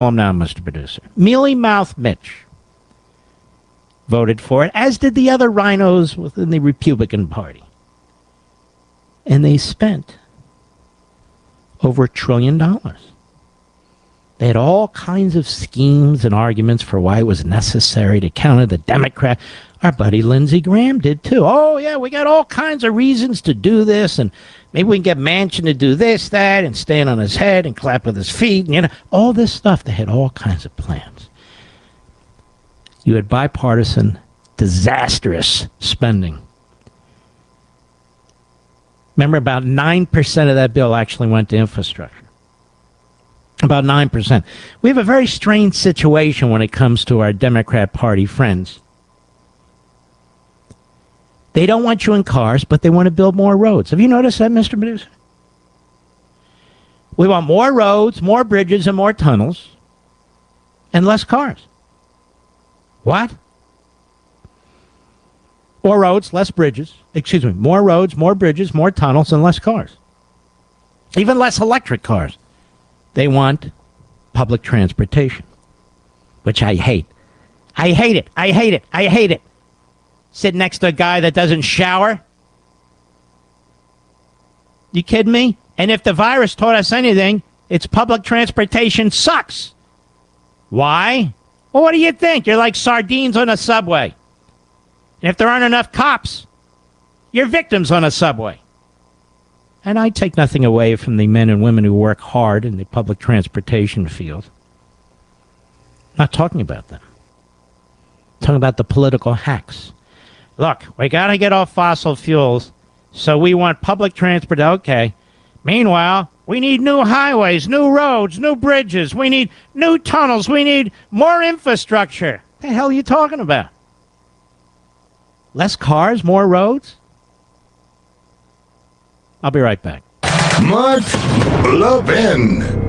him now, Mr. Producer. Mealy Mouth Mitch voted for it, as did the other rhinos within the Republican Party. And they spent over $1 trillion. They had all kinds of schemes and arguments for why it was necessary to counter the Democrat. Our buddy Lindsey Graham did too. Oh, yeah, we got all kinds of reasons to do this, and maybe we can get Manchin to do this, that, and stand on his head and clap with his feet, and, you know, all this stuff. They had all kinds of plans. You had bipartisan, disastrous spending. Remember, about 9% of that bill actually went to infrastructure. About 9%. We have a very strange situation when it comes to our Democrat Party friends. They don't want you in cars, but they want to build more roads. Have you noticed that, Mr. Producer? We want more roads, more bridges, and more tunnels, and less cars. What? More roads, less bridges. Excuse me. More roads, more bridges, more tunnels, and less cars. Even less electric cars. They want public transportation, which I hate. I hate it. I hate it. I hate it. Sit next to a guy that doesn't shower? You kidding me? And if the virus taught us anything, it's public transportation sucks. Why? Well, what do you think? You're like sardines on a subway. And if there aren't enough cops, you're victims on a subway. And I take nothing away from the men and women who work hard in the public transportation field. I'm not talking about them. I'm talking about the political hacks. Look, we got to get off fossil fuels, so we want public transport. Okay. Meanwhile, we need new highways, new roads, new bridges. We need new tunnels. We need more infrastructure. What the hell are you talking about? Less cars, more roads? I'll be right back. Mark Levin.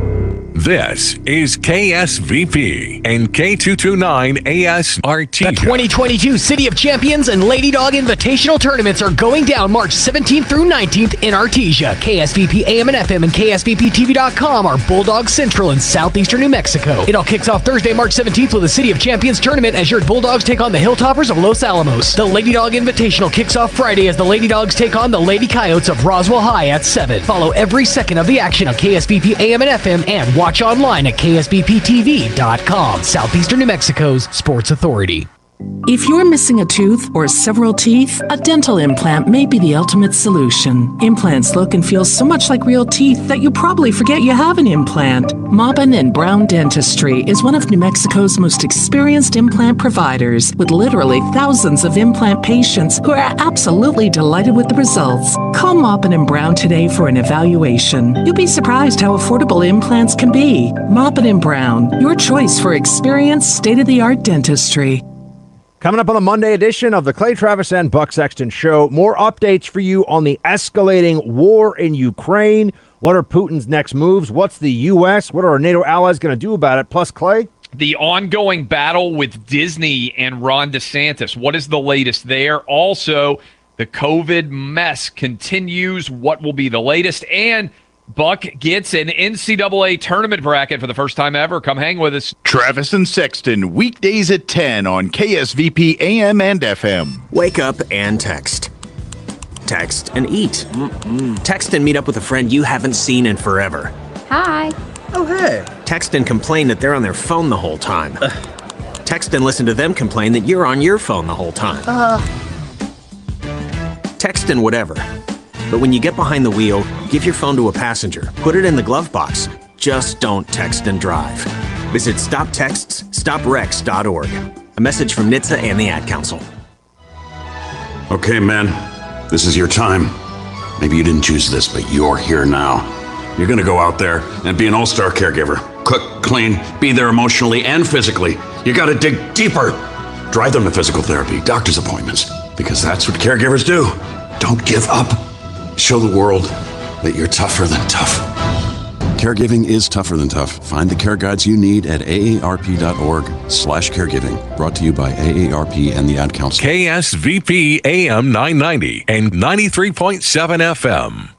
This is KSVP and K229ASRT. The 2022 City of Champions and Lady Dog Invitational Tournaments are going down March 17th through 19th in Artesia. KSVP AM and FM and KSVPTV.com are Bulldog Central in southeastern New Mexico. It all kicks off Thursday, March 17th with the City of Champions Tournament as your Bulldogs take on the Hilltoppers of Los Alamos. The Lady Dog Invitational kicks off Friday as the Lady Dogs take on the Lady Coyotes of Roswell High at 7. Follow every second of the action on KSVP AM and FM and watch online at KSBPTV.com, Southeastern New Mexico's sports authority. If you're missing a tooth or several teeth, a dental implant may be the ultimate solution. Implants look and feel so much like real teeth that you probably forget you have an implant. Maupin and Brown Dentistry is one of New Mexico's most experienced implant providers, with literally thousands of implant patients who are absolutely delighted with the results. Call Maupin and Brown today for an evaluation. You'll be surprised how affordable implants can be. Maupin and Brown, your choice for experienced, state-of-the-art dentistry. Coming up on the Monday edition of the Clay Travis and Buck Sexton Show, more updates for you on the escalating war in Ukraine. What are Putin's next moves? What's the U.S.? What are our NATO allies going to do about it? Plus, Clay? The ongoing battle with Disney and Ron DeSantis. What is the latest there? Also, the COVID mess continues. What will be the latest? And Buck gets an NCAA tournament bracket for the first time ever. Come hang with us. Travis and Sexton, weekdays at 10 on KSVP AM and FM. Wake up and text. Text and eat. Text and meet up with a friend you haven't seen in forever. Hi. Oh, hey. Text and complain that they're on their phone the whole time. Text and listen to them complain that you're on your phone the whole time. Text and whatever. But when you get behind the wheel, give your phone to a passenger. Put it in the glove box. Just don't text and drive. Visit StopTextsStopWrecks.org. A message from NHTSA and the Ad Council. Okay, men, this is your time. Maybe you didn't choose this, but you're here now. You're going to go out there and be an all-star caregiver. Cook, clean, be there emotionally and physically. You got to dig deeper. Drive them to physical therapy, doctor's appointments, because that's what caregivers do. Don't give up. Show the world that you're tougher than tough. Caregiving is tougher than tough. Find the care guides you need at aarp.org/caregiving. Brought to you by AARP and the Ad Council. KSVP AM 990 and 93.7 FM.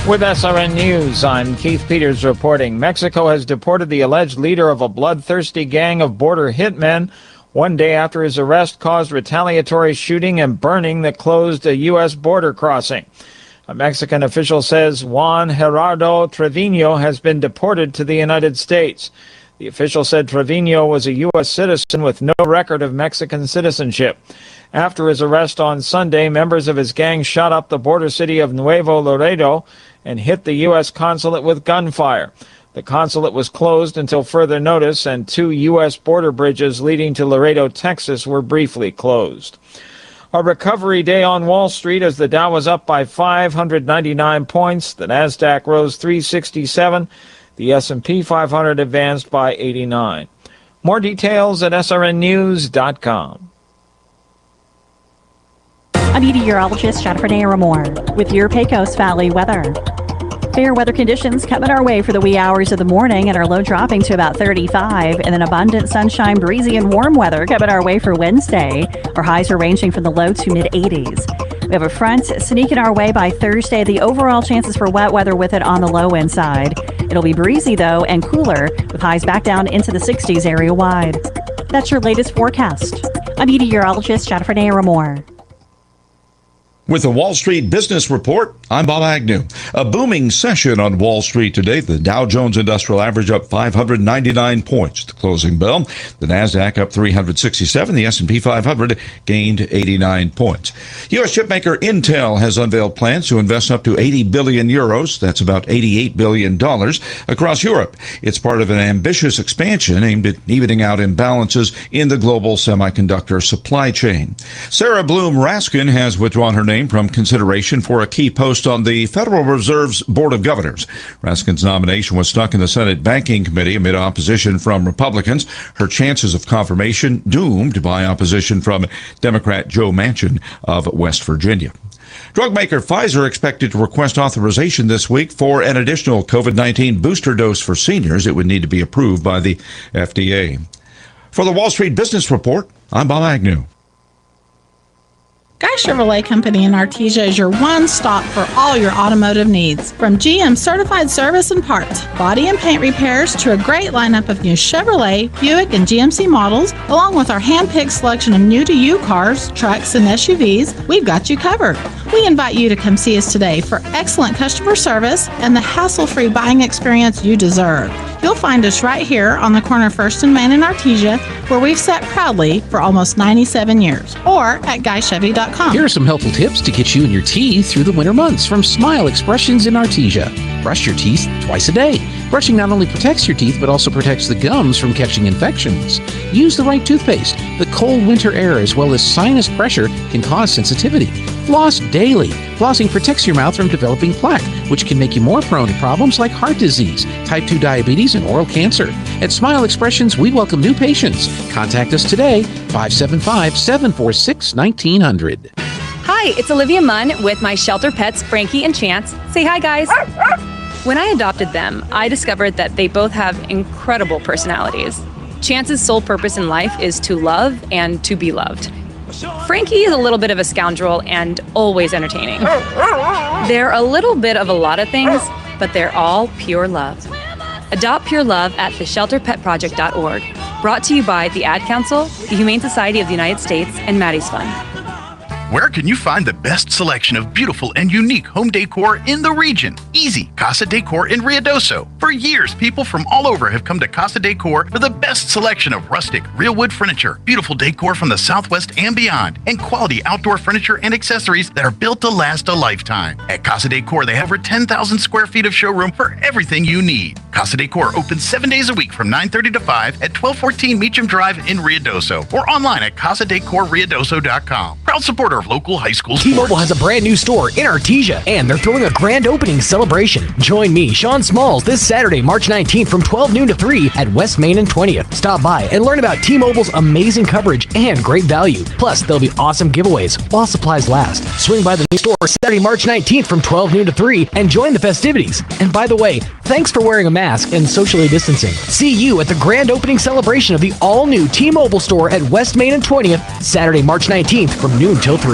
With SRN News, I'm Keith Peters reporting. Mexico has deported the alleged leader of a bloodthirsty gang of border hitmen one day after his arrest caused retaliatory shooting and burning that closed a U.S. border crossing. A Mexican official says Juan Gerardo Trevino has been deported to the United States. The official said Trevino was a U.S. citizen with no record of Mexican citizenship. After his arrest on Sunday, members of his gang shot up the border city of Nuevo Laredo and hit the U.S. consulate with gunfire. The consulate was closed until further notice, and 2 U.S. border bridges leading to Laredo, Texas, were briefly closed. A recovery day on Wall Street as the Dow was up by 599 points. The Nasdaq rose 367. The S&P 500 advanced by 89. More details at srnnews.com. I'm meteorologist Jennifer Nahar with your Pecos Valley weather. Fair weather conditions coming our way for the wee hours of the morning, and our low dropping to about 35, and then abundant sunshine, breezy, and warm weather coming our way for Wednesday. Our highs are ranging from the low to mid-80s. We have a front sneaking our way by Thursday. The overall chances for wet weather with it on the low end side. It'll be breezy, though, and cooler, with highs back down into the 60s area-wide. That's your latest forecast. I'm meteorologist Jennifer Nahar. With the Wall Street Business Report, I'm Bob Agnew. A booming session on Wall Street today. The Dow Jones Industrial Average up 599 points at the closing bell. The Nasdaq up 367. The S&P 500 gained 89 points. U.S. chipmaker Intel has unveiled plans to invest up to 80 billion euros. That's about $88 billion across Europe. It's part of an ambitious expansion aimed at evening out imbalances in the global semiconductor supply chain. Sarah Bloom Raskin has withdrawn her name from consideration for a key post on the Federal Reserve's Board of Governors. Raskin's nomination was stuck in the Senate Banking Committee amid opposition from Republicans. Her chances of confirmation doomed by opposition from Democrat Joe Manchin of West Virginia. Drug maker Pfizer expected to request authorization this week for an additional COVID-19 booster dose for seniors. It would need to be approved by the FDA. For the Wall Street Business Report, I'm Bob Agnew. Guy Chevrolet Company in Artesia is your one-stop for all your automotive needs. From GM certified service and parts, body and paint repairs, to a great lineup of new Chevrolet, Buick, and GMC models, along with our hand-picked selection of new-to-you cars, trucks, and SUVs, we've got you covered. We invite you to come see us today for excellent customer service and the hassle-free buying experience you deserve. You'll find us right here on the corner of 1st and Main in Artesia, where we've sat proudly for almost 97 years, or at GuyChevy.com. Here are some helpful tips to get you and your teeth through the winter months from Smile Expressions in Artesia. Brush your teeth twice a day. Brushing not only protects your teeth, but also protects the gums from catching infections. Use the right toothpaste. The cold winter air as well as sinus pressure can cause sensitivity. Floss daily. Flossing protects your mouth from developing plaque, which can make you more prone to problems like heart disease, type 2 diabetes, and oral cancer. At Smile Expressions, we welcome new patients. Contact us today, 575-746-1900. Hi, it's Olivia Munn with my shelter pets, Frankie and Chance. Say hi, guys. When I adopted them, I discovered that they both have incredible personalities. Chance's sole purpose in life is to love and to be loved. Frankie is a little bit of a scoundrel and always entertaining. They're a little bit of a lot of things, but they're all pure love. Adopt pure love at theshelterpetproject.org. Brought to you by the Ad Council, the Humane Society of the United States, and Maddie's Fund. Where can you find the best selection of beautiful and unique home decor in the region? Easy, Casa Decor in Ruidoso. For years, people from all over have come to Casa Decor for the best selection of rustic, real wood furniture, beautiful decor from the Southwest and beyond, and quality outdoor furniture and accessories that are built to last a lifetime. At Casa Decor, they have over 10,000 square feet of showroom for everything you need. Casa Decor opens 7 days a week from 9:30 to 5 at 1214 Meacham Drive in Ruidoso, or online at casadecorruidoso.com. Proud supporter of local high school sports. T-Mobile has a brand new store in Artesia, and they're throwing a grand opening celebration. Join me, Sean Smalls, this Saturday, March 19th from 12 noon to 3 at West Main and 20th. Stop by and learn about T-Mobile's amazing coverage and great value. Plus, there'll be awesome giveaways while supplies last. Swing by the new store Saturday, March 19th from 12 noon to 3 and join the festivities. And by the way, thanks for wearing a mask and socially distancing. See you at the grand opening celebration of the all-new T-Mobile store at West Main and 20th, Saturday, March 19th from noon till 3.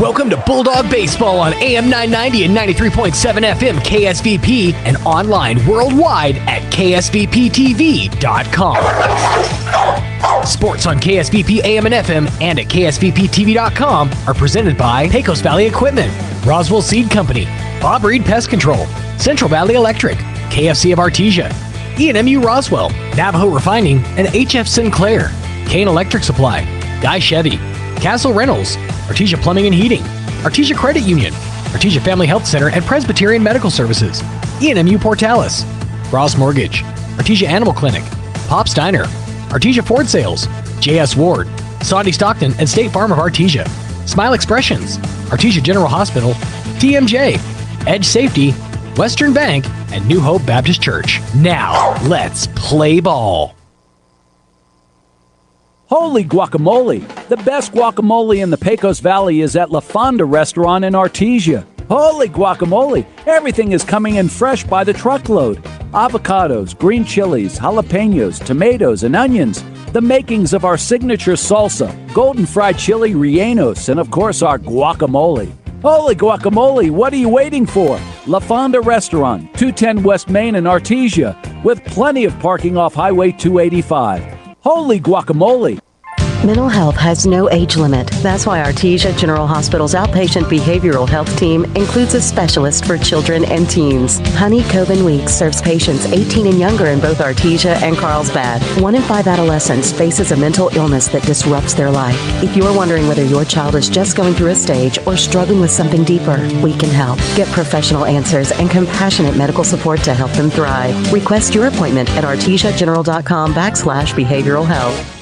Welcome to Bulldog Baseball on AM 990 and 93.7 FM KSVP and online worldwide at ksvptv.com. Sports on KSVP AM and FM and at ksvptv.com are presented by Pecos Valley Equipment, Roswell Seed Company, Bob Reed Pest Control, Central Valley Electric, KFC of Artesia, E&MU Roswell, Navajo Refining, and HF Sinclair, Kane Electric Supply, Guy Chevy, Castle Reynolds, Artesia Plumbing and Heating, Artesia Credit Union, Artesia Family Health Center and Presbyterian Medical Services, E&MU Portales, Ross Mortgage, Artesia Animal Clinic, Pop's Diner, Artesia Ford Sales, J.S. Ward, Sondy Stockton and State Farm of Artesia, Smile Expressions, Artesia General Hospital, TMJ, Edge Safety, Western Bank, and New Hope Baptist Church. Now, let's play ball. Holy guacamole! The best guacamole in the Pecos Valley is at La Fonda Restaurant in Artesia. Holy guacamole! Everything is coming in fresh by the truckload. Avocados, green chilies, jalapenos, tomatoes, and onions. The makings of our signature salsa, golden fried chili rellenos, and of course our guacamole. Holy guacamole, what are you waiting for? La Fonda Restaurant, 210 West Main in Artesia, with plenty of parking off Highway 285. Holy guacamole! Mental health has no age limit. That's why Artesia General Hospital's outpatient behavioral health team includes a specialist for children and teens. Honey Coven Weeks serves patients 18 and younger in both Artesia and Carlsbad. 1 in 5 adolescents faces a mental illness that disrupts their life. If you are wondering whether your child is just going through a stage or struggling with something deeper, we can help. Get professional answers and compassionate medical support to help them thrive. Request your appointment at artesiageneral.com/behavioral health.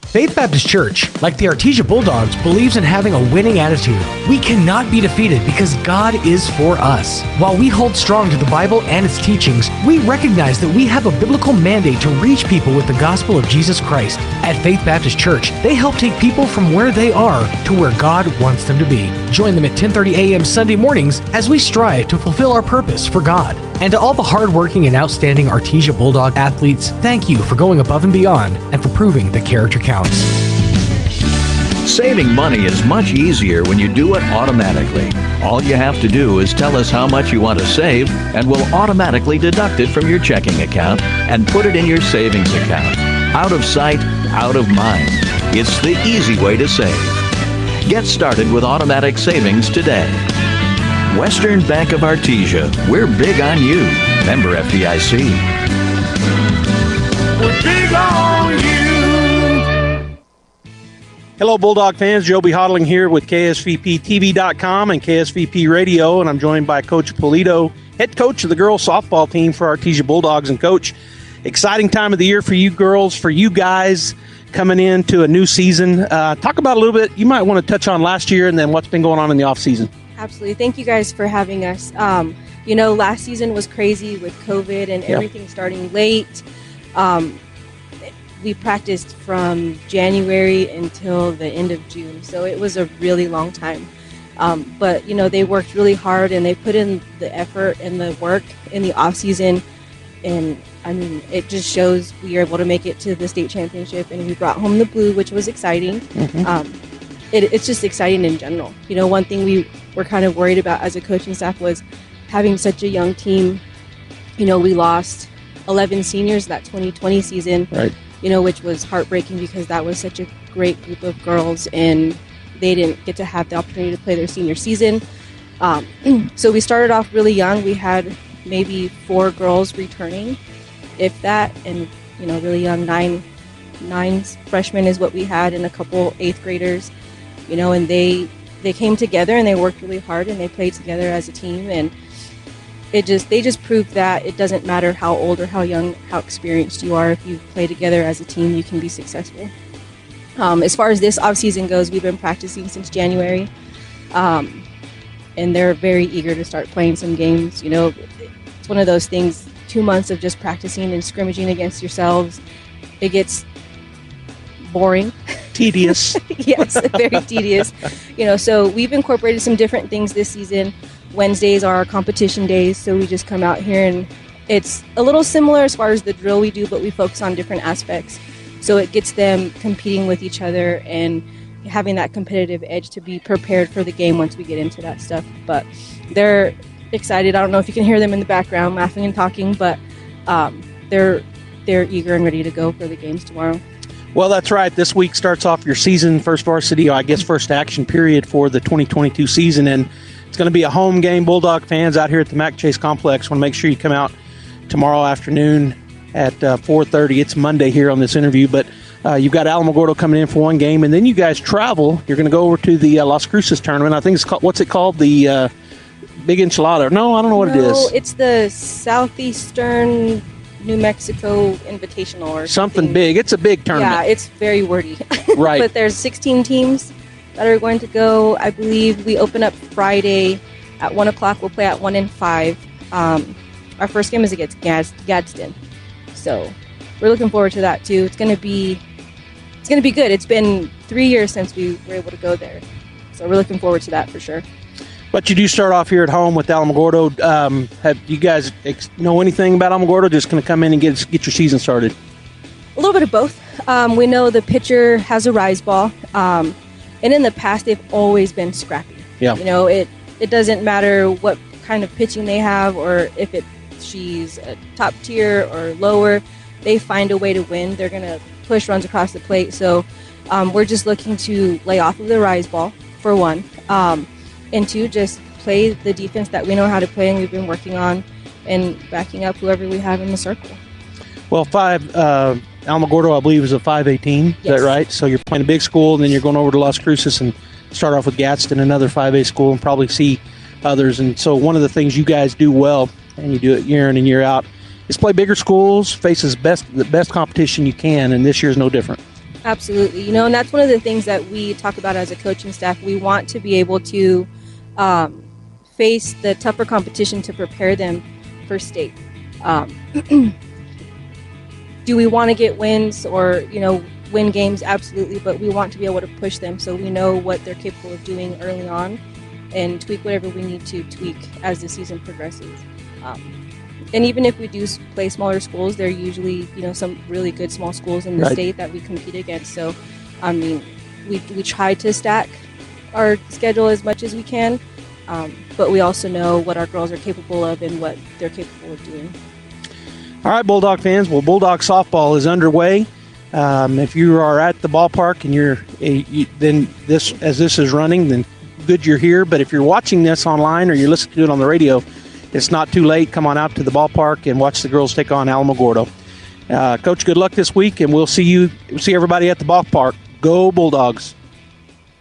Faith Baptist Church, like the Artesia Bulldogs, believes in having a winning attitude. We cannot be defeated because God is for us. While we hold strong to the Bible and its teachings, we recognize that we have a biblical mandate to reach people with the gospel of Jesus Christ. At Faith Baptist Church, they help take people from where they are to where God wants them to be. Join them at 10:30 a.m. Sunday mornings as we strive to fulfill our purpose for God. And to all the hardworking and outstanding Artesia Bulldog athletes, thank you for going above and beyond and for proving that character counts. Saving money is much easier when you do it automatically. All you have to do is tell us how much you want to save, and we'll automatically deduct it from your checking account and put it in your savings account. Out of sight, out of mind. It's the easy way to save. Get started with automatic savings today. Western Bank of Artesia. We're big on you. Member FDIC. We're big on you. Hello, Bulldog fans. Joby Hodling here with KSVPTV.com and KSVP Radio, and I'm joined by Coach Polito, head coach of the girls softball team for Artesia Bulldogs. And Coach, exciting time of the year for you girls, for you guys coming into a new season. Talk about a little bit, you might want to touch on last year and then what's been going on in the off season. Absolutely. Thank you guys for having us. Last season was crazy with COVID and everything starting late. We practiced from January until the end of June, so it was a really long time. But they worked really hard and they put in the effort and the work in the off season, and I mean, it just shows we were able to make it to the state championship, and we brought home the blue, which was exciting. Mm-hmm. It's just exciting in general. One thing we were kind of worried about as a coaching staff was having such a young team. We lost 11 seniors that 2020 season, right. Which was heartbreaking because that was such a great group of girls and they didn't get to have the opportunity to play their senior season. So we started off really young. We had maybe 4 girls returning, if that, and really young, nine freshmen is what we had, and a couple 8th graders. And they came together and they worked really hard and they played together as a team, and they just proved that it doesn't matter how old or how young, how experienced you are. If you play together as a team, you can be successful. As far as this off season goes, we've been practicing since January, and they're very eager to start playing some games. It's one of those things, 2 months of just practicing and scrimmaging against yourselves, it gets boring. Tedious. Yes, very tedious. So we've incorporated some different things this season. Wednesdays are our competition days, so we just come out here and it's a little similar as far as the drill we do, but we focus on different aspects. So it gets them competing with each other and having that competitive edge to be prepared for the game once we get into that stuff. But they're excited. I don't know if you can hear them in the background laughing and talking, but they're eager and ready to go for the games tomorrow. Well, that's right. This week starts off your season, first varsity, first action period for the 2022 season, and it's going to be a home game. Bulldog fans out here at the Mac Chase Complex, want to make sure you come out tomorrow afternoon at 4:30. It's Monday here on this interview, but you've got Alamogordo coming in for one game, and then you guys travel. You're going to go over to the Las Cruces tournament. I think it's called, what's it called? The Big Enchilada. No, I don't know what it is. No, it's the Southeastern New Mexico Invitational or something big. It's a big tournament. Yeah, it's very wordy. Right. But there's 16 teams that are going to go. I believe we open up Friday at 1 o'clock. We'll play at 1 and 5. Our first game is against Gadsden. So we're looking forward to that too. It's going to be good. It's been 3 years since we were able to go there. So we're looking forward to that for sure. But you do start off here at home with Alamogordo. Have you guys know anything about Alamogordo? Just going to come in and get your season started? A little bit of both. We know the pitcher has a rise ball. And in the past, they've always been scrappy. Yeah. You know, it doesn't matter what kind of pitching they have or if she's a top tier or lower. They find a way to win. They're going to push runs across the plate. So we're just looking to lay off of the rise ball, for one. And two, just play the defense that we know how to play and we've been working on and backing up whoever we have in the circle. Well, Alamogordo, I believe, is a 5A team. Yes. Is that right? So you're playing a big school, and then you're going over to Las Cruces and start off with Gadsden, another 5A school, and probably see others. And so one of the things you guys do well, and you do it year in and year out, is play bigger schools, faces the best competition you can, and this year's no different. Absolutely. You know, and that's one of the things that we talk about as a coaching staff. We want to be able to face the tougher competition to prepare them for state. Do we want to get wins or, win games? Absolutely, but we want to be able to push them so we know what they're capable of doing early on and tweak whatever we need to tweak as the season progresses. And even if we do play smaller schools, there are usually, some really good small schools in the state that we compete against. So, I mean, we try to stack our schedule as much as we can, but we also know what our girls are capable of and what they're capable of doing. All right, Bulldog fans. Well, Bulldog softball is underway. If you are at the ballpark and this is running, then good you're here. But if you're watching this online or you're listening to it on the radio, it's not too late. Come on out to the ballpark and watch the girls take on Alamogordo. Coach, good luck this week, and we'll see everybody at the ballpark. Go Bulldogs!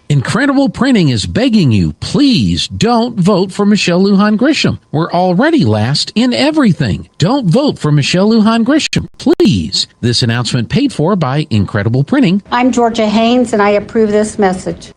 Incredible Printing is begging you, please don't vote for Michelle Lujan Grisham. We're already last in everything. Don't vote for Michelle Lujan Grisham, please. This announcement paid for by Incredible Printing. I'm Georgia Haynes, and I approve this message.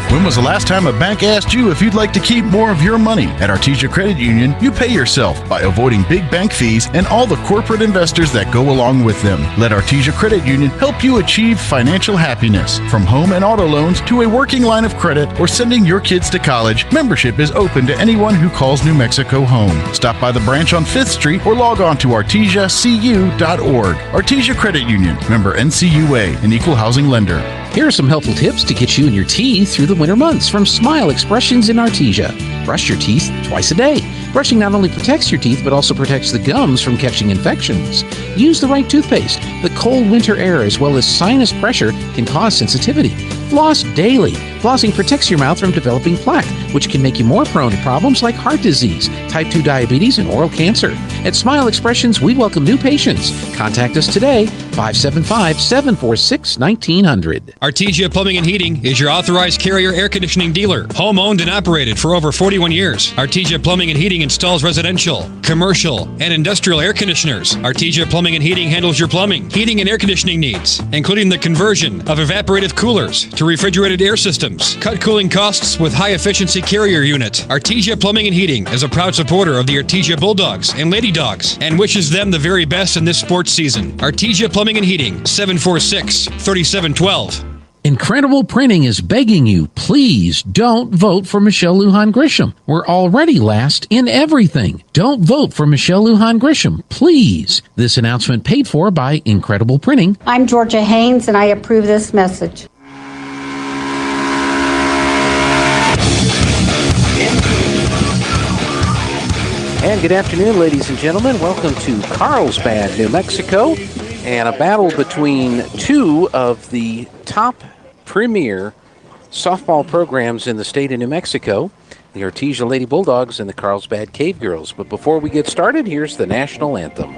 When was the last time a bank asked you if you'd like to keep more of your money? At Artesia Credit Union, you pay yourself by avoiding big bank fees and all the corporate investors that go along with them. Let Artesia Credit Union help you achieve financial happiness. From home and auto loans to a working line of credit or sending your kids to college, membership is open to anyone who calls New Mexico home. Stop by the branch on 5th Street or log on to artesiacu.org. Artesia Credit Union, member NCUA, an equal housing lender. Here are some helpful tips to get you and your teeth through the winter months from Smile Expressions in Artesia. Brush your teeth twice a day. Brushing not only protects your teeth, but also protects the gums from catching infections. Use the right toothpaste. The cold winter air as well as sinus pressure can cause sensitivity. Floss daily. Flossing protects your mouth from developing plaque, which can make you more prone to problems like heart disease, type 2 diabetes, and oral cancer. At Smile Expressions, we welcome new patients. Contact us today, 575-746-1900. Artesia Plumbing and Heating is your authorized Carrier air conditioning dealer. Home owned and operated for over 41 years. Artesia Plumbing and Heating installs residential, commercial, and industrial air conditioners. Artesia Plumbing and Heating handles your plumbing, heating, and air conditioning needs, including the conversion of evaporative coolers to refrigerated air systems. Cut cooling costs with high-efficiency Carrier unit. Artesia Plumbing and Heating is a proud supporter of the Artesia Bulldogs and Lady Dogs and wishes them the very best in this sports season. Artesia Plumbing and Heating, 746-3712. Incredible Printing is begging you, please don't vote for Michelle Lujan Grisham. We're already last in everything. Don't vote for Michelle Lujan Grisham, please. This announcement paid for by Incredible Printing. I'm Georgia Haynes, and I approve this message. And good afternoon, ladies and gentlemen. Welcome to Carlsbad, New Mexico, and a battle between two of the top premier softball programs in the state of New Mexico, the Artesia Lady Bulldogs and the Carlsbad Cave Girls. But before we get started, here's the national anthem.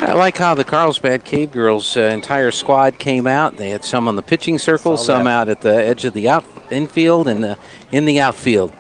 I like how the Carlsbad Cave Girls' entire squad came out. They had some on the pitching circle, some out at the edge of the infield and in the outfield.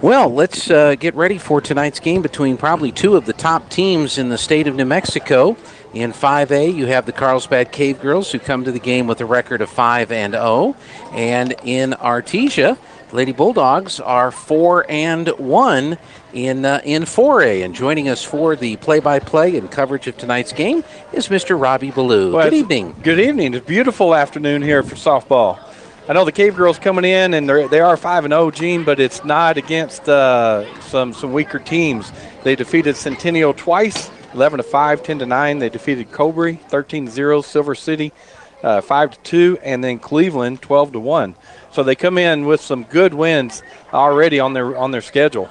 Well, let's get ready for tonight's game between probably two of the top teams in the state of New Mexico. In 5A, you have the Carlsbad Cave Girls, who come to the game with a record of 5-0. And in Artesia, Lady Bulldogs are 4-1 in 4A. And joining us for the play-by-play and coverage of tonight's game is Mr. Robbie Ballou. Well, good evening. Good evening. It's a beautiful afternoon here for softball. I know the Cave Girls coming in, and they are 5-0, Gene, but it's not against some weaker teams. They defeated Centennial twice, 11-5, 10-9. They defeated Cobury, 13-0, Silver City, 5-2, and then Cleveland, 12-1. So they come in with some good wins already on their schedule.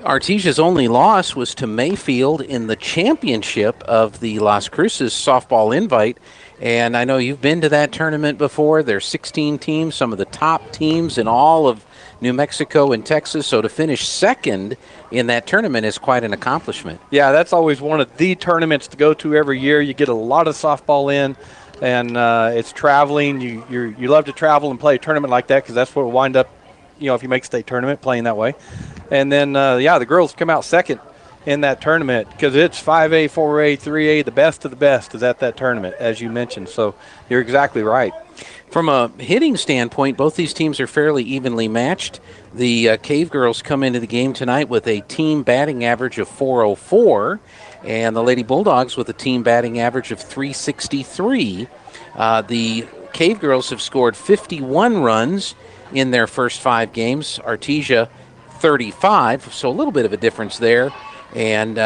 Artesia's only loss was to Mayfield in the championship of the Las Cruces softball invite. And I know you've been to that tournament before. There's 16 teams, some of the top teams in all of New Mexico and Texas. So to finish second in that tournament is quite an accomplishment. Yeah, that's always one of the tournaments to go to every year. You get a lot of softball in, and it's traveling. You love to travel and play a tournament like that because that's what will wind up, if you make state tournament, playing that way. And then, the girls come out second in that tournament because it's 5A, 4A, 3A, the best of the best is at that tournament, as you mentioned. So you're exactly right. From a hitting standpoint, both these teams are fairly evenly matched. The Cave Girls come into the game tonight with a team batting average of .404, and the Lady Bulldogs with a team batting average of .363. The Cave Girls have scored 51 runs in their first 5 games. Artesia 35, so a little bit of a difference there. And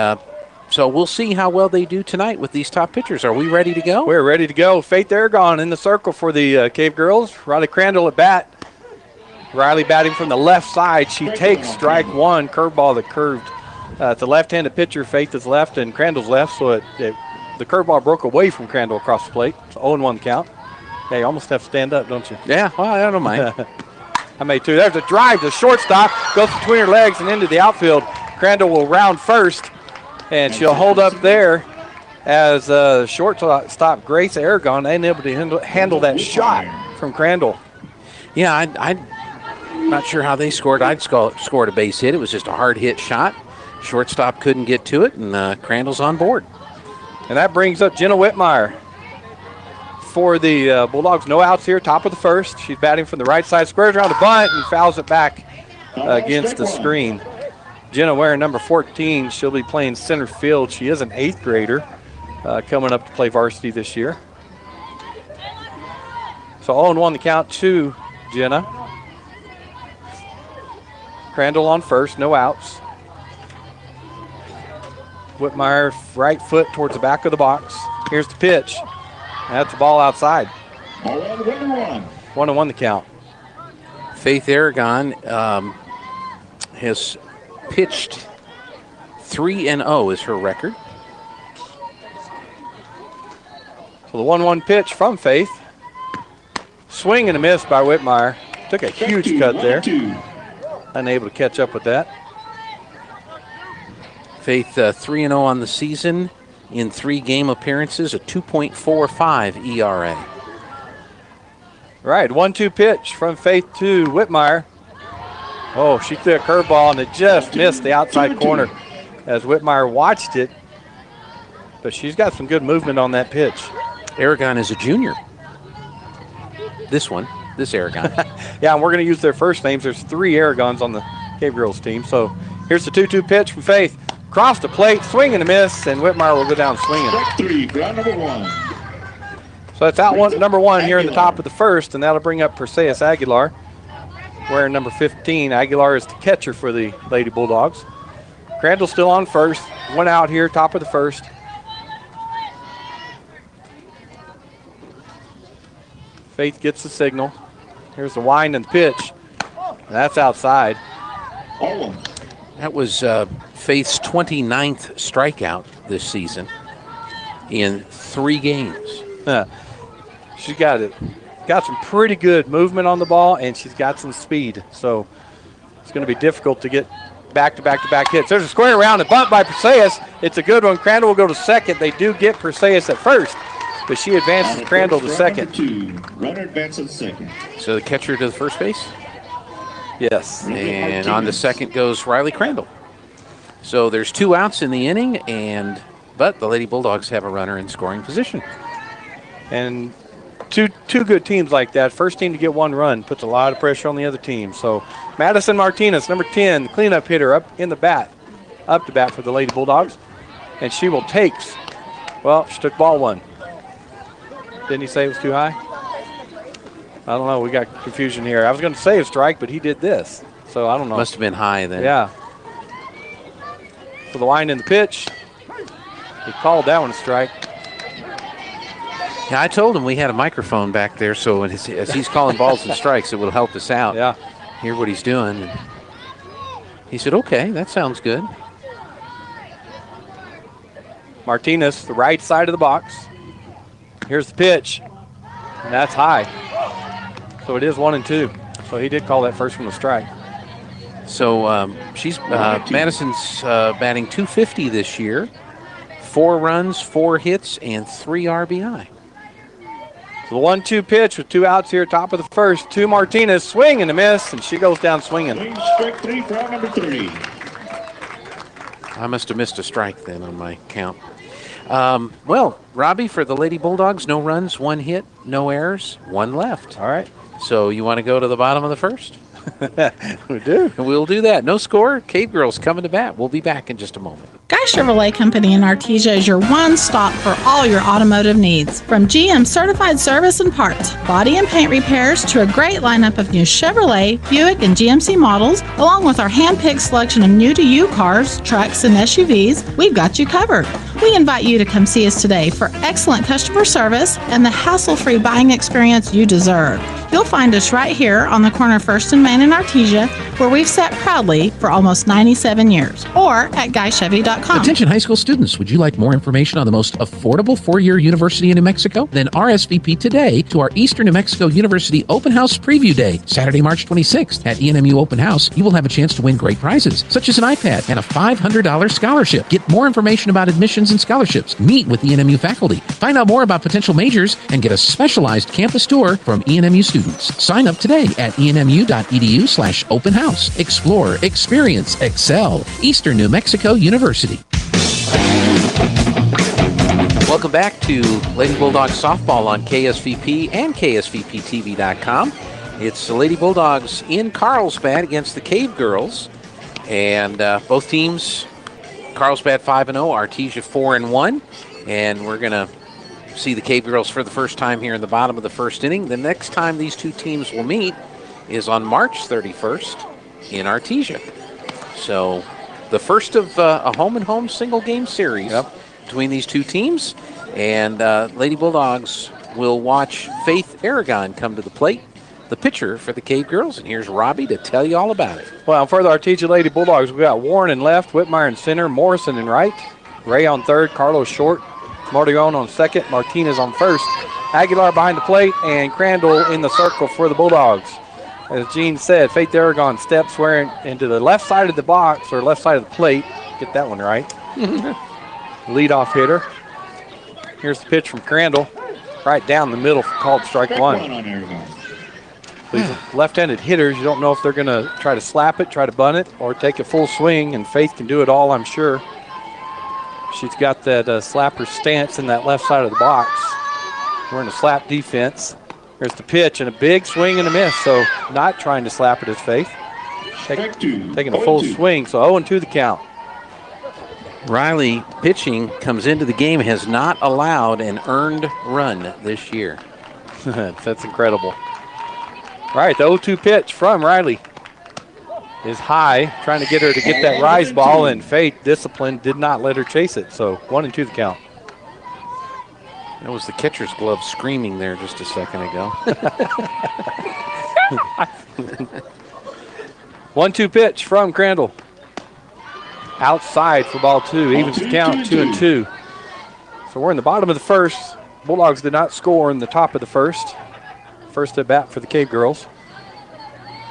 so we'll see how well they do tonight with these top pitchers. Are we ready to go? We're ready to go. Faith Aragon in the circle for the Cave Girls. Riley Crandall at bat. Riley batting from the left side. She takes strike one, curveball that curved. It's a left-handed pitcher. Faith is left and Crandall's left, so the curveball broke away from Crandall across the plate. It's 0-1 count. Yeah, you almost have to stand up, don't you? Yeah, well, I don't mind. I may too. There's a drive to shortstop. Goes between her legs and into the outfield. Crandall will round first, and she'll hold up there as shortstop Grace Aragon ain't able to handle that shot from Crandall. Yeah, I'm not sure how they scored. I'd scored a base hit. It was just a hard hit shot. Shortstop couldn't get to it, and Crandall's on board. And that brings up Jenna Whitmire for the Bulldogs. No outs here, top of the first. She's batting from the right side, squares around the bunt, and fouls it back against the screen. Jenna wearing number 14. She'll be playing center field. She is an 8th grader coming up to play varsity this year. So 0-1 the count to Jenna. Crandall on first, no outs. Whitmire, right foot towards the back of the box. Here's the pitch. That's the ball outside. 1-1 the count. Faith Aragon has pitched 3-0 is her record. So the 1-1 pitch from Faith. Swing and a miss by Whitmire. Took a huge cut there. Unable to catch up with that. Faith 3-0 on the season in 3 game appearances, a 2.45 ERA. Right, 1-2 pitch from Faith to Whitmire. Oh, she threw a curveball and it just missed the outside corner as Whitmire watched it. But she's got some good movement on that pitch. Aragon is a junior. This Aragon. Yeah, and we're going to use their first names. There's 3 Aragons on the Cave Girls team. So here's the 2-2 pitch from Faith. Across the plate, swing and a miss, and Whitmire will go down swinging. Strike 3, ground number 1. So that's out number 1 here in the top of the first, and that'll bring up Perseus Aguilar, wearing number 15. Aguilar is the catcher for the Lady Bulldogs. Crandall still on first. 1 out here, top of the first. Faith gets the signal. Here's the wind and pitch. That's outside. That was Faith's 29th strikeout this season in 3 games. She's got some pretty good movement on the ball, and she's got some speed. So it's going to be difficult to get back-to-back hits. There's a square around and bunt by Perseus. It's a good one. Crandall will go to second. They do get Perseus at first, but she advances Crandall to second. Runner advances second. So the catcher to the first base? Yes. And on the second goes Riley Crandall. So there's 2 outs in the inning, but the Lady Bulldogs have a runner in scoring position. And two good teams like that, first team to get 1 run puts a lot of pressure on the other team. So Madison Martinez, number 10, cleanup hitter up to bat for the Lady Bulldogs. And she will take, she took ball 1. Didn't he say it was too high? I don't know. We got confusion here. I was going to say a strike, but he did this. So I don't know. Must have been high then. Yeah. So the wind in the pitch. He called that one a strike. Yeah, I told him we had a microphone back there, so as he's calling balls and strikes, it will help us out. Yeah. Hear what he's doing. And he said, okay, that sounds good. Martinez, the right side of the box. Here's the pitch. And that's high. So it is 1-2. So he did call that first one a strike. So she's Madison's batting .250 this year. 4 runs, 4 hits, and 3 RBI. So the 1-2 pitch with 2 outs here, top of the first. To Martinez, swing and a miss, and she goes down swinging. Strike 3 for out number 3. I must have missed a strike then on my count. Well, Robbie, for the Lady Bulldogs, no runs, 1 hit, no errors, 1 left. All right. So you want to go to the bottom of the first? We do. We'll do that. No score. Cave Girls coming to bat. We'll be back in just a moment. Guy Chevrolet Company in Artesia is your one stop for all your automotive needs. From GM certified service and parts, body and paint repairs, to a great lineup of new Chevrolet, Buick, and GMC models, along with our hand-picked selection of new-to-you cars, trucks, and SUVs, we've got you covered. We invite you to come see us today for excellent customer service and the hassle-free buying experience you deserve. You'll find us right here on the corner of 1st and Main in Artesia, where we've sat proudly for almost 97 years, or at GuyChevy.com. Attention high school students, would you like more information on the most affordable 4-year university in New Mexico? Then RSVP today to our Eastern New Mexico University Open House Preview Day, Saturday, March 26th. At ENMU Open House, you will have a chance to win great prizes, such as an iPad and a $500 scholarship. Get more information about admissions and scholarships. Meet with ENMU faculty. Find out more about potential majors and get a specialized campus tour from ENMU students. Sign up today at enmu.edu/open house. Explore, experience, excel. Eastern New Mexico University. Welcome back to Lady Bulldogs softball on KSVP and KSVPTV.com. It's the Lady Bulldogs in Carlsbad against the Cave Girls. And both teams, Carlsbad 5-0, Artesia 4-1. And we're going to see the Cave Girls for the first time here in the bottom of the first inning. The next time these two teams will meet is on March 31st in Artesia. So the first of a home-and-home single-game series between these two teams. And Lady Bulldogs will watch Faith Aragon come to the plate, the pitcher for the Cave Girls. And here's Robbie to tell you all about it. Well, for the Artesia Lady Bulldogs, we got Warren in left, Whitmire in center, Morrison in right, Ray on third, Carlos short, Mordione on second, Martinez on first, Aguilar behind the plate, and Crandall in the circle for the Bulldogs. As Gene said, Faith Aragon steps wearing into the left side of the box, or left side of the plate. Get that one right. Leadoff hitter. Here's the pitch from Crandall. Right down the middle, called strike one. These left-handed hitters, you don't know if they're going to try to slap it, try to bunt it, or take a full swing, and Faith can do it all, I'm sure. She's got that slapper stance in that left side of the box. We're in a slap defense. Here's the pitch, and a big swing and a miss, so not trying to slap it as Faith. Taking a full swing, so 0-2 the count. Riley pitching comes into the game, has not allowed an earned run this year. That's incredible. All right, the 0-2 pitch from Riley is high, trying to get her to get that rise ball, and Faith, discipline, did not let her chase it. So 1-2 the count. That was the catcher's glove screaming there just a second ago. 1-2 pitch from Crandall. Outside for ball two, evens the count, 2-2. So we're in the bottom of the first. Bulldogs did not score in the top of the first. First at bat for the Cave Girls.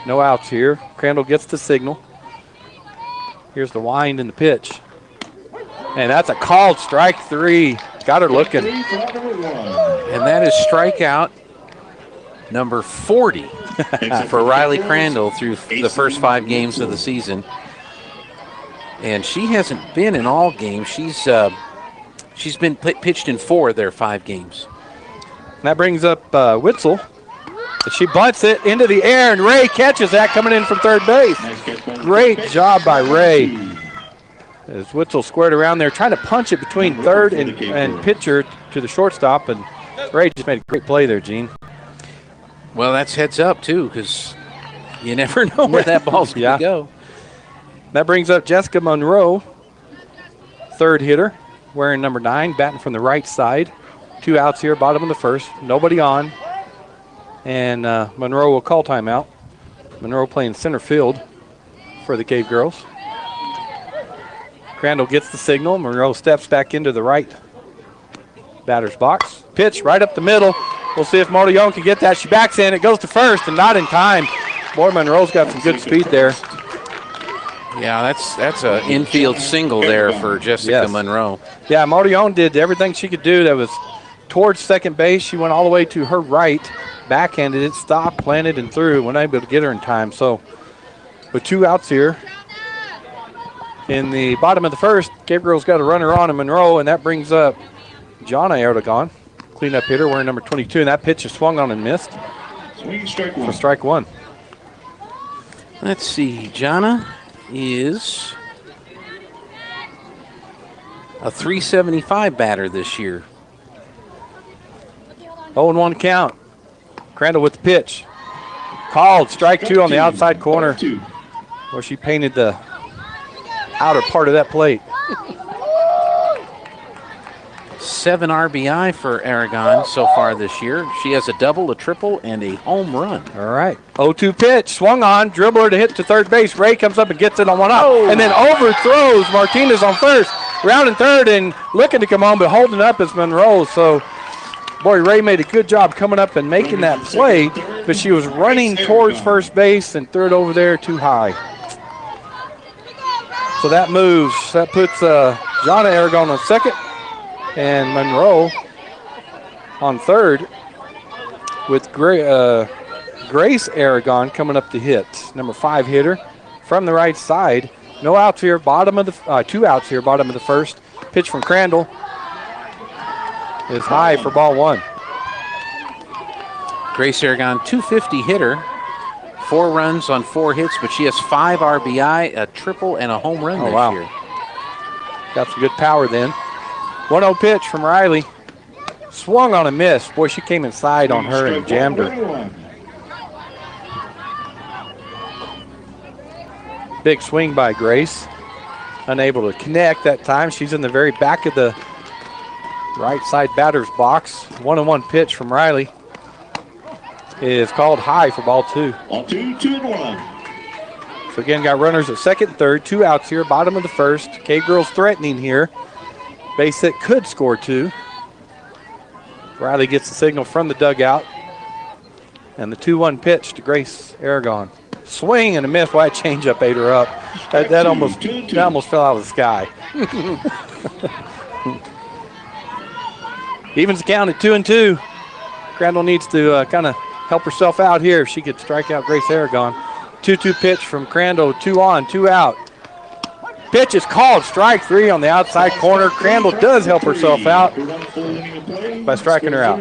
No outs here. Crandall gets the signal. Here's the wind and the pitch. And that's a called strike three. Got her looking. And that is strikeout number 40 for Riley Crandall through the first 5 games of the season. And she hasn't been in all games. She's been pitched in 4 of their 5 games. And that brings up Witzel. She bunts it into the air, and Ray catches that coming in from third base. Great job by Ray. As Witzel squared around there, trying to punch it between third and pitcher to the shortstop, and Ray just made a great play there, Gene. Well, that's heads up, too, because you never know where that ball's going to go. That brings up Jessica Monroe, third hitter, wearing number 9, batting from the right side. 2 outs here, bottom of the first, nobody on. And Monroe will call timeout. Monroe playing center field for the Cave Girls. Crandall gets the signal. Monroe steps back into the right batter's box. Pitch right up the middle. We'll see if Mordione can get that. She backs in. It goes to first and not in time. Boy, Monroe's got some good speed there. Yeah, that's an infield single there for Jessica Monroe. Yeah, Mordione did everything she could do. That was towards second base. She went all the way to her right, backhanded it, stopped, planted, and threw. Wasn't able to get her in time. So with 2 outs here in the bottom of the first, Cave Girls got a runner on in Monroe, and that brings up Jonna Erdogan, cleanup hitter wearing number 22, and that pitch is swung on and missed for strike one. Let's see, Jonna is a .375 batter this year. 0-1 count. Crandall with the pitch. Called strike 2 on the outside corner where she painted the outer part of that plate. 7 RBI for Aragon so far this year. She has a double, a triple, and a home run. All right. 0-2 pitch, swung on, dribbler to hit to third base. Ray comes up and gets it on one up, and then overthrows Martinez on first. Rounding third and looking to come on, but holding up is Monroe. So, boy, Ray made a good job coming up and making that play, but she was running towards first base and threw it over there too high. So that moves. That puts Jonna Aragon on second and Monroe on third with Grace Aragon coming up to hit. Number 5 hitter from the right side. No outs here, bottom of the 2 outs here, bottom of the first. Pitch from Crandall is high for ball 1. Grace Aragon, .250 hitter, 4 runs on 4 hits, but she has 5 RBI, a triple, and a home run this year. Got some good power then. 1-0 pitch from Riley. Swung on a miss. Boy, she came inside on her and jammed her. Big swing by Grace. Unable to connect that time. She's in the very back of the right side batter's box. 1-1 pitch from Riley is called high for ball 2. Ball 2, 2-1. So again, got runners at second and third. 2 outs here, bottom of the first. Cave Girls threatening here. Base hit could score 2. Riley gets the signal from the dugout. And the 2-1 pitch to Grace Aragon. Swing and a miss. Why a changeup ate her up. That almost fell out of the sky. Evens the count at 2-2. Crandall needs to kind of help herself out here if she could strike out Grace Aragon. 2-2 pitch from Crandall. 2 on, 2 out. Pitch is called. Strike 3 on the outside corner. Crandall does help herself out by striking her out.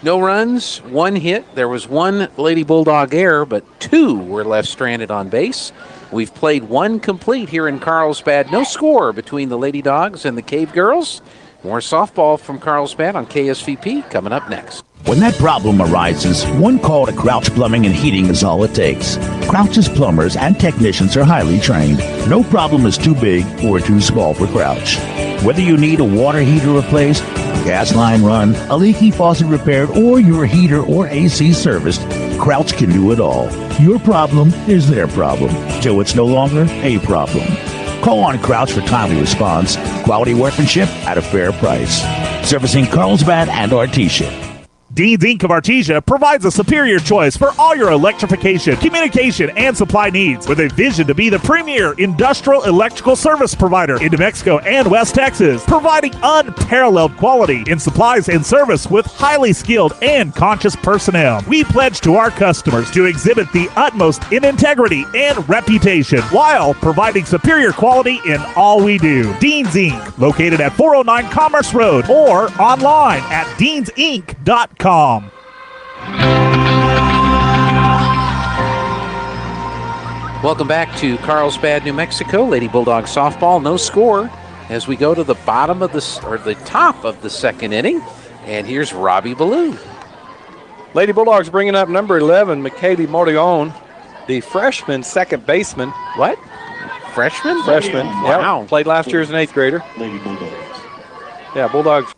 No runs, 1 hit. There was 1 Lady Bulldog error, but 2 were left stranded on base. We've played 1 complete here in Carlsbad. No score between the Lady Dogs and the Cave Girls. More softball from Carlsbad on KSVP coming up next. When that problem arises, one call to Crouch Plumbing and Heating is all it takes. Crouch's plumbers and technicians are highly trained. No problem is too big or too small for Crouch. Whether you need a water heater replaced, a gas line run, a leaky faucet repaired, or your heater or AC serviced, Crouch can do it all. Your problem is their problem, till it's no longer a problem. Call on Crouch for timely response, quality workmanship at a fair price. Servicing Carlsbad and Artesia. Dean's Inc. of Artesia provides a superior choice for all your electrification, communication, and supply needs with a vision to be the premier industrial electrical service provider in New Mexico and West Texas, providing unparalleled quality in supplies and service with highly skilled and conscious personnel. We pledge to our customers to exhibit the utmost in integrity and reputation while providing superior quality in all we do. Dean's Inc., located at 409 Commerce Road or online at deansinc.com. Welcome back to Carlsbad, New Mexico. Lady Bulldog softball, no score as we go to the top of the second inning. And here's Robbie Ballou. Lady Bulldogs bringing up number 11, McKaylee Mordion, the freshman second baseman. What? Freshman? Freshman. Wow. Yep. Played last year as an 8th grader. Lady Bulldogs. Yeah, Bulldogs.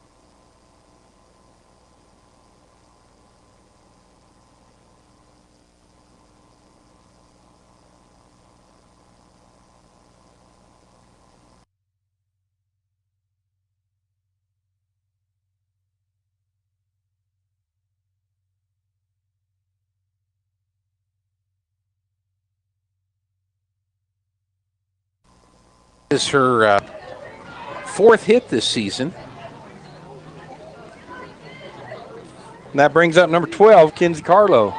Is her 4th hit this season. And that brings up number 12, Kinsey Carlo.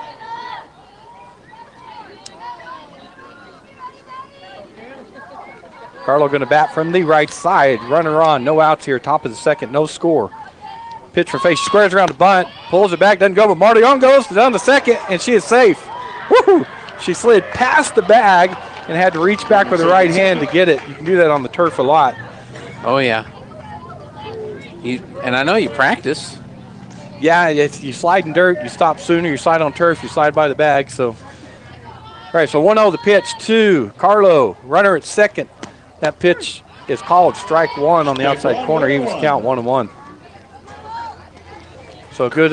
Carlo going to bat from the right side. Runner on, no outs here, top of the second, no score. Pitch for face, squares around the bunt, pulls it back, doesn't go, but Mardion goes down the second, and she is safe. Woo-hoo! She slid past the bag and had to reach back with her right hand to get it. You can do that on the turf a lot. Oh, yeah. And I know you practice. Yeah, you slide in dirt, you stop sooner. You slide on turf, you slide by the bag. So, all right, so 1-0 the pitch to Carlo. Runner at second. That pitch is called strike 1 on the outside corner. Evens count 1-1. So good.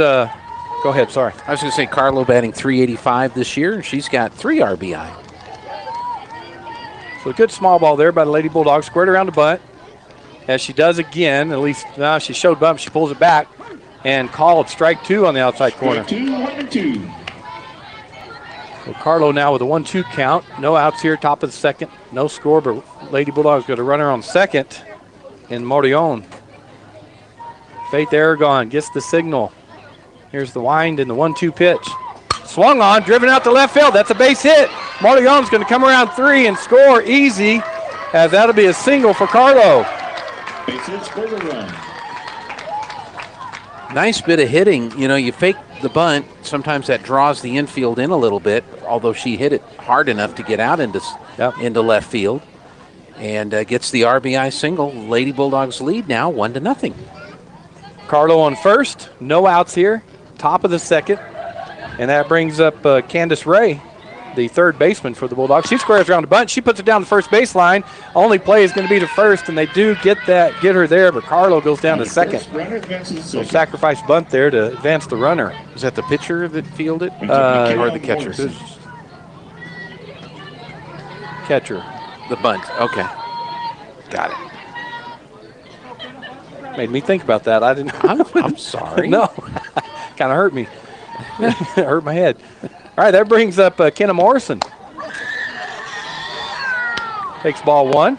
Go ahead, sorry. I was going to say Carlo batting .385 this year, and she's got 3 RBI. So a good small ball there by the Lady Bulldogs. Squared around the bunt. As she does again, at least now she showed bump. She pulls it back and called strike 2 on the outside corner. 2-1-2. So Carlo now with a 1-2 count. No outs here, top of the second. No score, but Lady Bulldogs got a runner on second in Mordion. Faith Aragon gets the signal. Here's the wind and the 1-2 pitch. Swung on, driven out to left field. That's a base hit. Mordion's going to come around 3 and score easy, as that'll be a single for Carlo. Base hit for the run. Nice bit of hitting. You know, you fake the bunt. Sometimes that draws the infield in a little bit, although she hit it hard enough to get out into left field. And gets the RBI single. Lady Bulldogs lead now 1-0. Carlo on first. No outs here. Top of the second. And that brings up Candice Ray the third baseman for the Bulldogs. She squares around the bunt. She puts it down the first baseline. Only play is going to be to first, and they do get her there, but Carlo goes down to second. So sacrifice bunt there to advance the runner. Is that the pitcher that fielded or the catcher? Catcher. The bunt. Okay. Got it. Made me think about that. I didn't. I'm sorry. No. Kind of hurt me. Hurt my head. All right, that brings up Kenna Morrison. Takes ball one.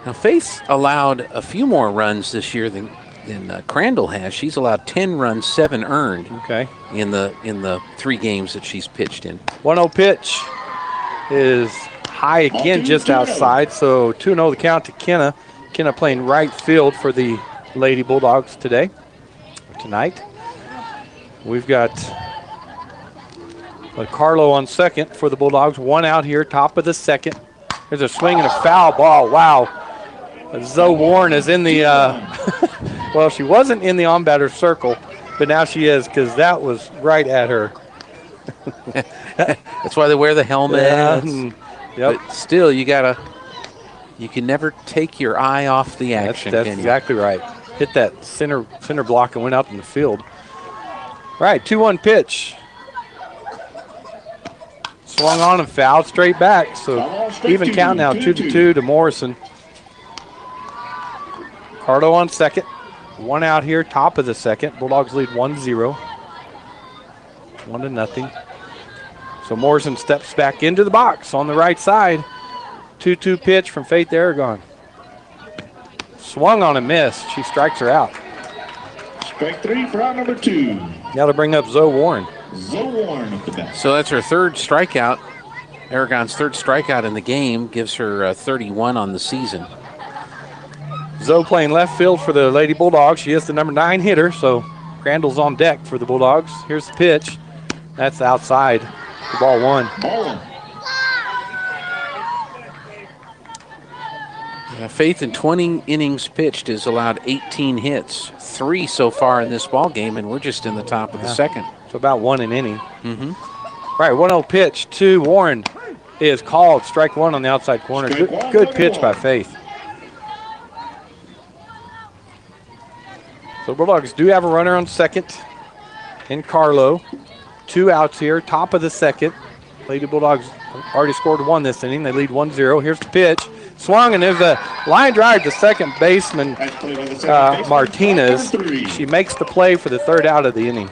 Now, Faith allowed a few more runs this year than Crandall has. She's allowed 10 runs, 7 earned. Okay. In the 3 games that she's pitched in. 1-0 pitch is high again, just outside. So 2-0 the count to Kenna. Kenna playing right field for the Lady Bulldogs tonight. We've got Carlo on second for the Bulldogs. 1 out here, top of the second. There's a swing and a foul ball. Wow. Zoe Warren is in the, well, she wasn't in the on-batter circle, but now she is because that was right at her. That's why they wear the helmet. Yeah. Yep. But still, you can never take your eye off the action. That's exactly right. Hit that center block and went out in the field. All right, 2-1 pitch. Swung on and fouled straight back. So even count now, 2-2 to Morrison. Carlo on second. 1 out here, top of the second. Bulldogs lead 1-0. 1-0. So Morrison steps back into the box on the right side. 2-2 pitch from Faith Aragon. Swung on and missed. She strikes her out. Strike 3 for out number 2. Now to bring up Zoe Warren. Zoe Warren at the bat. So that's her third strikeout. Aragon's third strikeout in the game gives her 31 on the season. Zoe playing left field for the Lady Bulldogs. She is the number 9 hitter, so Crandall's on deck for the Bulldogs. Here's the pitch. That's outside. The ball 1. Faith in 20 innings pitched has allowed 18 hits, 3 so far in this ball game, and we're just in the top of the second. So about 1 an inning. Mm-hmm. All right, 1-0 pitch to Warren is called. Strike 1 on the outside corner. Good pitch by Faith. So Bulldogs do have a runner on second in Carlo. 2 outs here, top of the second. Lady Bulldogs already scored 1 this inning. They lead 1-0. Here's the pitch. Swung, and there's a line drive to second baseman Martinez. She makes the play for the 3rd out of the inning.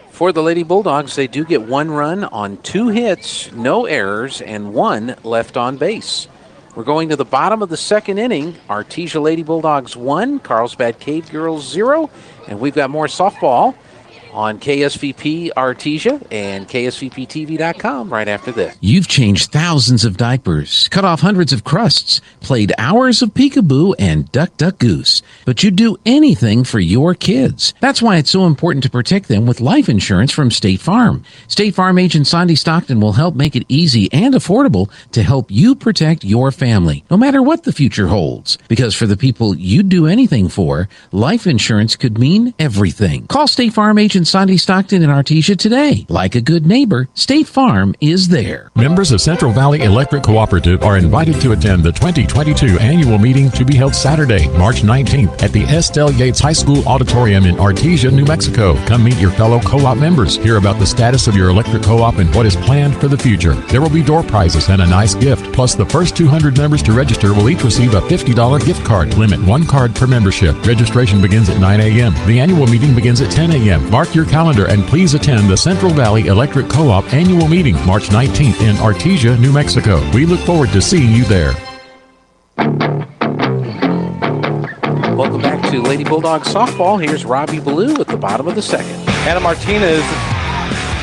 For the Lady Bulldogs, they do get 1 run on 2 hits, no errors, and 1 left on base. We're going to the bottom of the 2nd inning. Artesia Lady Bulldogs 1, Carlsbad Cave Girls 0, and we've got more softball on KSVP Artesia and KSVPTV.com right after this. You've changed thousands of diapers, cut off hundreds of crusts, played hours of peekaboo and duck, duck, goose. But you'd do anything for your kids. That's why it's so important to protect them with life insurance from State Farm. State Farm agent Sandy Stockton will help make it easy and affordable to help you protect your family, no matter what the future holds. Because for the people you'd do anything for, life insurance could mean everything. Call State Farm agent Sandy Stockton in Artesia today. Like a good neighbor, State Farm is there. Members of Central Valley Electric Cooperative are invited to attend the 2022 annual meeting to be held Saturday, March 19th at the Estelle Yates High School Auditorium in Artesia, New Mexico. Come meet your fellow co-op members, hear about the status of your electric co-op and what is planned for the future. There will be door prizes and a nice gift. Plus, the first 200 members to register will each receive a $50 gift card. Limit 1 card per membership. Registration begins at 9 a.m. The annual meeting begins at 10 a.m. Mark your calendar and please attend the Central Valley Electric Co-op annual meeting March 19th in Artesia, New Mexico. We look forward to seeing you there. Welcome back to Lady Bulldogs softball. Here's Robbie Ballou at the bottom of the 2nd. Hannah Martinez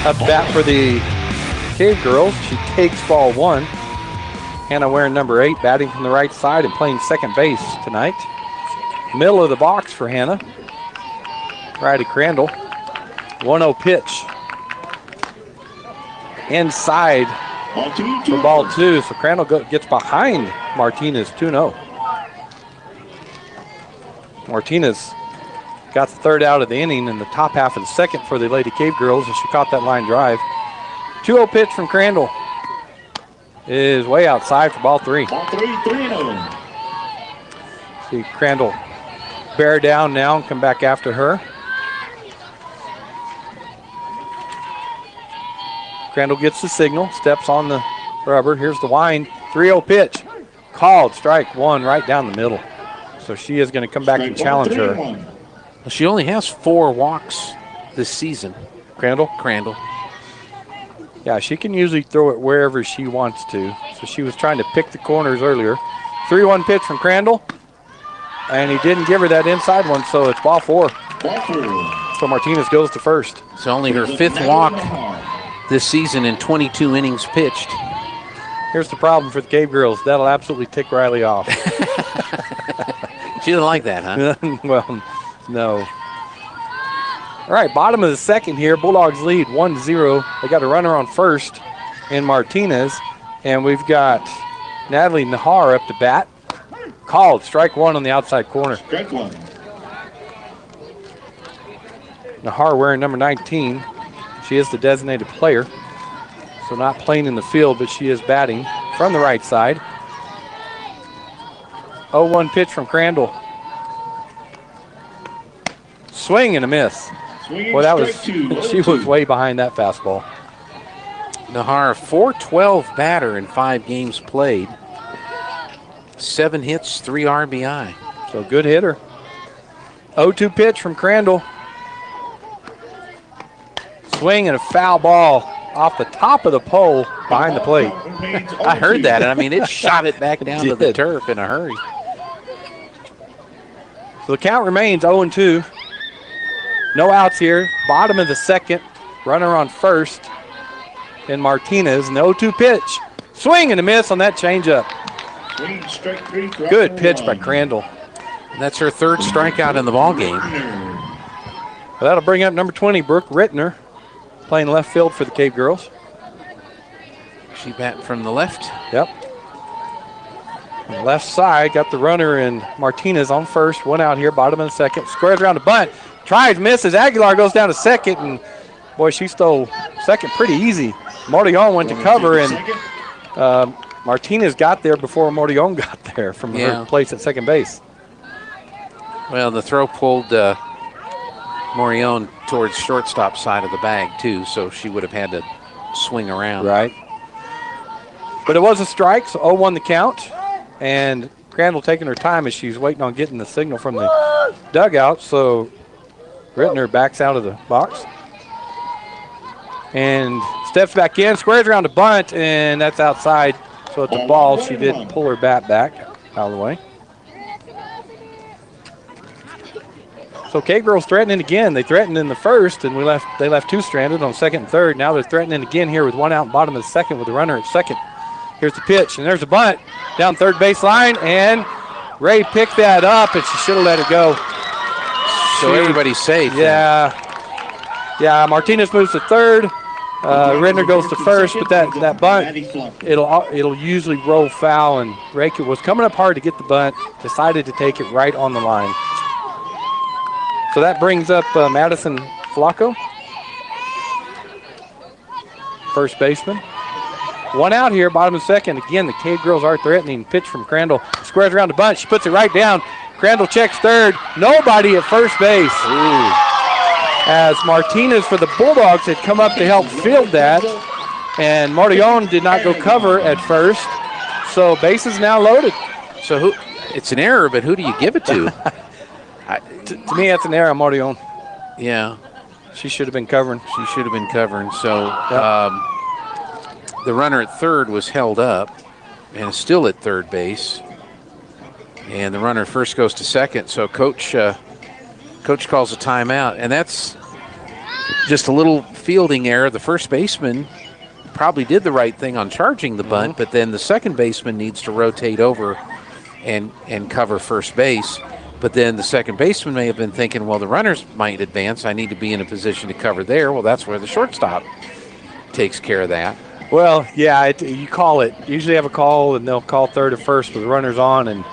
up bat for the Cave Girls. She takes ball 1. Hannah wearing number 8, batting from the right side and playing second base tonight. Middle of the box for Hannah. Right at Crandall. 1-0 pitch. Inside for ball 2. So Crandall gets behind Martinez 2-0. Martinez got the third out of the inning in the top half of the second for the Lady Cave Girls, and she caught that line drive. 2-0 pitch from Crandall is way outside for ball 3. Ball 3, 3-0. See Crandall bear down now and come back after her. Crandall gets the signal, steps on the rubber. Here's the wind. 3-0 pitch. Called strike 1 right down the middle. So she is going to come back and challenge her. Well, she only has 4 walks this season. Crandall? Crandall. Yeah, she can usually throw it wherever she wants to. So she was trying to pick the corners earlier. 3-1 pitch from Crandall. And he didn't give her that inside one, so it's ball 4. So Martinez goes to first. It's only her 5th walk this season in 22 innings pitched. Here's the problem for the Cave Girls. That'll absolutely tick Riley off. She doesn't like that, huh? Well, no. All right, bottom of the second here. Bulldogs lead 1-0. They got a runner on first in Martinez. And we've got Natalie Nahar up to bat. Called strike 1 on the outside corner. Strike 1. Nahar wearing number 19. She is the designated player. So not playing in the field, but she is batting from the right side. 0-1 pitch from Crandall. Swing and a miss. Well, that was, she was way behind that fastball. Nahar, 412 batter in 5 games played. 7 hits, 3 RBI. So good hitter. 0-2 pitch from Crandall. Swing and a foul ball off the top of the pole behind the plate. I heard that, and I mean, it shot it back down to the turf in a hurry. So the count remains 0-2. No outs here. Bottom of the second. Runner on first in Martinez. And the 0-2 pitch. Swing and a miss on that changeup. Good pitch by Crandall. And that's her 3rd strikeout in the ball game. Well, that'll bring up number 20, Brooke Rittner, playing left field for the Cave Girls. She batting from the left. Yep. On the left side, got the runner in Martinez on first. 1 out here, bottom of the second. Squares around the bunt. Tries, misses. Aguilar goes down to second, and boy, she stole second pretty easy. Mordion went to cover, and Martinez got there before Mordion got there from her place at second base. Well, the throw pulled Mordion towards shortstop side of the bag, too, so she would have had to swing around. Right. But it was a strike, so 0-1 the count. And Crandall taking her time as she's waiting on getting the signal from the dugout, so Rittner backs out of the box. And steps back in, squares around the bunt, and that's outside. So it's a ball. She did pull her bat back out of the way. So Cave Girls threatening again. They threatened in the first, and they left 2 stranded on second and third. Now they're threatening again here with 1 out, bottom of the second with the runner at second. Here's the pitch, and there's a bunt down third baseline, and Ray picked that up, and she should have let it go. So everybody's safe. Yeah, Martinez moves to third. Rittner goes to first, but that bunt, it'll usually roll foul, and Ray was coming up hard to get the bunt, decided to take it right on the line. So that brings up Madison Flacco, first baseman. 1 out here, bottom of the second. Again, the Cave Girls are threatening. Pitch from Crandall. Squares around the bunt. She puts it right down. Crandall checks third. Nobody at first base. Ooh. As Martinez for the Bulldogs had come up to help field that. And Mordion did not go cover at first. So base is now loaded. So it's an error, but who do you give it to? To me, that's an error on Mordion. Yeah. She should have been covering. She should have been covering. So the runner at third was held up and is still at third base. And the runner first goes to second. So coach calls a timeout. And that's just a little fielding error. The first baseman probably did the right thing on charging the bunt, but then the second baseman needs to rotate over and cover first base. But then the second baseman may have been thinking, well, the runners might advance. I need to be in a position to cover there. Well, that's where the shortstop takes care of that. Well, yeah, you call it. You usually have a call, and they'll call third or first with the runners on. And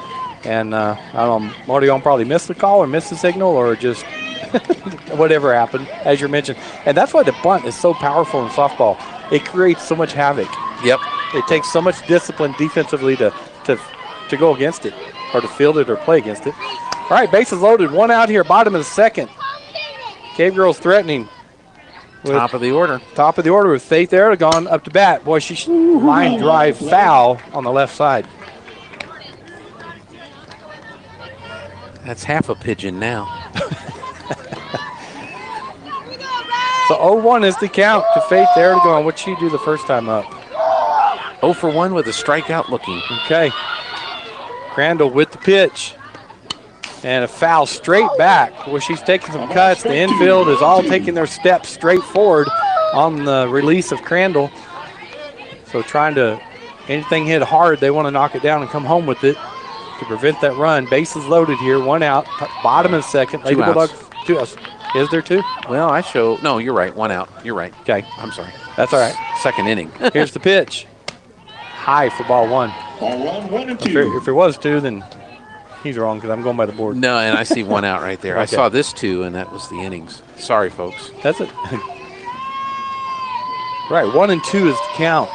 I don't know, Mordion probably missed the call or missed the signal or just whatever happened, as you mentioned. And that's why the bunt is so powerful in softball. It creates so much havoc. Yep. It takes so much discipline defensively to go against it, or to field it or play against it. All right, bases loaded. One out here, bottom of the second. Cave Girls threatening. Top of the order. Top of the order with Faith Aragon up to bat. Boy, she line drive foul on the left side. That's half a pigeon now. So 0-1 is the count to Faith Aragon. What'd she do the first time up? 0 for 1 with a strikeout looking. Okay. Crandall with the pitch. And a foul straight back where she's taking some cuts. The infield is all taking their steps straight forward on the release of Crandall. So trying to, anything hit hard, they want to knock it down and come home with it to prevent that run. Bases loaded here, one out, bottom of the second. Two outs. Two outs. Is there two? Well, no, you're right, 1 out. You're right. Okay. I'm sorry. That's all right. Second inning. Here's the pitch. High for ball one. Ball 1-2. If it was two, then he's wrong because I'm going by the board. No, and I see 1 out right there. Okay. I saw this 2, and that was the innings. Sorry, folks. That's it. Right, 1 and 2 is the count.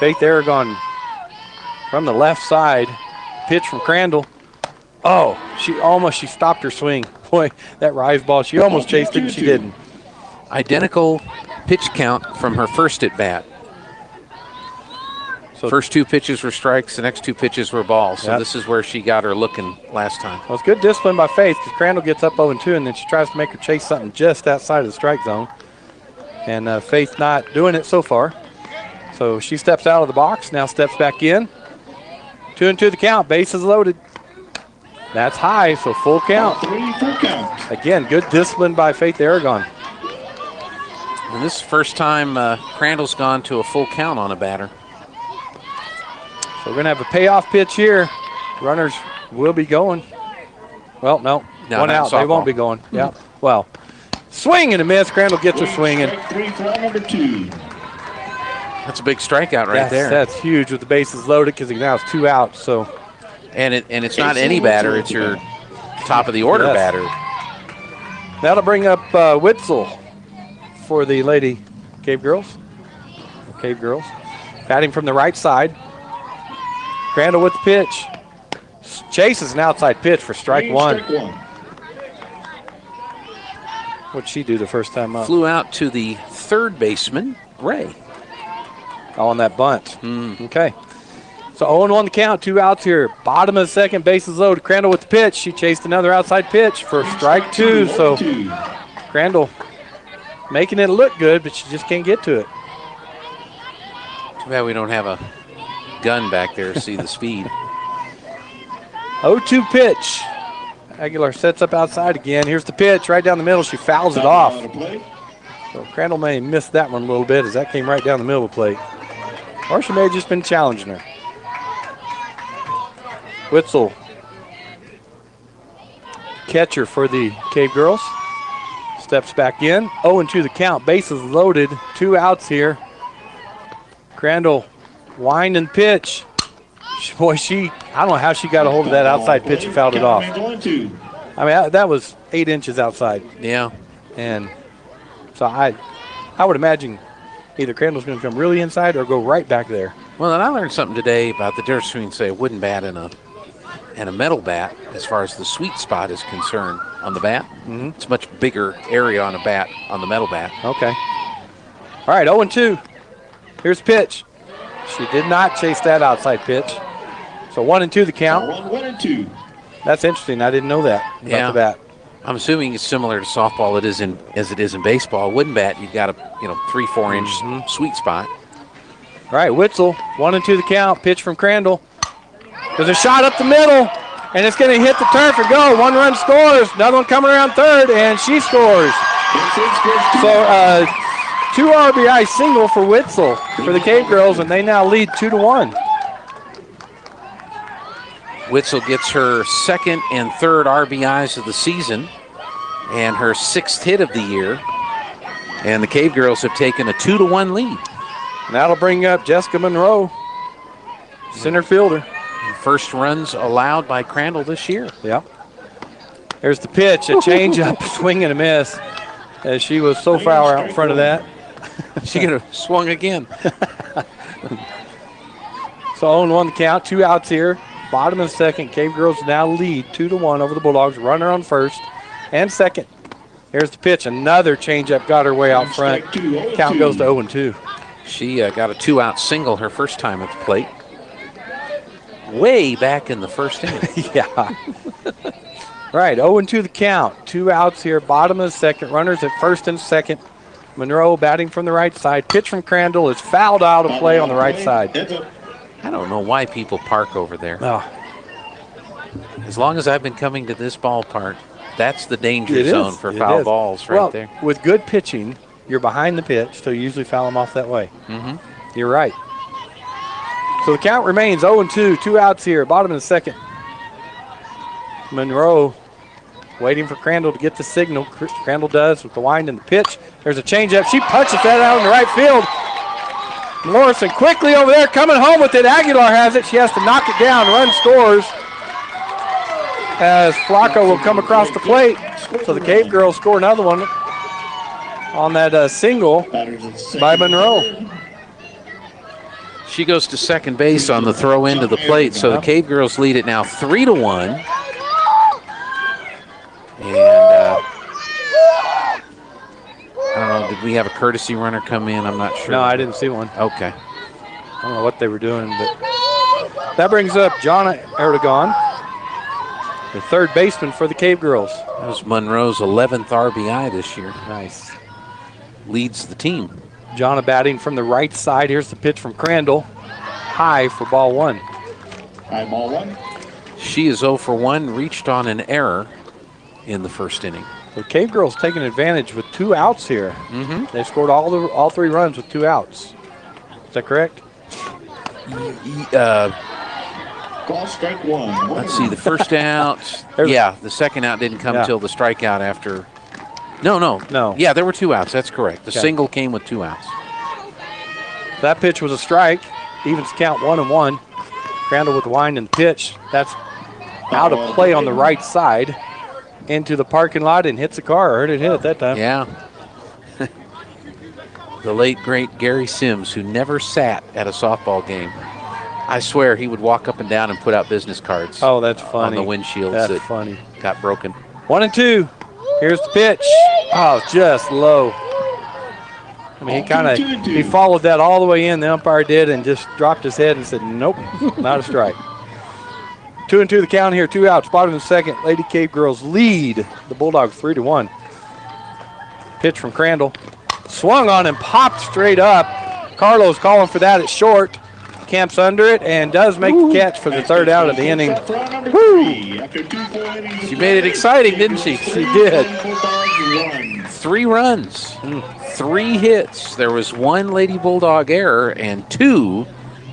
Faith Aragon from the left side. Pitch from Crandall. Oh, she stopped her swing. Boy, that rise ball, she almost chased it, but she didn't. Identical pitch count from her first at bat. So first 2 pitches were strikes, the next 2 pitches were balls. So this is where she got her looking last time. Well, it's good discipline by Faith because Crandall gets up 0-2 and then she tries to make her chase something just outside of the strike zone. And Faith not doing it so far. So she steps out of the box, now steps back in. 2-2 the count, bases loaded. That's high, so full count. 3 full count. Again, good discipline by Faith Aragon. And this is the first time Crandall's gone to a full count on a batter. So we're going to have a payoff pitch here. Runners will be going. Well, no 1 out. They won't be going. Yeah. Well, swing and a miss. Crandall gets her swinging. 3 for number 2. That's a big strikeout right there. That's huge with the bases loaded because now it's 2 outs. So, and it's not any batter. It's your top of the order batter. That'll bring up Witzel for the Lady Cave Girls. Cave Girls. Batting from the right side. Crandall with the pitch. Chases an outside pitch for strike one. What'd she do the first time up? Flew out to the third baseman, Ray. On that bunt. Okay. So 0-1 the count, 2 outs here. Bottom of the second, bases loaded. Crandall with the pitch. She chased another outside pitch for strike 2. So Crandall making it look good, but she just can't get to it. Too bad we don't have a gun back there to see the speed. 0-2 pitch. Aguilar sets up outside again. Here's the pitch right down the middle. She fouls it off. So Crandall may have missed that one a little bit as that came right down the middle of the plate. Or she may have just been challenging her. Witzel, catcher for the Cave Girls, steps back in. 0-2 the count. Bases loaded. 2 outs here. Crandall, wind and pitch. Boy, I don't know how she got a hold of that outside pitch and fouled it off. I mean, that was 8 inches outside. Yeah. And so I would imagine either Crandall's going to come really inside or go right back there. Well, and I learned something today about the difference between, say, a wooden bat and a metal bat as far as the sweet spot is concerned on the bat. Mm-hmm. It's a much bigger area on a bat, on the metal bat. Okay. All right, 0-2. Here's pitch. She did not chase that outside pitch. So 1-2 the count. 1-2. That's interesting. I didn't know that about the bat. I'm assuming it's similar to softball as it is in baseball. Wooden bat, you've got a 3-4 inch sweet spot. All right, Witzel, 1-2 the count. Pitch from Crandall. There's a shot up the middle, and it's going to hit the turf and go. 1 run scores. Another one coming around third, and she scores. So 2 RBI single for Witzel for the Cave Girls, and they now lead 2-1. Witzel gets her second and third RBIs of the season and her 6th hit of the year. And the Cave Girls have taken a 2-1 lead. And that'll bring up Jessica Monroe, center fielder. First runs allowed by Crandall this year. Yeah. There's the pitch, a changeup, swing and a miss. As she was so far out in front of that. She could have swung again. So 0-1 the count, 2 outs here. Bottom of the second, Cave Girls now lead 2-1 over the Bulldogs. Runner on first and second. Here's the pitch, another changeup got her way out front. Count goes to 0-2. She got a 2-out single her first time at the plate. Way back in the first inning. Yeah. Right, 0-2 the count. 2 outs here, bottom of the second. Runners at first and second. Monroe batting from the right side. Pitch from Crandall is fouled out of play on the right side. I don't know why people park over there. Oh. As long as I've been coming to this ballpark, that's the danger zone for foul balls right there. With good pitching, you're behind the pitch, so you usually foul them off that way. Mm-hmm. You're right. So the count remains 0-2, 2 outs here, bottom of the second. Monroe waiting for Crandall to get the signal. Crandall does with the wind and the pitch. There's a changeup. She punches that out in the right field. Morrison quickly over there coming home with it. Aguilar has it. She has to knock it down. Run scores as Flacco will come across the plate. So the Cave Girls score another one on that single by Monroe. She goes to second base on the throw into the plate. So the Cave Girls lead it now 3-1. And I don't know, did we have a courtesy runner come in? I'm not sure. No, I didn't see one. Okay. I don't know what they were doing, but that brings up Jonna Erdogan, the third baseman for the Cave Girls. That was Monroe's 11th RBI this year. Nice. Leads the team. Jonna batting from the right side. Here's the pitch from Crandall. High for ball one. High ball one. She is 0 for 1, reached on an error in the first inning. The Cave Girls taking advantage with 2 outs here. Mm-hmm. They scored all 3 runs with 2 outs. Is that correct? Call strike one. Let's see, the first out. Yeah, the second out didn't come till the strikeout after. No. Yeah, there were 2 outs. That's correct. The single came with 2 outs. That pitch was a strike. Evens count 1-1. Crandall with the wind and pitch. That's out of play on the right side. Into the parking lot and hits a car. I heard it hit at that time. Yeah. The late, great Gary Sims, who never sat at a softball game. I swear he would walk up and down and put out business cards. Oh, that's funny. On the windshields that's that funny. Got broken. 1-2. Here's the pitch. Oh, just low. I mean, he followed that all the way in. The umpire did and just dropped his head and said, nope, not a strike. 2-2 the count here, 2 outs, bottom of the second. Lady Cave Girls lead the Bulldogs 3-1. Pitch from Crandall. Swung on and popped straight up. Carlos calling for that at short. Camps under it and does make the catch for the third out of the inning. She made it exciting, didn't she? She did. 3 runs, 3 hits. There was 1 Lady Bulldog error and 2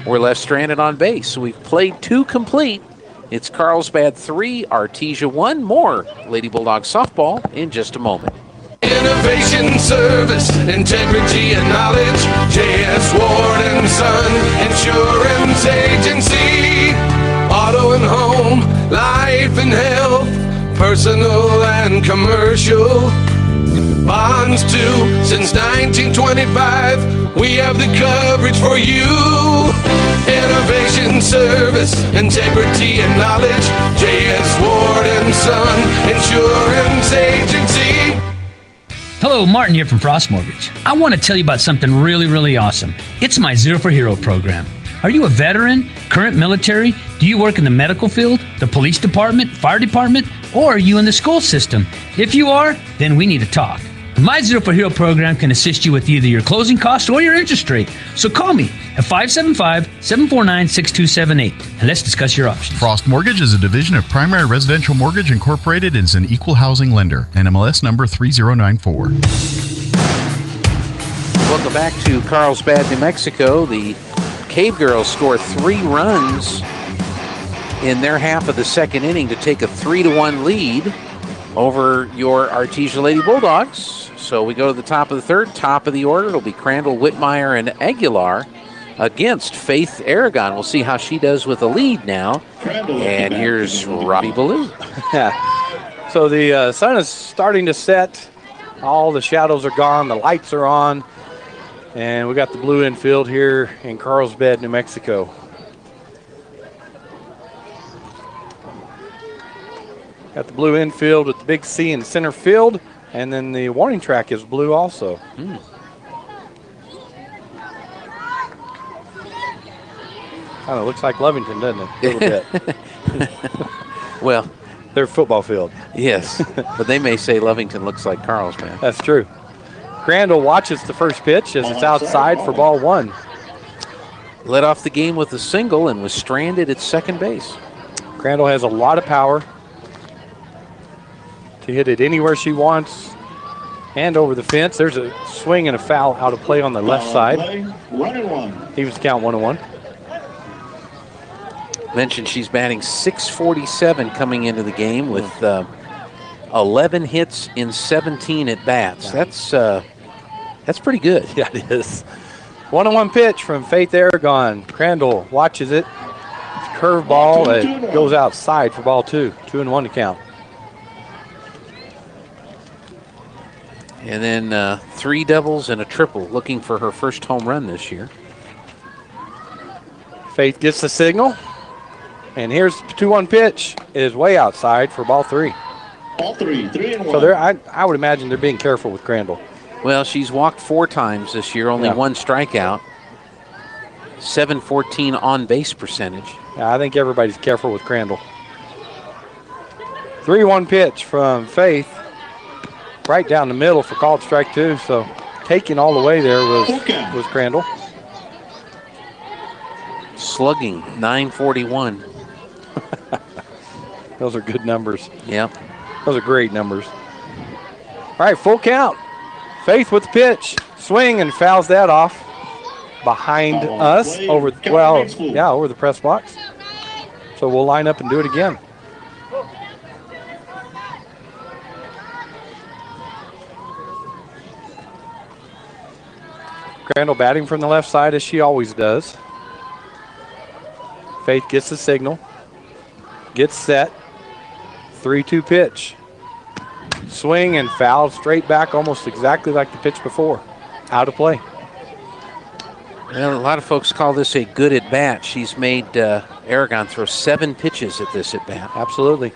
were left stranded on base. So we've played 2 complete. It's Carlsbad 3, Artesia 1. More Lady Bulldog softball in just a moment. Innovation, service, integrity, and knowledge. J.S. Ward & Son Insurance Agency. Auto and home, life and health, personal and commercial. Bonds too, since 1925. We have the coverage for you. Innovation, service, integrity, and knowledge. J.S. Ward & Son Insurance Agency. Hello, Martin here from Frost Mortgage. I want to tell you about something really, really awesome. It's my Zero for Hero program. Are you a veteran, current military? Do you work in the medical field, the police department, fire department, or are you in the school system? If you are, then we need to talk. My Zero for Hero program can assist you with either your closing cost or your interest rate. So call me at 575-749-6278 and let's discuss your options. Frost Mortgage is a division of Primary Residential Mortgage Incorporated and is an equal housing lender. NMLS number 3094. Welcome back to Carlsbad, New Mexico. The Cave Girls score 3 runs in their half of the second inning to take a 3-1 lead over your Artesia Lady Bulldogs. So we go to the top of the third, top of the order. It'll be Crandall, Whitmire, and Aguilar against Faith Aragon. We'll see how she does with the lead now. And here's Robbie Ballou. So the sun is starting to set. All the shadows are gone. The lights are on. And we got the blue infield here in Carlsbad, New Mexico. Got the blue infield with the big C in center field. And then the warning track is blue also. Kind of looks like Lovington, doesn't it? A little bit. Well, their football field. Yes, but they may say Lovington looks like Carlsbad. That's true. Crandall watches the first pitch as it's outside for ball 1. Led off the game with a single and was stranded at second base. Crandall has a lot of power to hit it anywhere she wants and over the fence. There's a swing and a foul out of play on the left side. 1-1. He was count 1-1. Mentioned she's batting .647 coming into the game with 11 hits in 17 at bats. That's pretty good. Yeah, it is. 1-1 pitch from Faith Aragon. Crandall watches it. Curve ball that goes outside for ball 2. 2-1 to count. And then 3 doubles and a triple, looking for her first home run this year. Faith gets the signal. And here's the 2-1 pitch. It is way outside for ball 3. Ball 3, 3-1. So I would imagine they're being careful with Crandall. Well, she's walked 4 times this year, only 1 strikeout. .714 on-base percentage. Yeah, I think everybody's careful with Crandall. 3-1 pitch from Faith. Right down the middle for called strike 2. So taking all the way there was Crandall. Slugging, .941. Those are good numbers. Yep. Those are great numbers. All right, full count. Faith with the pitch. Swing and fouls that off behind us over the press box. So we'll line up and do it again. Crandall batting from the left side as she always does. Faith gets the signal. Gets set. 3-2 pitch. Swing and foul straight back almost exactly like the pitch before. Out of play. Well, a lot of folks call this a good at-bat. She's made Aragon throw 7 pitches at this at-bat. Absolutely.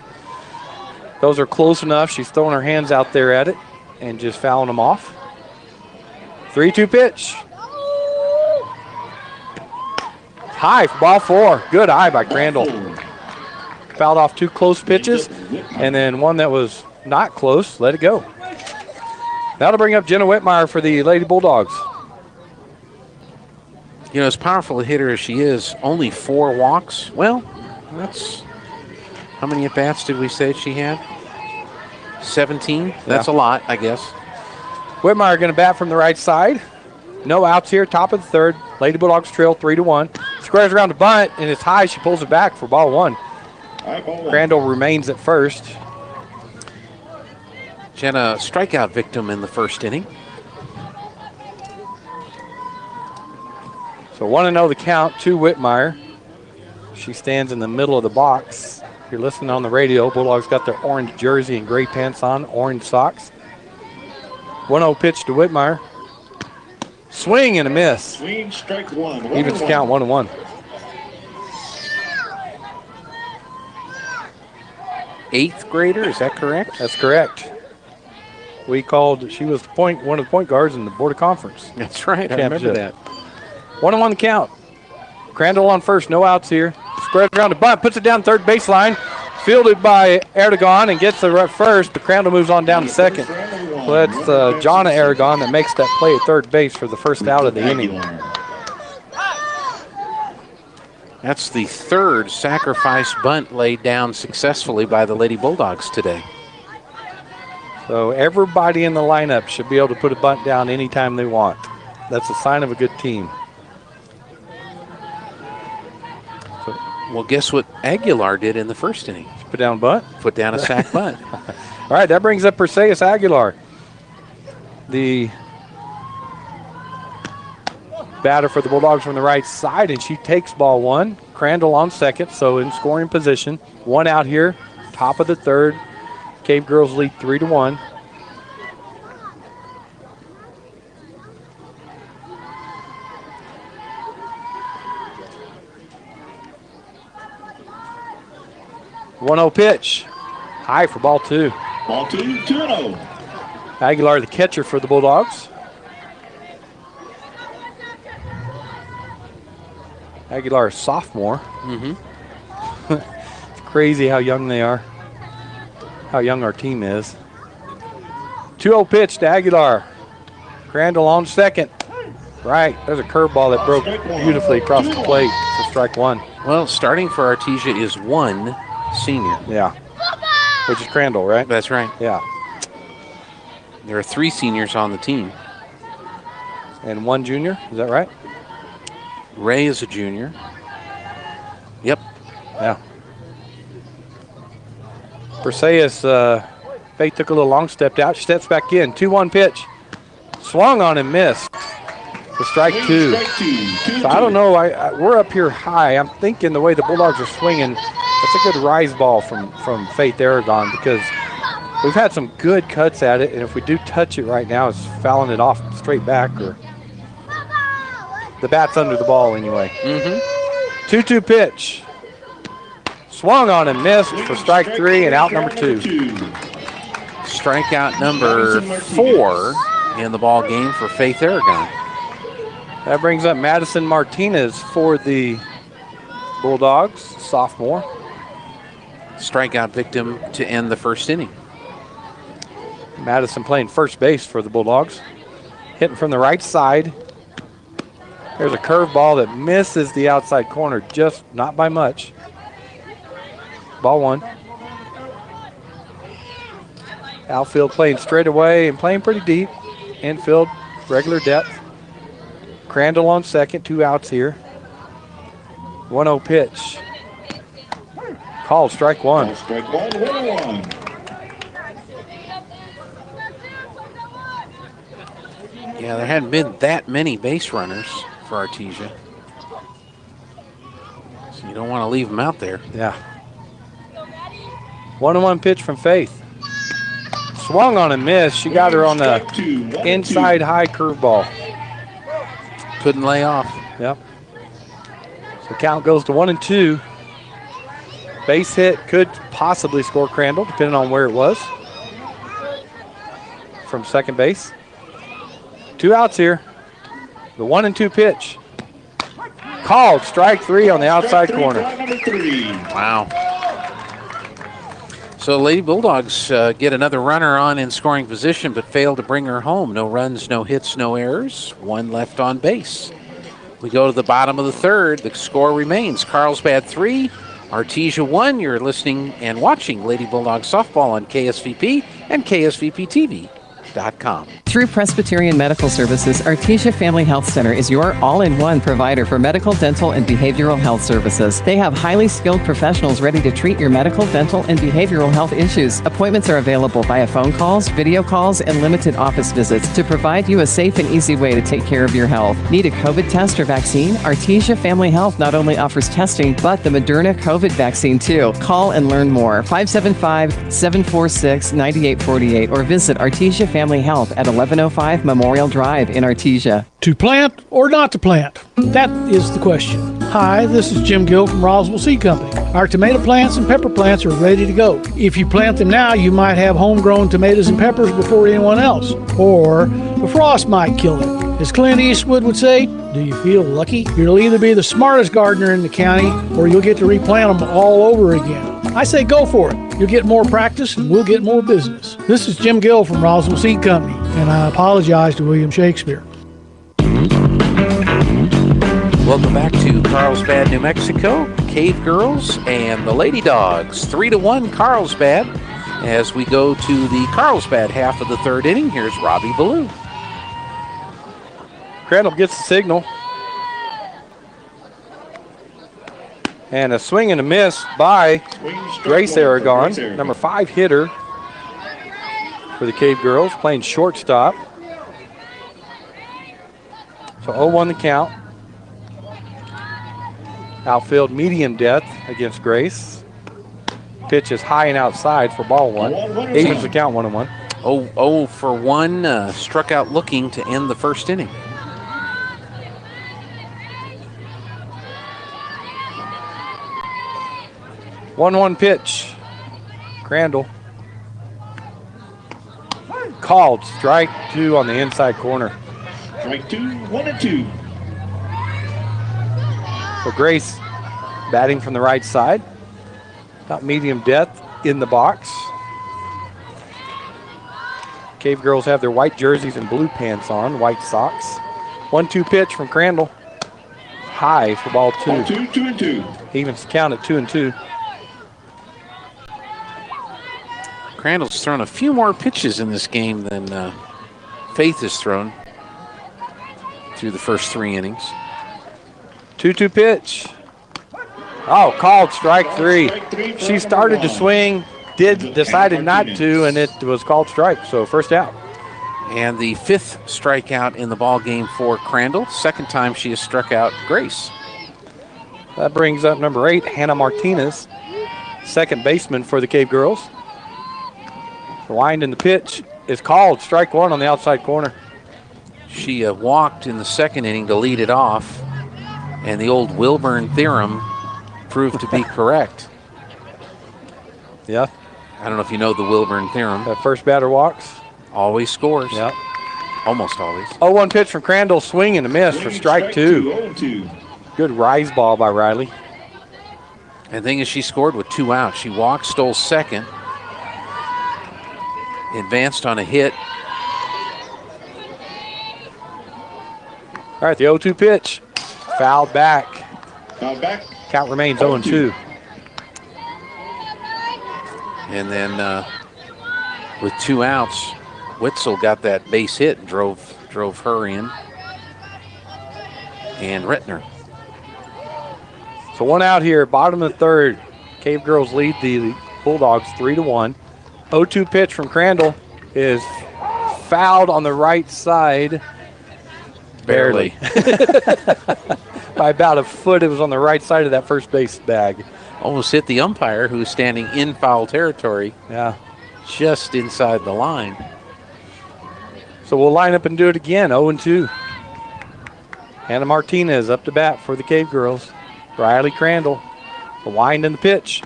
Those are close enough. She's throwing her hands out there at it and just fouling them off. 3-2 pitch. High for ball 4. Good eye by Crandall. Fouled off 2 close pitches and then one that was not close. Let it go. That'll bring up Jenna Whitmire for the Lady Bulldogs. You know, as powerful a hitter as she is, only 4 walks. Well, that's how many at-bats did we say she had? 17? That's a lot, I guess. Whitmire going to bat from the right side. No outs here, top of the 3rd. Lady Bulldogs trail 3-1. Squares around the bunt, and it's high. She pulls it back for ball 1. Crandall remains at first. Jenna, strikeout victim in the first inning. So 1-0 the count to Whitmire. She stands in the middle of the box. If you're listening on the radio, Bulldogs got their orange jersey and gray pants on, orange socks. 1-0 pitch to Whitmire. Swing and a miss. Swing, strike 1. Evens count 1-1. Eighth grader, is that correct? That's correct. She was one of the point guards in the Board of Conference. That's right, I remember that. 1-1 the count. Crandall on first, no outs here. Spread around the bunt, puts it down third baseline. Fielded by Aragon and gets the first, but Crandall moves on down to second. So that's Jonna Aragon that makes that play at third base for the first out of the inning. That's the 3rd sacrifice bunt laid down successfully by the Lady Bulldogs today. So everybody in the lineup should be able to put a bunt down anytime they want. That's a sign of a good team. Well, guess what Aguilar did in the first inning? Put down a bunt? Put down a sac bunt. All right, that brings up Perseus Aguilar, the batter for the Bulldogs from the right side, and she takes ball 1. Crandall on second, so in scoring position. 1 out here, top of the 3rd. Cave Girls lead 3-1. One-0 pitch. High for ball 2. Ball 2, 2-0. Aguilar, the catcher for the Bulldogs. Aguilar, sophomore. It's crazy how young they are, how young our team is. 2-0 pitch to Aguilar. Crandall on second. Right, there's a curveball that broke beautifully across the plate for strike 1. Well, starting for Artesia is one senior. Yeah, which is Crandall, right? That's right. Yeah. There are 3 seniors on the team. And 1 junior, is that right? Ray is a junior. Yep. Yeah. Perseus, Faith took a little long, stepped out. She steps back in. 2-1 pitch. Swung on and missed. For strike 2. So I don't know. We're up here high. I'm thinking the way the Bulldogs are swinging, that's a good rise ball from Faith Aragon because we've had some good cuts at it, and if we do touch it right now, it's fouling it off straight back or the bat's under the ball anyway. 2-2 pitch. Swung on and missed for strike 3 and out number 2. Strikeout number 4 in the ball game for Faith Aragon. That brings up Madison Martinez for the Bulldogs, sophomore. Strikeout victim to end the first inning. Madison playing first base for the Bulldogs. Hitting from the right side. There's a curveball that misses the outside corner, just not by much. Ball 1. Outfield playing straight away and playing pretty deep. Infield, regular depth. Crandall on second, 2 outs here. 1-0 pitch. Called strike 1. Strike 1, 1-1. Yeah, there hadn't been that many base runners for Artesia. So you don't want to leave them out there. Yeah. 1-1 pitch from Faith. Swung on and missed. She got her on the inside high curveball. Couldn't lay off. Yep. So count goes to 1-2. Base hit could possibly score Crandall, depending on where it was. From second base. 2 outs here. The 1-2 pitch. Called strike 3 on the outside corner. Wow. So the Lady Bulldogs get another runner on in scoring position, but fail to bring her home. No runs, no hits, no errors. 1 left on base. We go to the bottom of the 3rd. The score remains Carlsbad 3, Artesia 1. You're listening and watching Lady Bulldogs softball on KSVP and KSVPTV.com. Through Presbyterian Medical Services, Artesia Family Health Center is your all-in-one provider for medical, dental, and behavioral health services. They have highly skilled professionals ready to treat your medical, dental, and behavioral health issues. Appointments are available via phone calls, video calls, and limited office visits to provide you a safe and easy way to take care of your health. Need a COVID test or vaccine? Artesia Family Health not only offers testing, but the Moderna COVID vaccine too. Call and learn more. 575-746-9848 or visit Artesia Family Health at 1105 Memorial Drive in Artesia. To plant or not to plant? That is the question. Hi, this is Jim Gill from Roswell Seed Company. Our tomato plants and pepper plants are ready to go. If you plant them now, you might have homegrown tomatoes and peppers before anyone else, or the frost might kill them. As Clint Eastwood would say, do you feel lucky? You'll either be the smartest gardener in the county, or you'll get to replant them all over again. I say go for it. You'll get more practice and we'll get more business. This is Jim Gill from Roswell Seed Company, and I apologize to William Shakespeare. Welcome back to Carlsbad, New Mexico. Cave Girls and the Lady Dogs. 3-1 Carlsbad. As we go to the Carlsbad half of the 3rd inning, here's Robbie Ballou. Crandall gets the signal. And a swing and a miss by Grace Aragon, number 5 hitter for the Cave Girls, playing shortstop. So 0-1 the count. Outfield medium depth against Grace. Pitch is high and outside for ball one. Evens the count 1-1. 0 for 1, struck out looking to end the first inning. One pitch. Crandall. Called. Strike 2 on the inside corner. Strike 2, 1-2. So Grace batting from the right side. About medium depth in the box. Cave girls have their white jerseys and blue pants on, white socks. 1-2 pitch from Crandall. High for ball 2. Ball 2, 2-2. Evens count at 2-2. Crandall's thrown a few more pitches in this game than Faith has thrown through the first 3 innings. 2-2 pitch. Oh, called strike 3. She started to swing, decided not to, and it was called strike, so first out. And the 5th strikeout in the ball game for Crandall. Second time she has struck out Grace. That brings up number 8, Hannah Martinez, second baseman for the Cave Girls. The wind in the pitch is called strike 1 on the outside corner. She walked in the second inning to lead it off, and the old Wilburn theorem proved to be correct. Yeah. I don't know if you know the Wilburn theorem. That first batter walks. Always scores. Yeah. Almost always. 0-1 pitch from Crandall, swing and a miss for strike 2. 2. Good rise ball by Riley. And the thing is, she scored with 2 outs. She walked, stole second, advanced on a hit. All right, the 0-2 pitch. Fouled back. Fouled back. Count remains 0-2. And then with 2 outs, Witzel got that base hit and drove her in. And Rittner. So 1 out here, bottom of the 3rd. Cave Girls lead the Bulldogs 3-1. 0-2 pitch from Crandall is fouled on the right side. Barely. By about a foot, it was on the right side of that first base bag. Almost hit the umpire, who was standing in foul territory. Yeah. Just inside the line. So we'll line up and do it again, 0-2. Hannah Martinez up to bat for the Cave Girls. Riley Crandall. The wind and the pitch.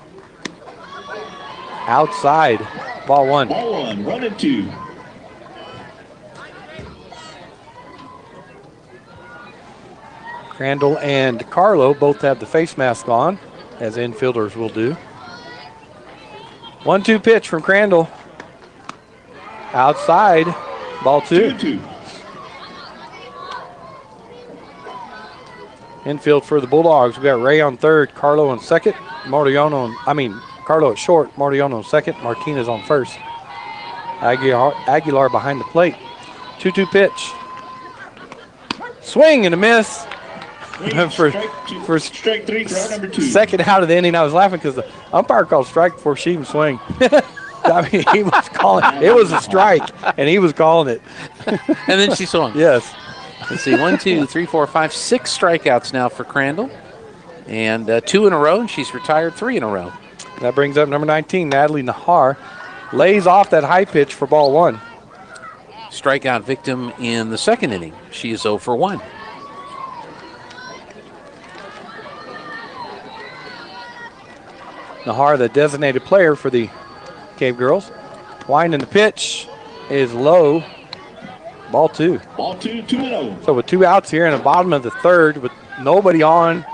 Outside. Ball 1. Ball 1, 1-2. Crandall and Carlo both have the face mask on, as infielders will do. 1-2 pitch from Crandall. Outside. Ball 2. 2-2. Infield for the Bulldogs. We got Ray on third, Carlo on second, Carlo at short, Martiano on second, Martinez on first. Aguilar behind the plate. 2-2 pitch. Swing and a miss. for strike 3 for out number 2. Second out of the inning. I was laughing because the umpire called strike before she even swing. I mean, he was calling it was a strike, and he was calling it. And then she swung. Yes. Let's see, 1, 2, 3, 4, 5, 6 strikeouts now for Crandall. And 2 in a row, and she's retired 3 in a row. That brings up number 19, Natalie Nahar. Lays off that high pitch for ball 1. Strikeout victim in the second inning. She is 0 for 1. Nahar, the designated player for the Cave Girls. Wind in the pitch is low. Ball 2. Ball 2, 2-0. So with 2 outs here in the bottom of the 3rd with nobody on,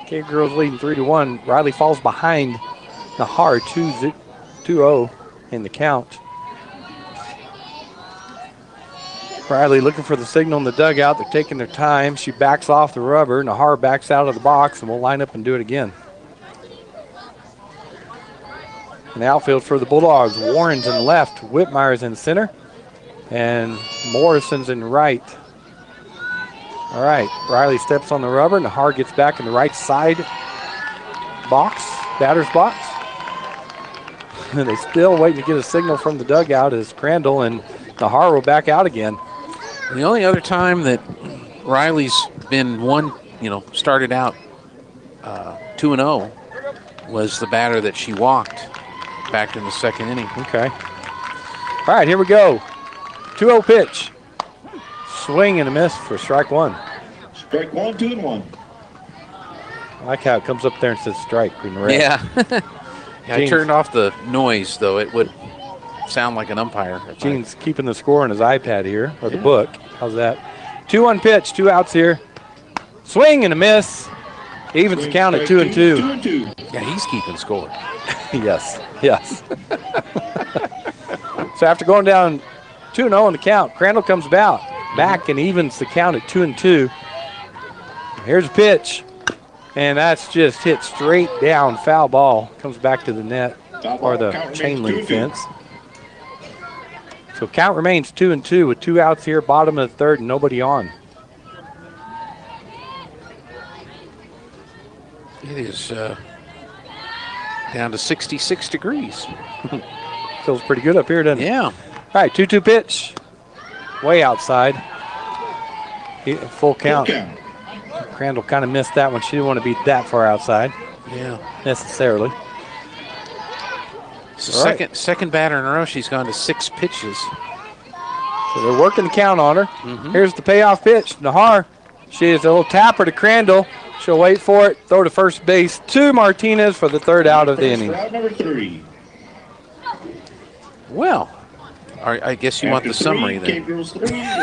Cave Girls leading 3-1. Riley falls behind Nahar 2-0 in the count. Riley looking for the signal in the dugout. They're taking their time. She backs off the rubber. Nahar backs out of the box, and we'll line up and do it again. In the outfield for the Bulldogs, Warren's in left, Whitmire's in center, and Morrison's in right. All right, Riley steps on the rubber. Nahar gets back in the right side box, batter's box. And they still waiting to get a signal from the dugout as Crandall and Nahar will back out again. The only other time that Riley's been started out 2-0 was the batter that she walked back in the second inning. Okay. All right, here we go. 2-0 pitch. Swing and a miss for strike one. Strike one, 2-1. I like how it comes up there and says strike in red. Yeah. I turned off the noise, though. It would sound like an umpire. Gene's keeping the score on his iPad here, or the book. How's that? 2-1 pitch, 2 outs here. Swing and a miss. Evens the count at 2-2. Yeah, he's keeping score. Yes. So after going down 2-0 on the count, Crandall comes back and evens the count at 2-2. Here's a pitch. And that's just hit straight down, foul ball. Comes back to the net, or the chain link fence. So count remains 2-2 with 2 outs here, bottom of the third, and nobody on. It is down to 66 degrees. Feels pretty good up here, doesn't it? Yeah. All right, 2-2 pitch. Way outside. Full count. Crandall kind of missed that one. She didn't want to be that far outside. Yeah. Necessarily. So second batter in a row, she's gone to 6 pitches. So they're working the count on her. Here's the payoff pitch. Nahar, she is a little tapper to Crandall. She'll wait for it, throw to first base to Martinez for the 3rd out of the inning. Round number 3. Well, I guess you want the summary then.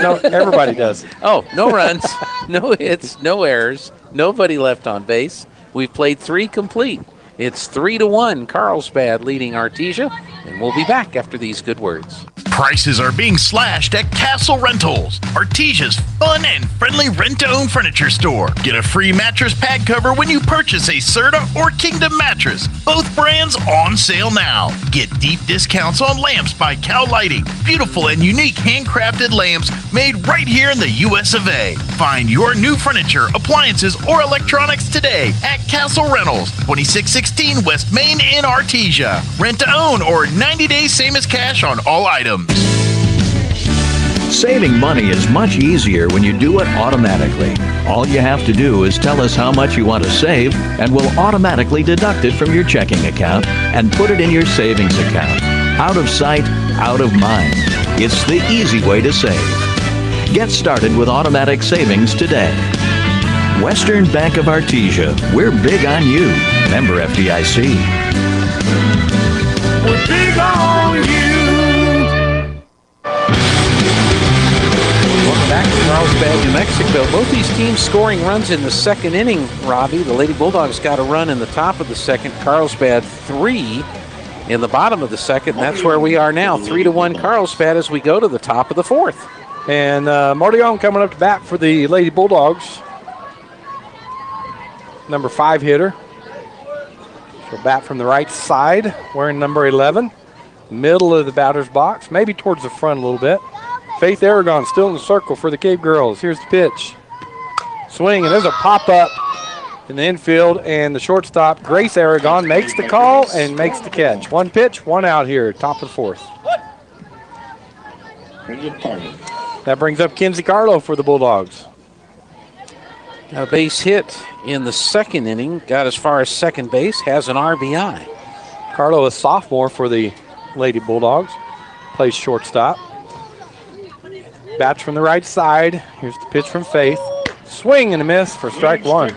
No, everybody does. Oh, no runs, no hits, no errors, nobody left on base. We've played 3 complete. It's 3-1, Carlsbad leading Artesia, and we'll be back after these good words. Prices are being slashed at Castle Rentals, Artesia's fun and friendly rent-to-own furniture store. Get a free mattress pad cover when you purchase a Serta or Kingdom mattress. Both brands on sale now. Get deep discounts on lamps by Cow Lighting. Beautiful and unique handcrafted lamps made right here in the US of A. Find your new furniture, appliances, or electronics today at Castle Rentals, 2616 West Main in Artesia. Rent-to-own or 90 days same as cash on all items. Saving money is much easier when you do it automatically. All you have to do is tell us how much you want to save, and we'll automatically deduct it from your checking account and put it in your savings account. Out of sight, out of mind. It's the easy way to save. Get started with automatic savings today. Western Bank of Artesia. We're big on you. Member FDIC. We're big on you. Welcome back to Carlsbad, New Mexico. Both these teams scoring runs in the second inning, Robbie. The Lady Bulldogs got a run in the top of the second. Carlsbad 3 in the bottom of the second. And that's where we are now, 3-1 Carlsbad as we go to the top of the fourth. And Mardion coming up to bat for the Lady Bulldogs. Number 5 hitter. She'll bat from the right side, wearing number 11. Middle of the batter's box, maybe towards the front a little bit. Faith Aragon still in the circle for the Cave Girls. Here's the pitch. Swing, and there's a pop-up in the infield, and the shortstop, Grace Aragon, makes the call and makes the catch. 1 pitch, 1 out here, top of the fourth. That brings up Kinsey Carlo for the Bulldogs. A base hit in the second inning, got as far as second base, has an RBI. Carlo, a sophomore for the Lady Bulldogs, plays shortstop. Bats from the right side. Here's the pitch from Faith. Swing and a miss for strike one.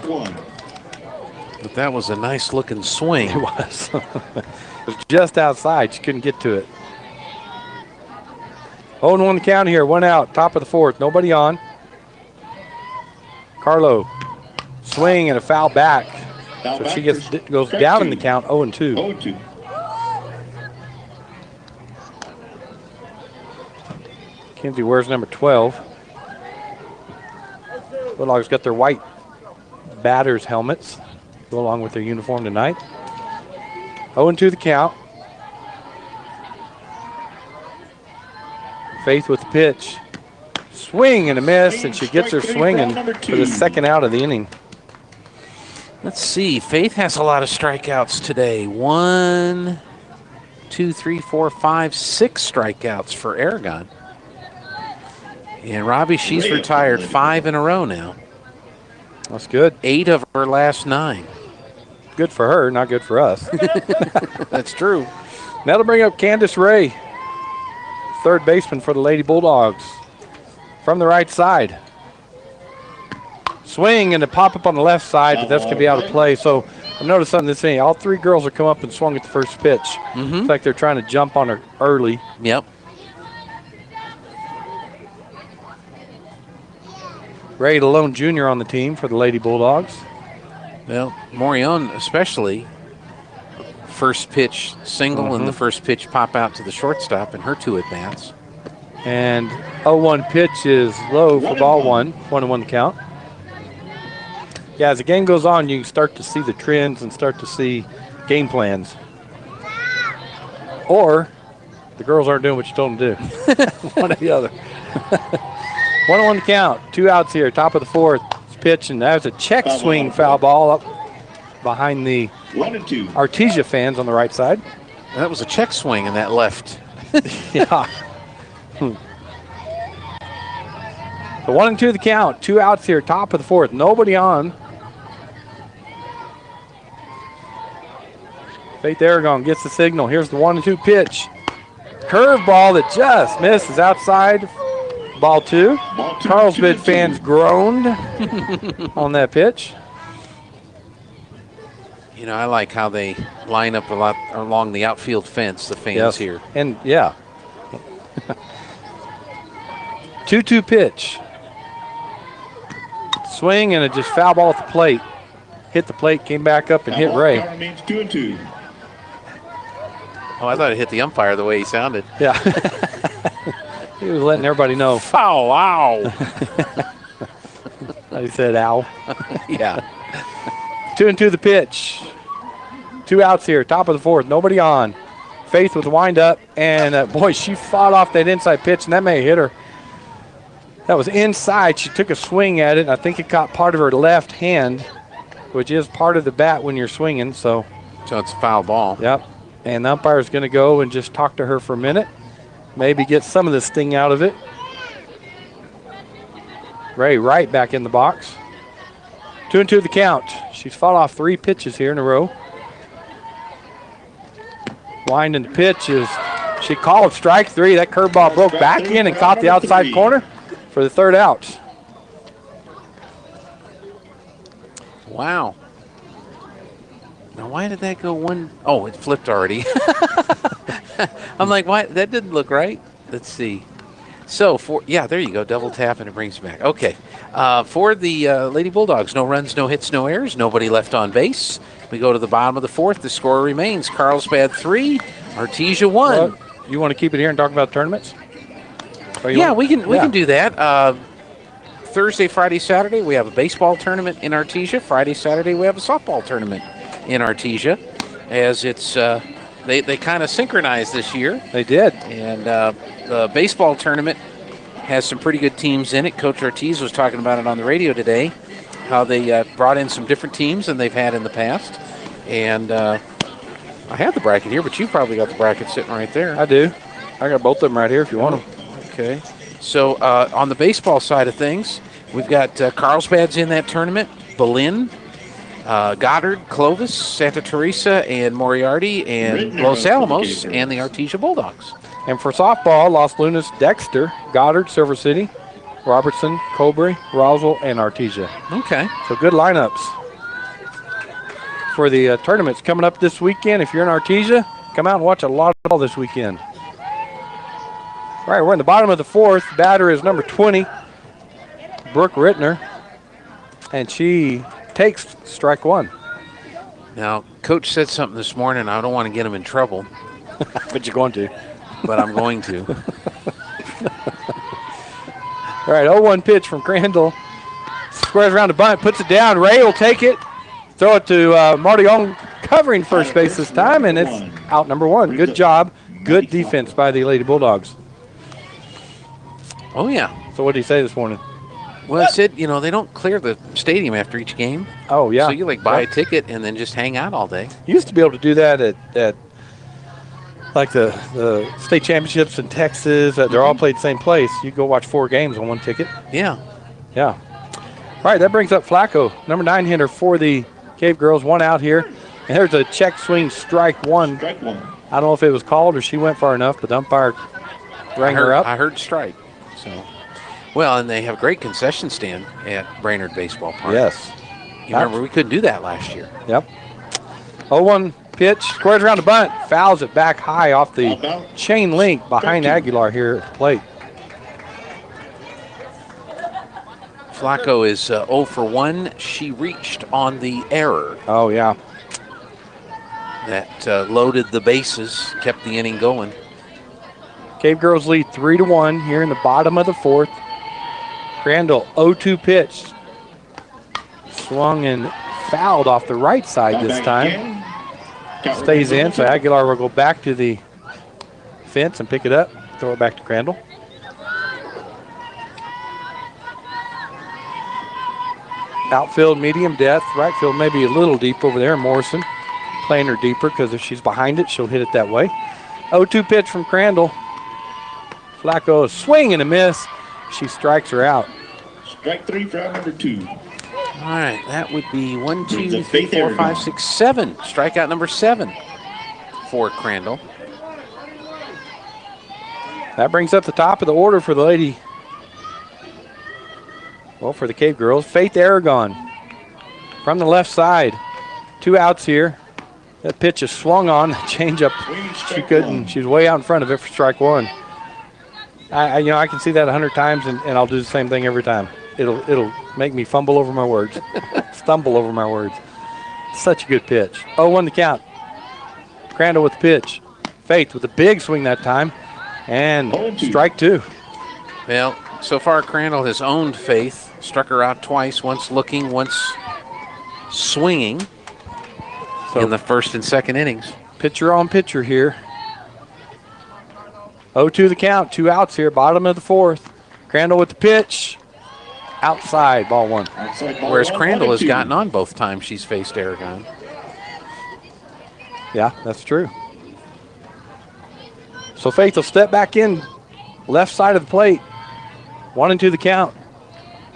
But that was a nice looking swing. It was. It was just outside. She couldn't get to it. 0-1 count here. 1 out. Top of the fourth. Nobody on. Carlo. Swing and a foul back. So she goes down in the count. 0-2. 0-2. Kinsey wears number 12. Bulldogs got their white batters helmets go along with their uniform tonight. 0-2 the count. Faith with the pitch. Swing and a miss, and she gets her swinging for the second out of the inning. Let's see. Faith has a lot of strikeouts today. 1, 2, 3, 4, 5, 6 strikeouts for Aragon. And Robbie, she's retired 5 in a row now. That's good. 8 of her last 9. Good for her, not good for us. That's true. That'll bring up Candice Ray, third baseman for the Lady Bulldogs. From the right side. Swing and a pop up on the left side, but that's going to be out of play. So I've noticed something this inning. All three girls have come up and swung at the first pitch. It's like they're trying to jump on her early. Yep. Ray Delone Jr. on the team for the Lady Bulldogs. Well, Morion especially, first pitch single and the first pitch pop out to the shortstop in her 2 at-bats. And 0-1 pitch is low for ball 1. 1-1 count. Yeah, as the game goes on, you can start to see the trends and start to see game plans. Or the girls aren't doing what you told them to do. One or the other. 1-1 count. 2 outs here. Top of the 4th. Pitch, and that's a check swing foul ball up behind the Artesia fans on the right side. That was a check swing in that left. Yeah. So 1-2 the count. 2 outs here. Top of the 4th. Nobody on. Faith Aragon gets the signal. Here's the 1-2 pitch. Curveball that just misses outside. Ball 2. Carlsbad fans groaned on that pitch. You know, I like how they line up a lot along the outfield fence, the fans here. And, yeah. 2-2 pitch. Swing and it just foul ball at the plate. Hit the plate, came back up and hit Ray. Means 2-2. Oh, I thought it hit the umpire the way he sounded. Yeah. He was letting everybody know. Foul, ow. He said, ow. Yeah. 2-2 the pitch. 2 outs here, top of the 4th. Nobody on. Faith with the windup, and boy, she fought off that inside pitch, and that may have hit her. That was inside. She took a swing at it, and I think it caught part of her left hand, which is part of the bat when you're swinging. So it's a foul ball. Yep. And the umpire's going to go and just talk to her for a minute. Maybe get some of the sting out of it. Ray right back in the box. 2-2 the count. She's fought off 3 pitches here in a row. Winding the pitch is, she called strike 3. That curveball broke back in and caught the outside corner for the 3rd out. Wow. Now, why did that go one? Oh, it flipped already. I'm like, why? That didn't look right. Let's see. So, there you go. Double tap, and it brings it back. Okay. For the Lady Bulldogs, no runs, no hits, no errors. Nobody left on base. We go to the bottom of the 4th. The score remains Carlsbad 3, Artesia 1. Well, you want to keep it here and talk about tournaments? Yeah, we can do that. Thursday, Friday, Saturday, we have a baseball tournament in Artesia. Friday, Saturday, we have a softball tournament in Artesia. As it's they kind of synchronized this year. They did. And the baseball tournament has some pretty good teams in it. Coach Ortiz was talking about it on the radio today, how they brought in some different teams than they've had in the past. And I have the bracket here, but you probably got the bracket sitting right there. I do. I got both of them right here if you want them. Okay. So on the baseball side of things, we've got Carlsbad's in that tournament, Berlin, Goddard, Clovis, Santa Teresa, and Moriarty, and Los Alamos, and the Artesia Bulldogs. And for softball, Los Lunas, Dexter, Goddard, Silver City, Robertson, Cobury, Roswell, and Artesia. Okay. So good lineups for the tournaments coming up this weekend. If you're in Artesia, come out and watch a lot of ball this weekend. All right, we're in the bottom of the 4th. Batter is number 20, Brooke Rittner, and she takes strike 1. Now, Coach said something this morning. I don't want to get him in trouble. But you're going to. But I'm going to. All right, 0-1 pitch from Crandall. Squares around the bunt, puts it down. Ray will take it. Throw it to Marty covering first base this time, and it's out number 1. Good job. Good defense by the Lady Bulldogs. Oh, yeah. So what did he say this morning? Well, it said, they don't clear the stadium after each game. Oh, yeah. So you, buy a ticket and then just hang out all day. You used to be able to do that at like the state championships in Texas. They're all played the same place. You go watch 4 games on 1 ticket. Yeah. Yeah. All right, that brings up Flacco, number 9 hitter for the Cave Girls. 1 out here. And there's a check swing, strike 1. Strike 1. I don't know if it was called or she went far enough, but the umpire rang her up. I heard strike. So, well, and they have a great concession stand at Brainerd Baseball Park. Yes. You remember we couldn't do that last year. Yep. 0-1 pitch, squares around the bunt, fouls it back high off the chain link behind Aguilar here at the plate. Flacco is 0 for 1. She reached on the error. Oh, yeah. That loaded the bases, kept the inning going. Cave Girls lead 3-1 here in the bottom of the fourth. Crandall, 0-2 pitch. Swung and fouled off the right side this time. Stays in, so Aguilar will go back to the fence and pick it up. Throw it back to Crandall. Outfield, medium depth. Right field maybe a little deep over there. Morrison playing her deeper because if she's behind it, she'll hit it that way. 0-2 pitch from Crandall. Flacco, swing and a miss. She strikes her out. Strike 3 for out number 2. All right, that would be 1, 2, 3, 4, 5, 6, 7. Strikeout number 7 for Crandall. That brings up the top of the order for the lady. Well, for the Cave Girls, Faith Aragon from the left side. 2 outs here. That pitch is swung on. Change up. She couldn't. She's way out in front of it for strike 1. I can see that 100 times, and I'll do the same thing every time. It'll make me fumble over my words, stumble over my words. Such a good pitch. 0-1 the count. Crandall with the pitch. Faith with a big swing that time, and strike 2. Well, so far Crandall has owned Faith. Struck her out twice, once looking, once swinging in the first and second innings. Pitcher on pitcher here. 0-2 the count. 2 outs here, bottom of the fourth. Crandall with the pitch. Outside, ball 1. Whereas Crandall has gotten on both times she's faced Aragon. Yeah, that's true. So Faith will step back in, left side of the plate. 1-2 the count.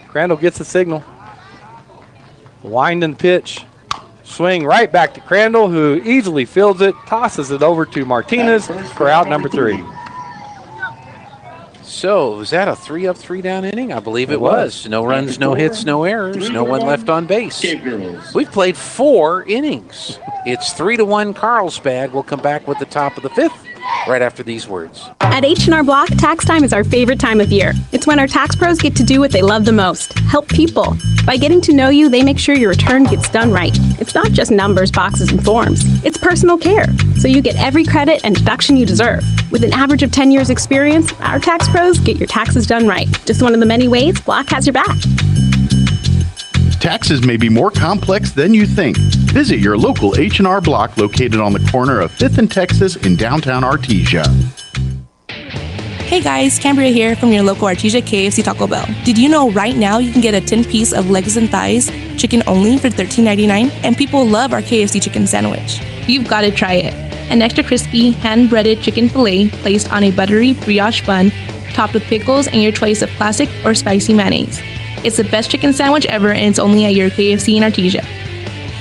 Crandall gets the signal. Winding the pitch. Swing right back to Crandall, who easily fields it, tosses it over to Martinez for out number 3. So, was that a 3-up, 3-down inning? I believe it was. No runs, no hits, no errors, no one left on base. We've played 4 innings. It's 3-1 Carlsbad. We'll come back with the top of the 5th right after these words. At H&R Block, tax time is our favorite time of year. It's when our tax pros get to do what they love the most, help people. By getting to know you, they make sure your return gets done right. It's not just numbers, boxes, and forms. It's personal care, so you get every credit and deduction you deserve. With an average of 10 years experience, our tax pros get your taxes done right. Just one of the many ways Block has your back. Taxes may be more complex than you think. Visit your local H&R Block located on the corner of 5th and Texas in downtown Artesia. Hey guys, Cambria here from your local Artesia KFC Taco Bell. Did you know right now you can get a 10-piece of legs and thighs, chicken only for $13.99? And people love our KFC chicken sandwich. You've got to try it. An extra crispy, hand-breaded chicken fillet placed on a buttery brioche bun, topped with pickles and your choice of classic or spicy mayonnaise. It's the best chicken sandwich ever, and it's only at your KFC in Artesia.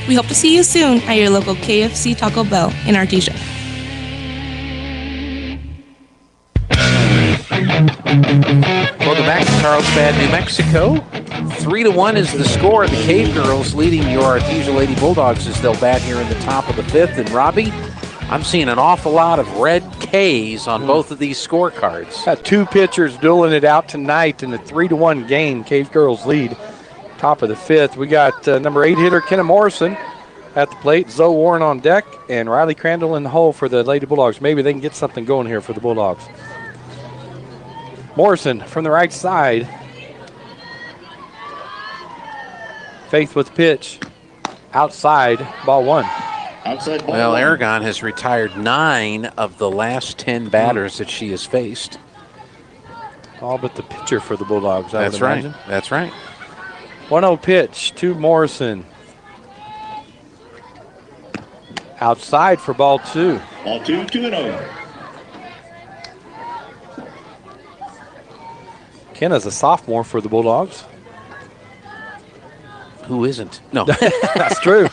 We hope to see you soon at your local KFC Taco Bell in Artesia. Welcome back to Carlsbad, New Mexico. 3-1 is the score. The Cave Girls leading your Artesia Lady Bulldogs as they'll bat here in the top of the 5th. And Robbie, I'm seeing an awful lot of red Ks on both of these scorecards. Got 2 pitchers dueling it out tonight in the 3-1 game. Cave Girls lead, top of the 5th. We got number 8 hitter Kenna Morrison at the plate, Zoe Warren on deck, and Riley Crandall in the hole for the Lady Bulldogs. Maybe they can get something going here for the Bulldogs. Morrison from the right side. Faith with the pitch. Outside, ball 1. Well, Aragon has retired 9 of the last 10 batters that she has faced. All but the pitcher for the Bulldogs, I That's would right. imagine. That's right. 1-0 pitch to Morrison. Outside for ball 2. Ball 2, 2-0. Kenna's a sophomore for the Bulldogs. Who isn't? No. That's true.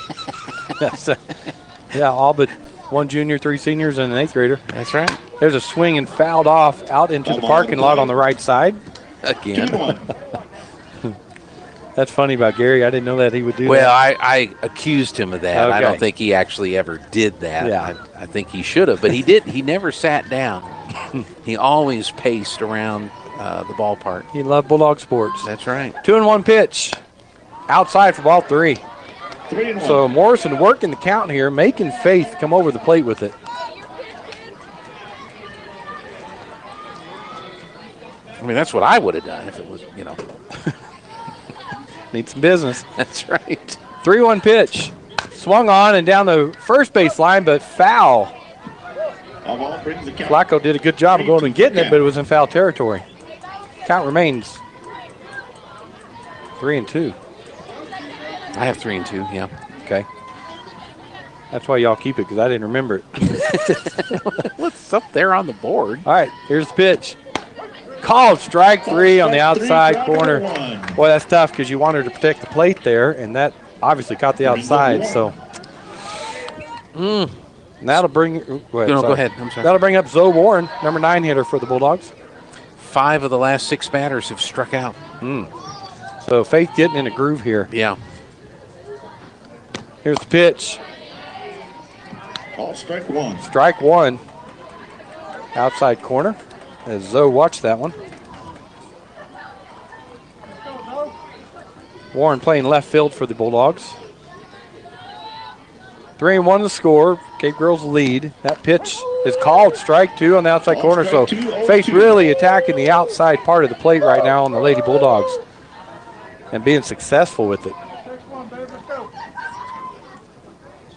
Yeah, all but 1 junior, 3 seniors, and an 8th grader. That's right. There's a swing and fouled off out into the parking lot on the right side. Again. That's funny about Gary. I didn't know that he would do well, that. I accused him of that. Okay. I don't think he actually ever did that. Yeah. I think he should have, but he did. He never sat down. He always paced around the ballpark. He loved Bulldog sports. That's right. 2-1 pitch. Outside for ball 3. 3-1. So Morrison working the count here, making Faith come over the plate with it. I mean, that's what I would have done if it was, Need some business. That's right. 3-1 pitch. Swung on and down the first base line, but foul. Flacco did a good job of going and getting it, but it was in foul territory. Count remains 3-2. I have 3-2, yeah. Okay. That's why y'all keep it, because I didn't remember it. What's up there on the board? All right, here's the pitch. Called strike 3 on the outside corner. Boy, that's tough because you want her to protect the plate there, and that obviously caught the outside. So that'll bring. Go ahead. I'm sorry. That'll bring up Zoe Warren, number 9 hitter for the Bulldogs. 5 of the last 6 batters have struck out. So Faith getting in a groove here. Yeah. Here's the pitch. Call strike 1. Strike 1. Outside corner. As Zoe watched that one. Warren playing left field for the Bulldogs. 3-1 the score. Cape Girls lead. That pitch is called strike 2 on the outside corner. So Faith really attacking the outside part of the plate right now on the Lady Bulldogs and being successful with it.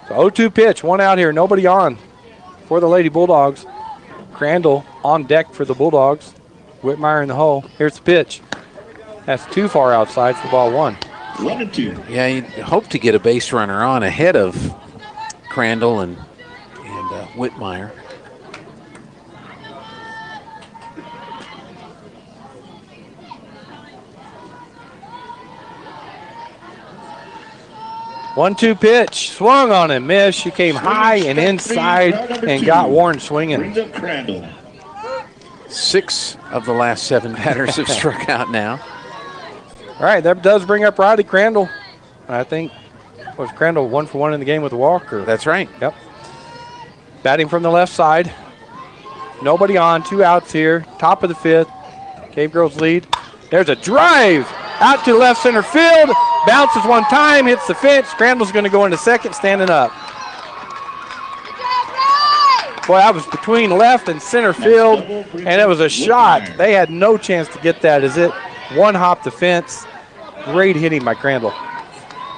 So 0-2 pitch. 1 out here. Nobody on for the Lady Bulldogs. Crandall on deck for the Bulldogs. Whitmire in the hole. Here's the pitch. That's too far outside for ball 1. 1-2. Yeah, you hope to get a base runner on ahead of Crandall and Whitmire. One-two pitch, swung on and missed. She came high and inside and got Warren swinging. 6 of the last 7 batters have struck out now. All right, that does bring up Riley Crandall. I think, was Crandall 1 for 1 in the game with a walk? Or? That's right. Yep. Batting from the left side. Nobody on, 2 outs here. Top of the 5th. Cave Girls lead. There's a drive out to left center field. Bounces one time, hits the fence. Crandall's going to go into second, standing up. Boy, that was between left and center field, and it was a shot. They had no chance to get that as it one-hopped the fence. Great hitting by Crandall.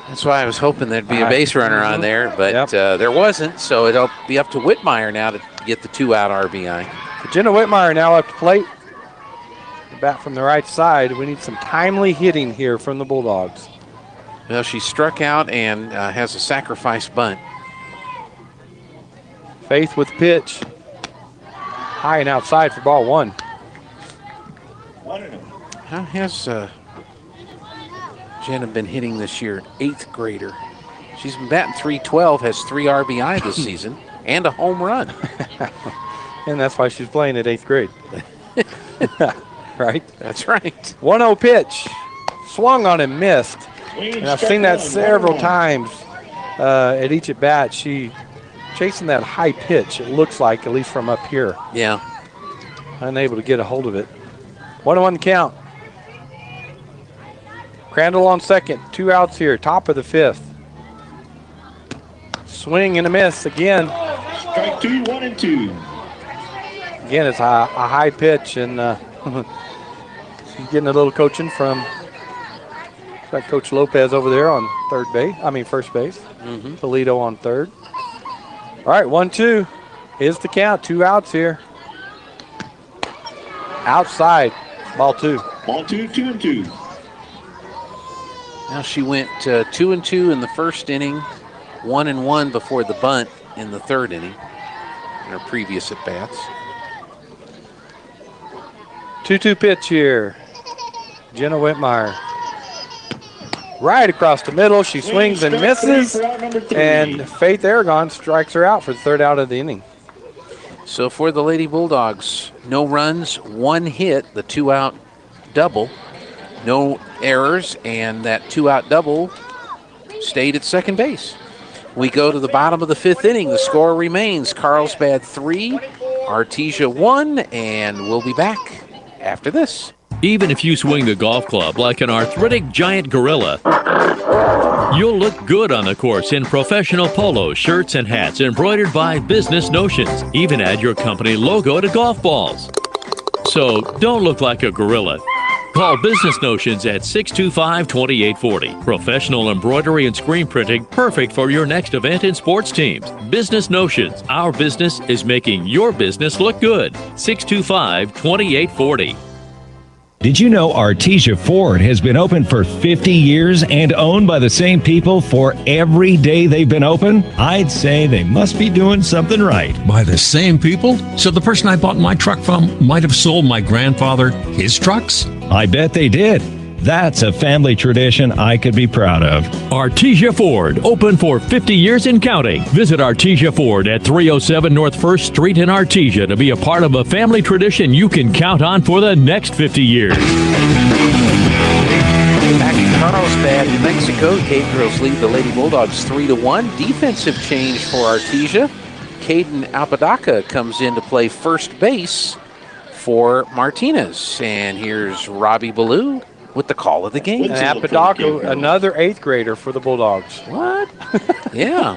That's why I was hoping there'd be a base runner on there, but there wasn't, so it'll be up to Whitmire now to get the 2-out RBI. Jenna Whitmire now up to plate. The bat from the right side. We need some timely hitting here from the Bulldogs. Well, she struck out and has a sacrifice bunt. Faith with the pitch. High and outside for ball 1. How has Jenna been hitting this year? 8th grader. She's been batting .312, has 3 RBI this season, and a home run. And that's why she's playing at 8th grade. Right? That's right. 1-0 pitch. Swung on and missed. And I've seen that several times at each at bat. She chasing that high pitch, it looks like, at least from up here. Yeah. Unable to get a hold of it. 1-1 count. Crandall on second. 2 outs here. Top of the 5th. Swing and a miss again. Strike 2, 1-2. Again, it's a high pitch, and she's getting a little coaching from Coach Lopez over there on first base. Toledo on third. All right, 1-2 is the count. 2 outs here. Outside, ball 2. Ball 2, 2-2. Now she went 2-2 in the first inning, 1-1 before the bunt in the 3rd inning in her previous at-bats. 2-2 pitch here. Jenna Whitmire. right across the middle. She swings and misses, and Faith Aragon strikes her out for the third out of the inning. So for the Lady Bulldogs, no runs, 1 hit, the 2-out double, no errors, and that 2-out double stayed at second base. We go to the bottom of the 5th inning. The score remains Carlsbad 3, Artesia 1, and we'll be back after this. Even if you swing the golf club like an arthritic giant gorilla, you'll look good on the course in professional polos, shirts, and hats embroidered by Business Notions. Even add your company logo to golf balls. So don't look like a gorilla. Call Business Notions at 625-2840. Professional embroidery and screen printing, perfect for your next event and sports teams. Business Notions. Our business is making your business look good. 625-2840. Did you know Artesia Ford has been open for 50 years and owned by the same people for every day they've been open? I'd say they must be doing something right. By the same people? So the person I bought my truck from might have sold my grandfather his trucks? I bet they did. That's a family tradition I could be proud of. Artesia Ford, open for 50 years and counting. Visit Artesia Ford at 307 North 1st Street in Artesia to be a part of a family tradition you can count on for the next 50 years. Back in Carlsbad, New Mexico, Cave Girls lead the Lady Bulldogs 3-1. Defensive change for Artesia. Caden Apodaca comes in to play first base for Martinez. And here's Robbie Ballou with the call of the game. And Apodaca, another 8th grader for the Bulldogs. What? Yeah.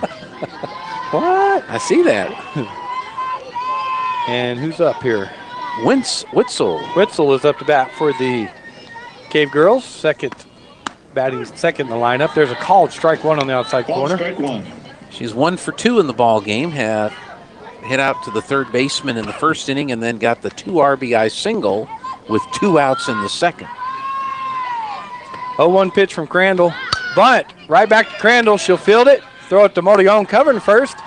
What? I see that. And who's up here? Witzel. Witzel is up to bat for the Cave Girls. Batting second in the lineup. There's a called strike one on the outside corner. Strike one. She's 1 for 2 in the ball game. Had hit out to the third baseman in the first inning and then got the 2 RBI single with 2 outs in the second. 0-1 pitch from Crandall. Bunt right back to Crandall. She'll field it. Throw it to Modillon covering first.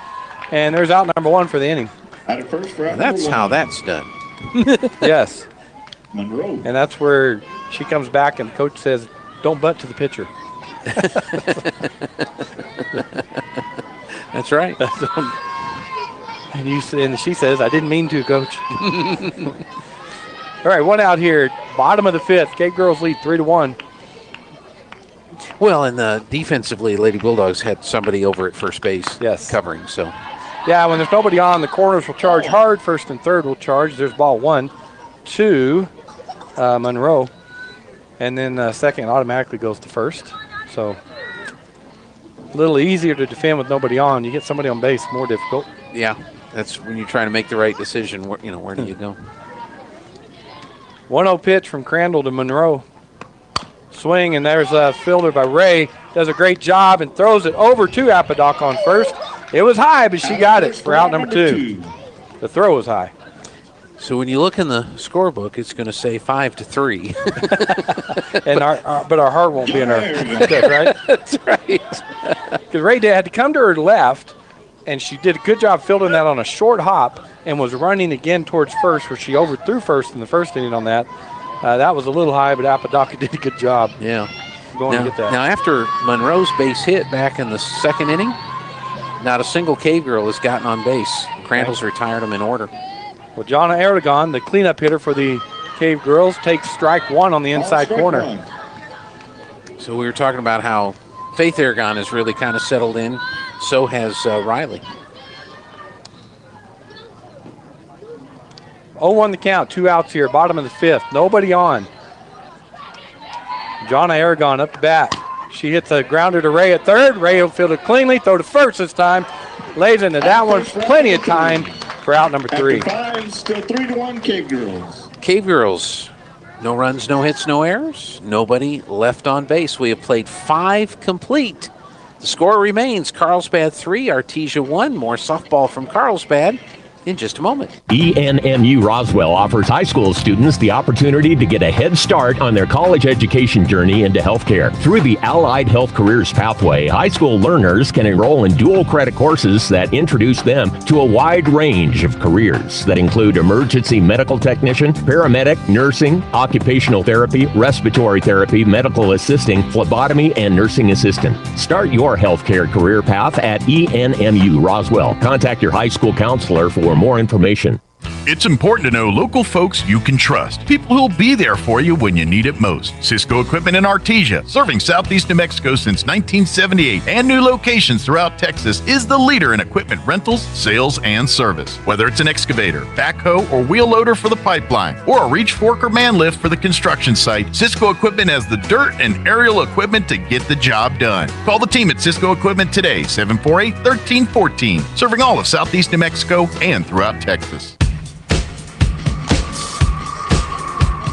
And there's out number 1 for the inning. Out of first for That's how that's done. Yes. Monroe. And that's where she comes back and the coach says, don't bunt to the pitcher. That's right. And she says, I didn't mean to, coach. All right, 1 out here. Bottom of the 5th. Cave Girls lead 3-1. Well, and defensively, Lady Bulldogs had somebody over at first base covering. So, yeah, when there's nobody on, the corners will charge hard. First and third will charge. There's ball 1 to Monroe. And then second automatically goes to first. So, a little easier to defend with nobody on. You get somebody on base, more difficult. Yeah, that's when you're trying to make the right decision. Where do you go? 1-0 pitch from Crandall to Monroe. Swing, and there's a fielder by Ray. Does a great job and throws it over to Apodaca on first. It was high, but she got it for out number 2. The throw was high. So when you look in the scorebook, it's going to say 5-3. And but our heart won't be in our good, right? That's right. Because Ray had to come to her left, and she did a good job fielding that on a short hop and was running again towards first, where she overthrew first in the first inning on that. That was a little high, but Apodaca did a good job. Yeah. Going to get that. Now, after Monroe's base hit back in the second inning, not a single Cave Girl has gotten on base. Crandall's retired them in order. Well, Jonna Aragon, the cleanup hitter for the Cave Girls, takes strike 1 on the inside corner. So we were talking about how Faith Aragon has really kind of settled in. So has Riley. 0-1 the count, 2 outs here, bottom of the 5th. Nobody on. Jonna Aragon up to bat. She hits a grounder to Ray at third. Ray will field it cleanly, throw to first this time. Lays into that one, plenty of time for out number 3. After 5, still 3-1 Cave Girls. Cave Girls, no runs, no hits, no errors. Nobody left on base. We have played 5 complete. The score remains Carlsbad 3, Artesia 1. More softball from Carlsbad in just a moment. ENMU Roswell offers high school students the opportunity to get a head start on their college education journey into healthcare. Through the Allied Health Careers Pathway, high school learners can enroll in dual credit courses that introduce them to a wide range of careers that include emergency medical technician, paramedic, nursing, occupational therapy, respiratory therapy, medical assisting, phlebotomy, and nursing assistant. Start your healthcare career path at ENMU Roswell. Contact your high school counselor for more information. It's important to know local folks you can trust. People who'll be there for you when you need it most. Cisco Equipment in Artesia, serving southeast New Mexico since 1978 and new locations throughout Texas, is the leader in equipment rentals, sales, and service. Whether it's an excavator, backhoe, or wheel loader for the pipeline, or a reach fork or man lift for the construction site, Cisco Equipment has the dirt and aerial equipment to get the job done. Call the team at Cisco Equipment today, 748-1314, serving all of southeast New Mexico and throughout Texas.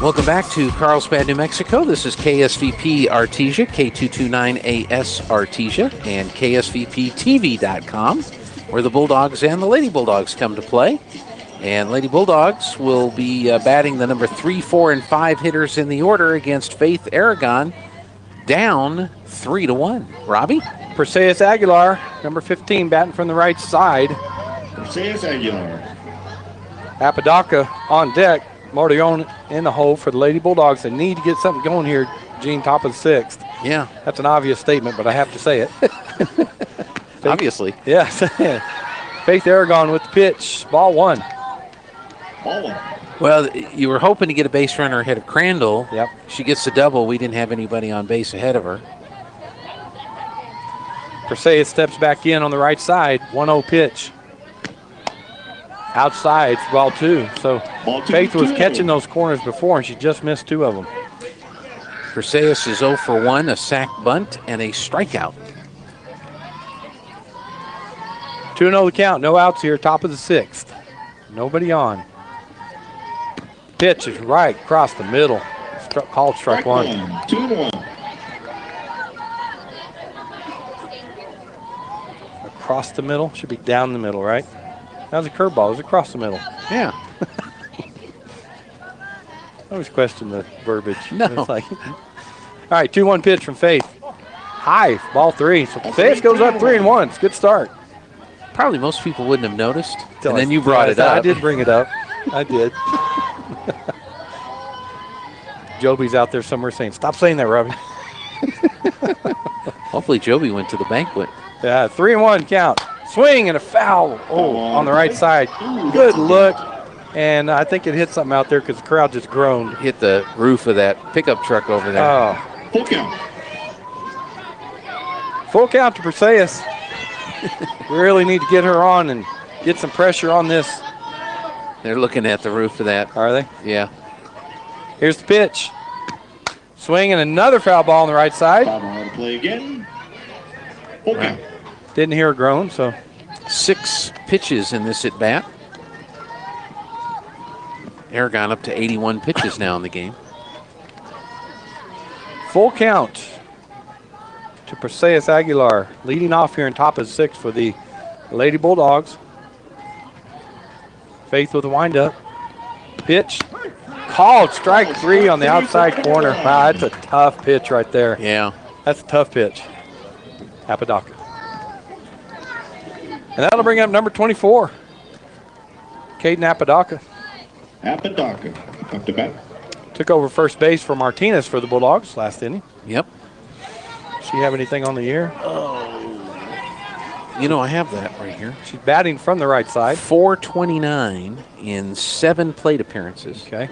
Welcome back to Carlsbad, New Mexico. This is KSVP Artesia, K229AS Artesia, and KSVPTV.com, where the Bulldogs and the Lady Bulldogs come to play. And Lady Bulldogs will be batting the number 3, 4, and 5 hitters in the order against Faith Aragon, down 3-1. Robbie? Perseus Aguilar, number 15, batting from the right side. Perseus Aguilar. Apodaca on deck. Mordion in the hole for the Lady Bulldogs. They need to get something going here, Gene, top of the 6th. Yeah. That's an obvious statement, but I have to say it. Obviously. Yes. Faith Aragon with the pitch. Ball 1. Ball 1. Well, you were hoping to get a base runner ahead of Crandall. Yep. She gets the double. We didn't have anybody on base ahead of her. Perseus steps back in on the right side. 1-0 pitch. Outside for ball 2. So Faith was catching those corners before, and she just missed 2 of them. Perseus is 0 for 1, a sac bunt, and a strikeout. 2-0 the count. No outs here, top of the 6th. Nobody on. Pitch is right across the middle. Called strike 1. 2-1. Across the middle? Should be down the middle, right? That was a curveball. It was across the middle. Yeah. I always question the verbiage. No. It's like, all right, 2-1 pitch from Faith. High, ball 3. So Faith goes up 3-1. It's a good start. Probably most people wouldn't have noticed. And then you brought it up. I did bring it up. I did. Joby's out there somewhere saying, stop saying that, Robbie. Hopefully Joby went to the banquet. Yeah, 3-1 count. Swing and a foul. Oh, on the right side. Good look. And I think it hit something out there because the crowd just groaned. Hit the roof of that pickup truck over there. Oh. Full count. Full count to Perseus. We really need to get her on and get some pressure on this. They're looking at the roof of that. Are they? Yeah. Here's the pitch. Swing and another foul ball on the right side. Foul ball to play again. Full count. Didn't hear a groan, so. 6 pitches in this at-bat. Aragon up to 81 pitches now in the game. Full count to Perseus Aguilar. Leading off here in top of 6 for the Lady Bulldogs. Faith with a windup. Pitch. Called strike 3 on the outside corner. Wow, that's a tough pitch right there. Yeah. That's a tough pitch. Apodaca. And that'll bring up number 24, Caden Apodaca. Apodaca up to bat. Took over first base for Martinez for the Bulldogs last inning. Yep. She have anything on the year? You know, I have that right here. She's batting from the right side. 429 in 7 plate appearances. Okay.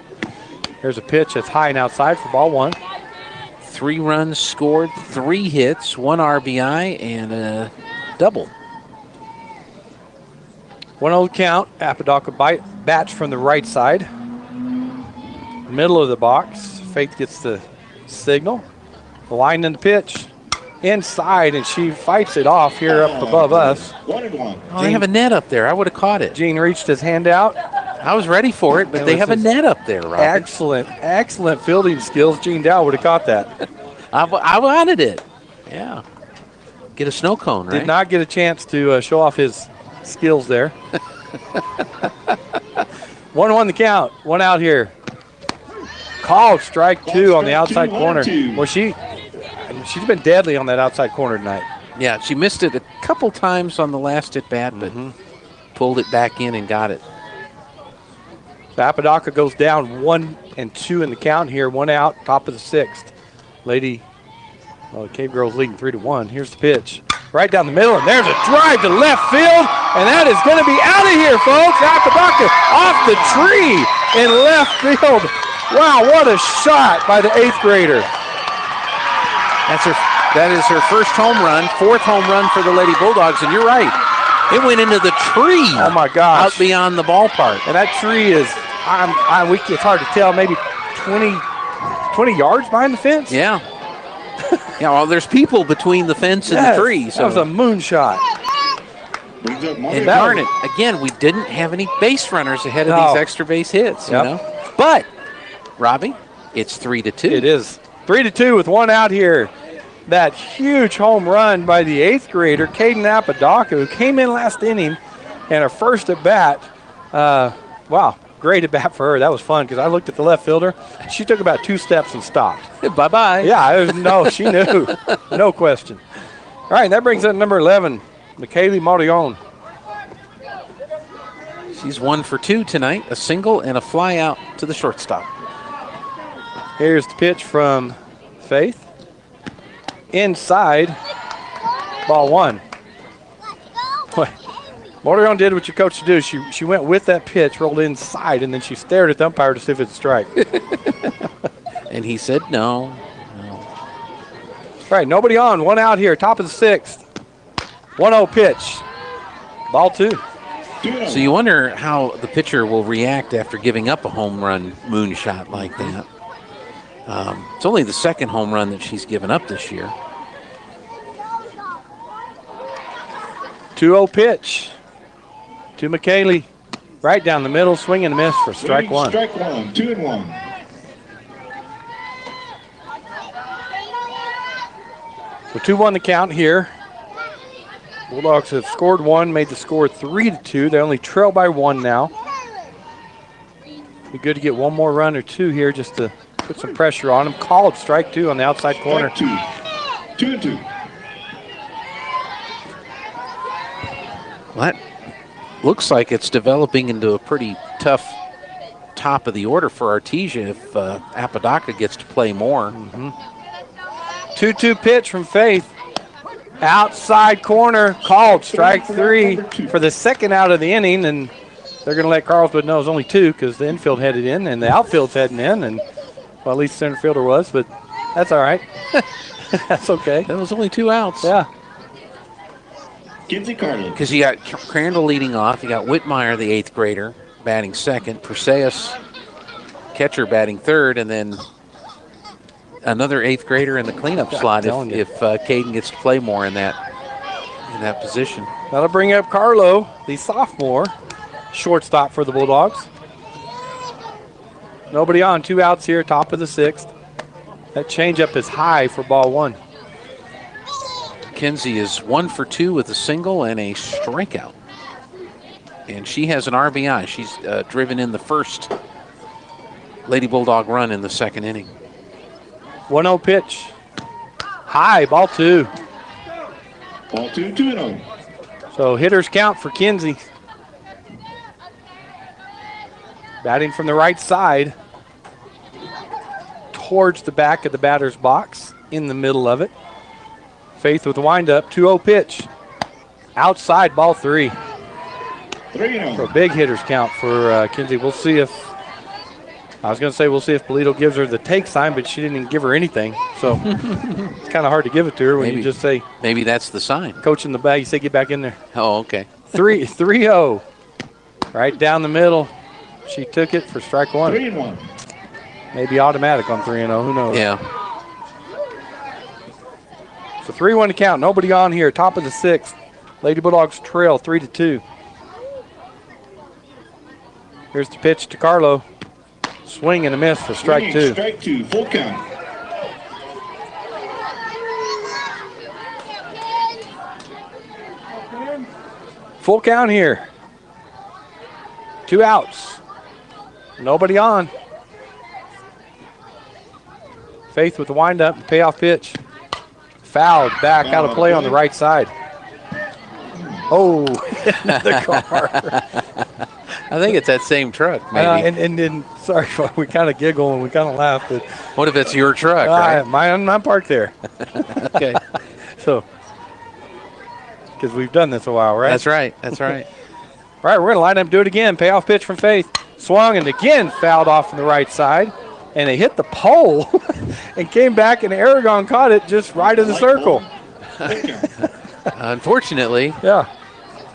Here's a pitch that's high and outside for ball 1. 3 runs scored, 3 hits, 1 RBI, and a double. 1-0 count. Apodaca bats from the right side. Middle of the box. Faith gets the signal. The line in the pitch. Inside, and she fights it off here up above us. 1-1. Oh, they have a net up there. I would have caught it. Gene reached his hand out. I was ready for it, but they have a net up there, Rob. Excellent fielding skills. Gene Dow would have caught that. I wanted it. Yeah. Get a snow cone, right? Did not get a chance to show off his skills there. 1-1 the count. One out here. Called strike two on the outside corner. Well, she's been deadly on that outside corner tonight. Yeah, she missed it a couple times on the last at bat, but pulled it back in and got it. So Apodaca goes down 1-2 in the count here. One out, top of the sixth. The Cave Girls leading 3-1. Here's the pitch. Right down the middle, and there's a drive to left field, and that is going to be out of here, folks. Apodaca off the tree in left field. Wow, what a shot by the 8th grader. That is her first home run, 4th home run for the Lady Bulldogs, and you're right. It went into the tree. Oh, my gosh. Out beyond the ballpark. And that tree is, it's hard to tell, maybe 20 yards behind the fence? Yeah. Yeah, well, there's people between the fence and the tree. So. That was a moonshot. And darn it, again, we didn't have any base runners ahead of these extra base hits, you know. But, Robbie, it's 3-2. It is. 3-2 with one out here. That huge home run by the 8th grader, Caden Apodaca, who came in last inning and her first at bat. Wow, great at bat for her. That was fun because I looked at the left fielder. She took about 2 steps and stopped. Bye-bye. Yeah, she knew. No question. All right, that brings up number 11, McKaylee Morillon. She's 1 for 2 tonight, a single and a fly out to the shortstop. Here's the pitch from Faith. Inside, ball 1. Boy, Morillon did what your coach to do. She went with that pitch, rolled inside, and then she stared at the umpire to see if it's a strike. And he said no. All right, nobody on. One out here, top of the 6th. 1-0 pitch. Ball 2. So you wonder how the pitcher will react after giving up a home run moonshot like that. It's only the 2nd home run that she's given up this year. 2-0 pitch to McKaylee. Right down the middle, swing and a miss for strike 1. Strike 1, 2-1. So 2-1 the count here. Bulldogs have scored 1, made the score 3-2. They only trail by 1 now. Be good to get one more run or 2 here just to put some pressure on them. Called strike 2 on the outside corner. 2-2. Well, that looks like it's developing into a pretty tough top of the order for Artesia if Apodaca gets to play more. 2-2 pitch from Faith. Outside corner, called strike 3 for the 2nd out of the inning, and they're going to let Carlsbad know it's only 2 because the infield headed in and the outfield's heading in, and well, at least the center fielder was, but that's all right. That's okay. That was only 2 outs. Yeah. Because you got Crandall leading off. You got Whitmire, the 8th grader, batting 2nd. Perseus, catcher, batting 3rd, and then another 8th grader in the cleanup slot if Caden gets to play more in that position. That'll bring up Carlo, the sophomore, shortstop for the Bulldogs. Nobody on, 2 outs here, top of the 6th. That changeup is high for ball 1. Kinsey is 1 for 2 with a single and a strikeout. And she has an RBI. She's driven in the first Lady Bulldog run in the 2nd inning. 1-0 pitch. High, ball 2. Ball 2, 2-0. So hitters count for Kinsey. Batting from the right side towards the back of the batter's box, in the middle of it. Faith with the windup, 2-0 pitch. Outside, ball 3. 3-0. So a big hitters count for Kinsey. We'll see if, we'll see if Polito gives her the take sign, but she didn't even give her anything. So it's kind of hard to give it to her when you just say. Maybe that's the sign. Coach in the bag, you say get back in there. Oh, okay. 3-0. Right down the middle. She took it for strike 1. 3-1. Maybe automatic on 3-0. Who knows? Yeah. So 3-1 to count. Nobody on here. Top of the 6th. Lady Bulldogs trail 3-2. Here's the pitch to Carlo. Swing and a miss for strike 2. Strike 2. Full count. Full count here. 2 outs. Nobody on. Faith with the windup, payoff pitch. Fouled back out of play on the right side. Oh, the car. I think it's that same truck, maybe. And sorry, we kind of giggle and we kind of laugh. But what if it's your truck, right? I'm parked there. Okay. So, because we've done this a while, right? That's right. That's right. All right, we're going to line up and do it again. Payoff pitch from Faith. Swung and again fouled off from the right side. And they hit the pole and came back, and Aragon caught it just right in the circle. Unfortunately. Yeah.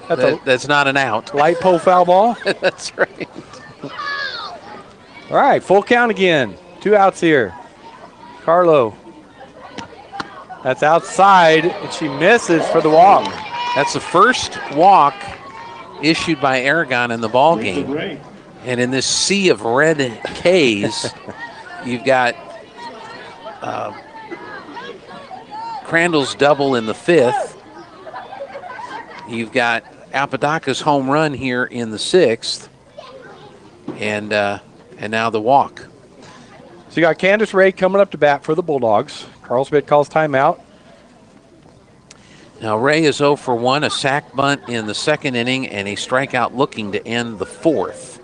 That's not an out. Light pole foul ball. That's right. All right, full count again. 2 outs here. Carlo. That's outside, and she misses for the walk. That's the first walk issued by Aragon in the ball game. And in this sea of red Ks, you've got Crandall's double in the 5th. You've got Apodaca's home run here in the 6th. And now the walk. So you got Candice Ray coming up to bat for the Bulldogs. Carlsbad calls timeout. Now Ray is 0 for 1, a sac bunt in the 2nd inning, and a strikeout looking to end the 4th.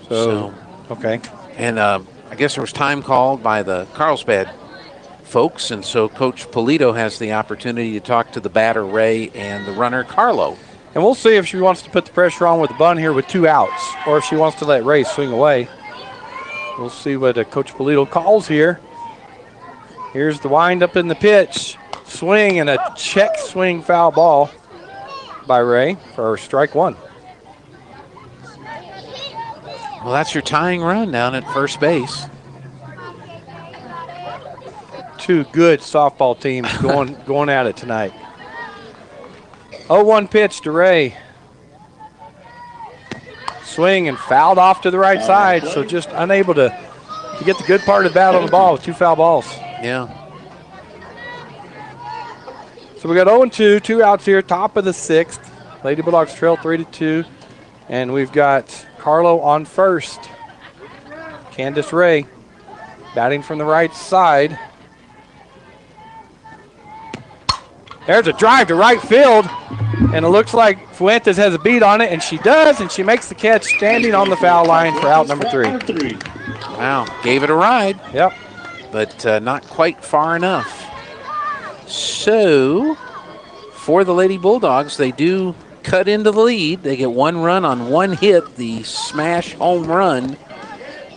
So okay. And I guess there was time called by the Carlsbad folks, and so Coach Polito has the opportunity to talk to the batter, Ray, and the runner, Carlo. And we'll see if she wants to put the pressure on with the bunt here with 2 outs, or if she wants to let Ray swing away. We'll see what Coach Polito calls here. Here's the windup in the pitch. Swing and a check swing foul ball by Ray for strike 1. Well, that's your tying run down at first base. 2 good softball teams going at it tonight. 0-1 pitch to Ray. Swing and fouled off to the right side, so just unable to get the good part of the bat on the ball with 2 foul balls. Yeah. So we got 0-2, 2 outs here, top of the 6th. Lady Bulldogs trail 3-2, and we've got Carlo on first. Candice Ray batting from the right side. There's a drive to right field, and it looks like Fuentes has a beat on it, and she does, and she makes the catch standing on the foul line for out number 3. Wow, gave it a ride. Yep. But not quite far enough. So, for the Lady Bulldogs, they do cut into the lead. They get 1 run on 1 hit, the smash home run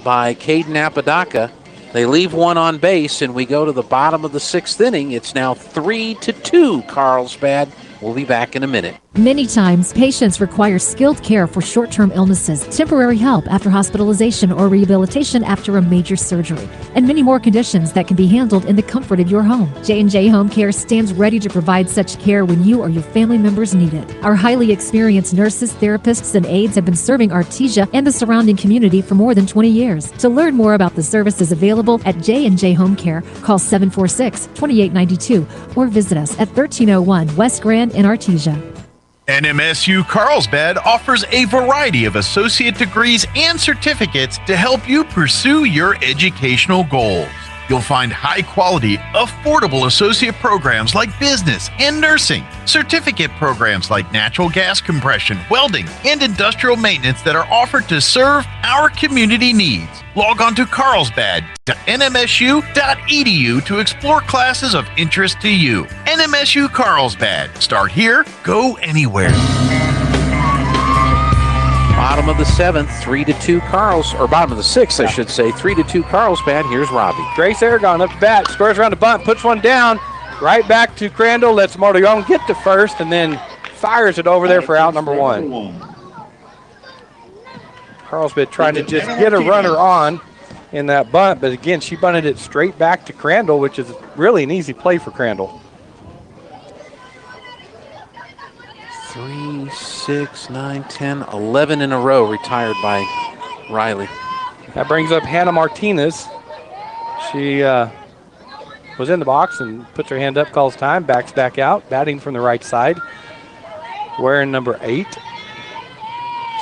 by Caden Apodaca. They leave 1 on base, and we go to the bottom of the 6th inning. It's now 3-2 Carlsbad. We'll be back in a minute. Many times, patients require skilled care for short-term illnesses, temporary help after hospitalization or rehabilitation after a major surgery, and many more conditions that can be handled in the comfort of your home. J&J Home Care stands ready to provide such care when you or your family members need it. Our highly experienced nurses, therapists, and aides have been serving Artesia and the surrounding community for more than 20 years. To learn more about the services available at J&J Home Care, call 746-2892 or visit us at 1301 West Grand in Artesia. NMSU Carlsbad offers a variety of associate degrees and certificates to help you pursue your educational goals. You'll find high-quality, affordable associate programs like business and nursing, certificate programs like natural gas compression, welding, and industrial maintenance that are offered to serve our community needs. Log on to carlsbad.nmsu.edu to explore classes of interest to you. NMSU Carlsbad. Start here, go anywhere. Bottom of the 7th, 3-2 bottom of the 6th, I should say, 3-2 Carlsbad. Here's Robbie. Grace Aragon up to bat, squares around the bunt, puts 1 down, right back to Crandall, lets Monroe get to first, and then fires it over there for out number 1. Carlsbad trying to just get a runner on in that bunt, but again, she bunted it straight back to Crandall, which is really an easy play for Crandall. 3, 6, 9, 10, 11 in a row retired by Riley. That brings up Hannah Martinez. She was in the box and puts her hand up, calls time, backs back out, batting from the right side. wearing number 8.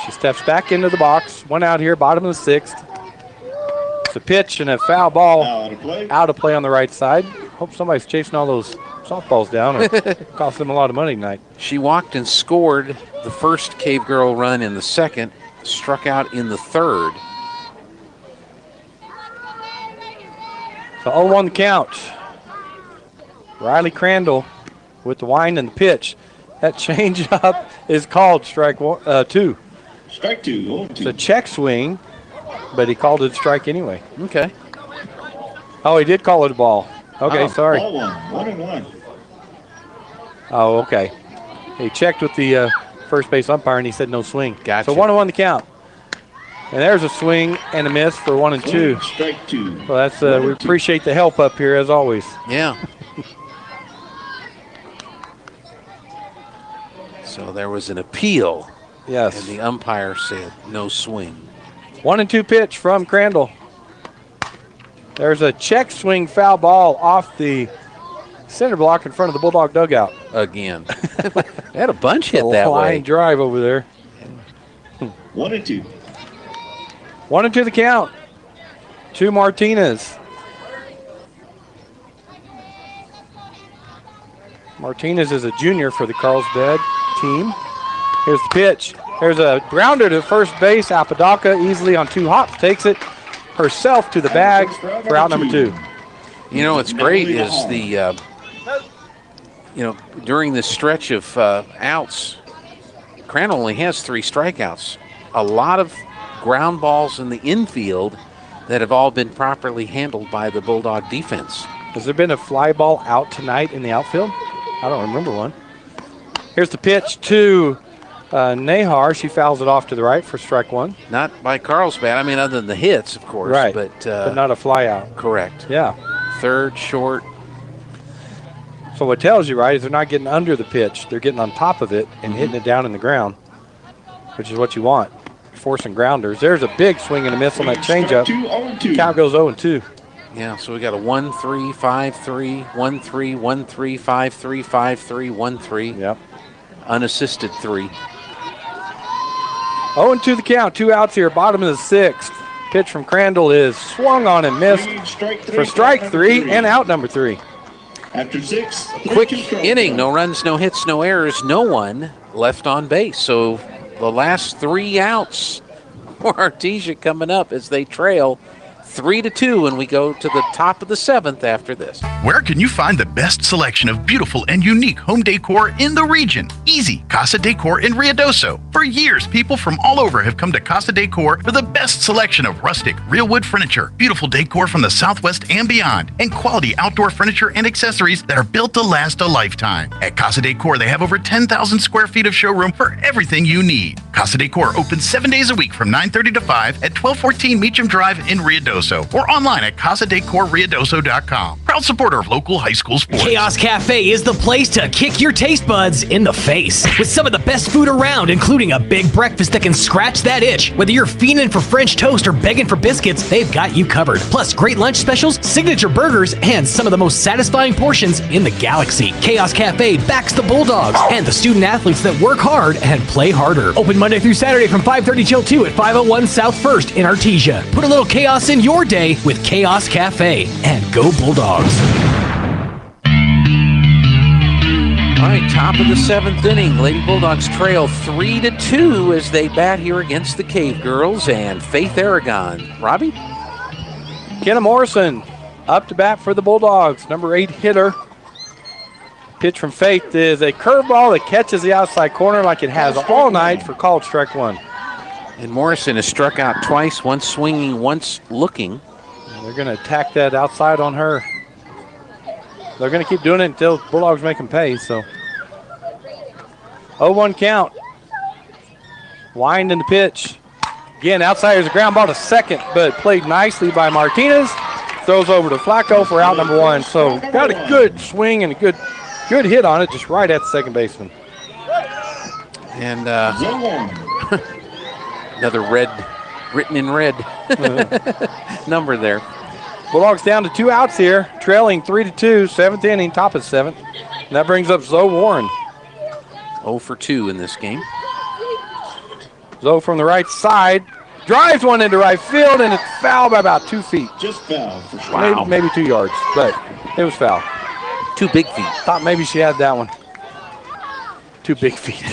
She steps back into the box. 1 out here, bottom of the 6th. It's a pitch and a foul ball out of play on the right side. Hope somebody's chasing all those softballs down. It cost them a lot of money tonight. She walked and scored the first Cave Girl run in the 2nd, struck out in the 3rd. So 0-1 the count. Riley Crandall with the wind and the pitch. That changeup is called strike 2. Strike 2. It's a check swing, but he called it a strike anyway. Okay. Oh, he did call it a ball. Okay, sorry. Ball 1. 1-1. Oh, okay. He checked with the first base umpire, and he said no swing. Gotcha. So 1-1 the count. And there's a swing and a miss for 1 and 2. Strike 2. Well, that's we appreciate the help up here as always. Yeah. So there was an appeal. Yes. And the umpire said no swing. 1 and 2 pitch from Crandall. There's a check swing foul ball off the center block in front of the Bulldog dugout. Again. They had a bunch hit that way. Line drive over there. 1 and 2. 1 and 2 the count. To Martinez. Martinez is a junior for the Carlsbad team. Here's the pitch. There's a grounder to first base. Apodaca easily on 2 hops takes it herself to the bag for out number 2. You know what's great is the, during this stretch of outs, Crandall only has 3 strikeouts. A lot of ground balls in the infield that have all been properly handled by the Bulldog defense. Has there been a fly ball out tonight in the outfield? I don't remember one. Here's the pitch to Nahar. She fouls it off to the right for strike 1. Not by Carlsbad. I mean, other than the hits, of course. Right, but not a fly out. Correct. Yeah. 3rd, short. So what tells you, right, is they're not getting under the pitch. They're getting on top of it and hitting it down in the ground, which is what you want. Forcing grounders. There's a big swing and a miss on that changeup. Count goes 0-2. Yeah, so we got a 1-3, 5-3, 1-3, 1-3, 5-3, 5-3, 1-3. Yep. Unassisted 3. 0-2 the count. 2 outs here. Bottom of the 6th. Pitch from Crandall is swung on and missed for strike 3 and out number 3. After 6. Quick inning. No runs, no hits, no errors. No one left on base. So the last 3 outs for Artesia coming up as they trail 3-2, and we go to the top of the 7th after this. Where can you find the best selection of beautiful and unique home decor in the region? Easy, Casa Decor in Ruidoso. For years, people from all over have come to Casa Decor for the best selection of rustic, real wood furniture, beautiful decor from the Southwest and beyond, and quality outdoor furniture and accessories that are built to last a lifetime. At Casa Decor, they have over 10,000 square feet of showroom for everything you need. Casa Decor opens 7 days a week from 9:30 to 5 at 1214 Meacham Drive in Ruidoso, or online at casadecorruidoso.com. Proud supporter of local high school sports. Chaos Cafe is the place to kick your taste buds in the face with some of the best food around, including a big breakfast that can scratch that itch. Whether you're fiending for French toast or begging for biscuits, they've got you covered. Plus, great lunch specials, signature burgers, and some of the most satisfying portions in the galaxy. Chaos Cafe backs the Bulldogs and the student athletes that work hard and play harder. Open Monday through Saturday from 5:30 till 2 at 501 South 1st in Artesia. Put a little chaos in your day with Chaos Cafe, and go Bulldogs. All right, top of the 7th inning. Lady Bulldogs trail 3-2 as they bat here against the Cave Girls and Faith Aragon. Robbie? Kenna Morrison up to bat for the Bulldogs, number 8 hitter. Pitch from Faith is a curveball that catches the outside corner like it has all night for called strike 1. And Morrison has struck out twice, once swinging, once looking. And they're going to attack that outside on her. They're going to keep doing it until Bulldogs make them pay. So 0-1 count. Wind in the pitch. Again, outside is a ground ball to second, but played nicely by Martinez. Throws over to Flacco for out number 1. So got a good swing and a good hit on it, just right at the second baseman. And another red, written in red number there. Bulldogs down to 2 outs here, trailing 3-2, 7th inning, top of 7th. And that brings up Zoe Warren. 0 for 2 in this game. Zoe from the right side drives one into right field, and it's fouled by about 2 feet. Just foul for sure. Wow. Maybe 2 yards, but it was foul. 2 big feet. Thought maybe she had that one. 2 big feet.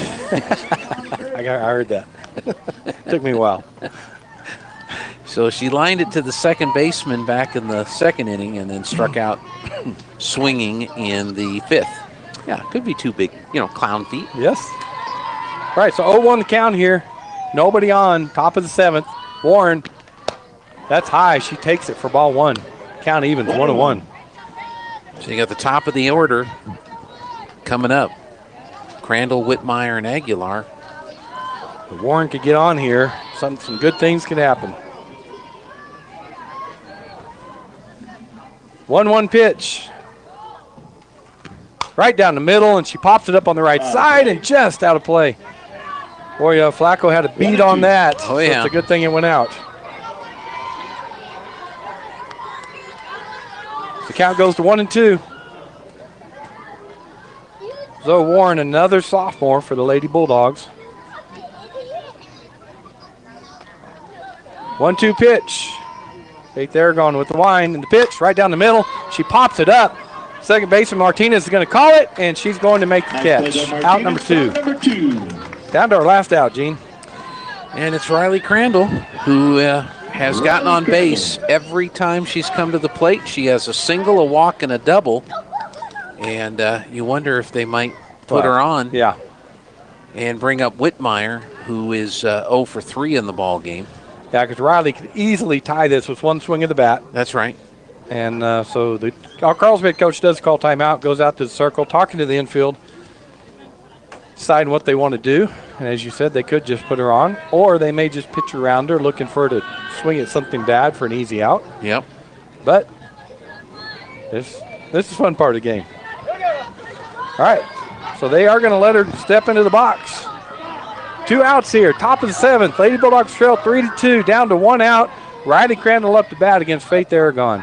I heard that. Took me a while. So she lined it to the second baseman back in the second inning and then struck out swinging in the 5th. Yeah, could be 2 big, clown feet. Yes. All right, so 0-1 the count here. Nobody on, top of the 7th. Warren, that's high. She takes it for ball 1. Count evens, 1-1. So you got the top of the order coming up. Crandall, Whitmire, and Aguilar. If Warren could get on here, some good things could happen. 1-1 pitch. Right down the middle, and she pops it up on the right side and just out of play. Boy, Flacco had a beat on that. Oh, yeah. So it's a good thing it went out. The count goes to 1-2. Zoe Warren, another sophomore for the Lady Bulldogs. 1-2 pitch. Faith Aragon with the wind and the pitch right down the middle. She pops it up. Second baseman Martinez is going to call it, and she's going to make the catch. Out number 2. Down to our last out, Gene. And it's Riley Crandall, who has gotten on base every time she's come to the plate. She has a single, a walk, and a double. And you wonder if they might put her on. Yeah. And bring up Whitmire, who is 0 for 3 in the ball game. Yeah, because Riley could easily tie this with one swing of the bat. That's right. And so our Carlsbad coach does call timeout, goes out to the circle, talking to the infield, deciding what they want to do. And as you said, they could just put her on, or they may just pitch around her, looking for her to swing at something bad for an easy out. Yep. But this is a fun part of the game. All right, so they are going to let her step into the box. 2 outs here, top of the 7th. Lady Bulldogs trail 3-2, down to 1 out. Riley Crandall up to bat against Faith Aragon.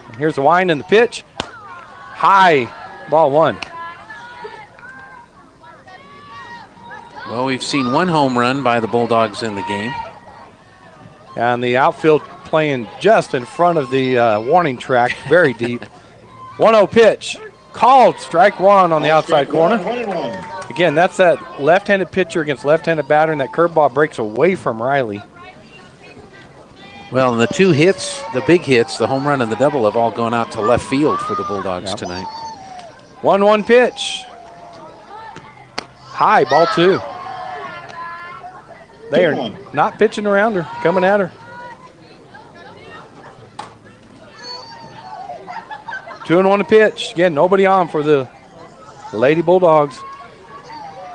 And here's the wind and the pitch. High, ball 1. Well, we've seen 1 home run by the Bulldogs in the game. And the outfield playing just in front of the warning track, very deep. 1-0 pitch. Called, strike 1 on the outside corner. Again, that's that left-handed pitcher against left-handed batter, and that curveball breaks away from Riley. Well, the 2 hits, the big hits, the home run and the double have all gone out to left field for the Bulldogs tonight. 1-1 pitch. High, ball 2. They are not pitching around her, coming at her. 2-1 pitch. Again, nobody on for the Lady Bulldogs.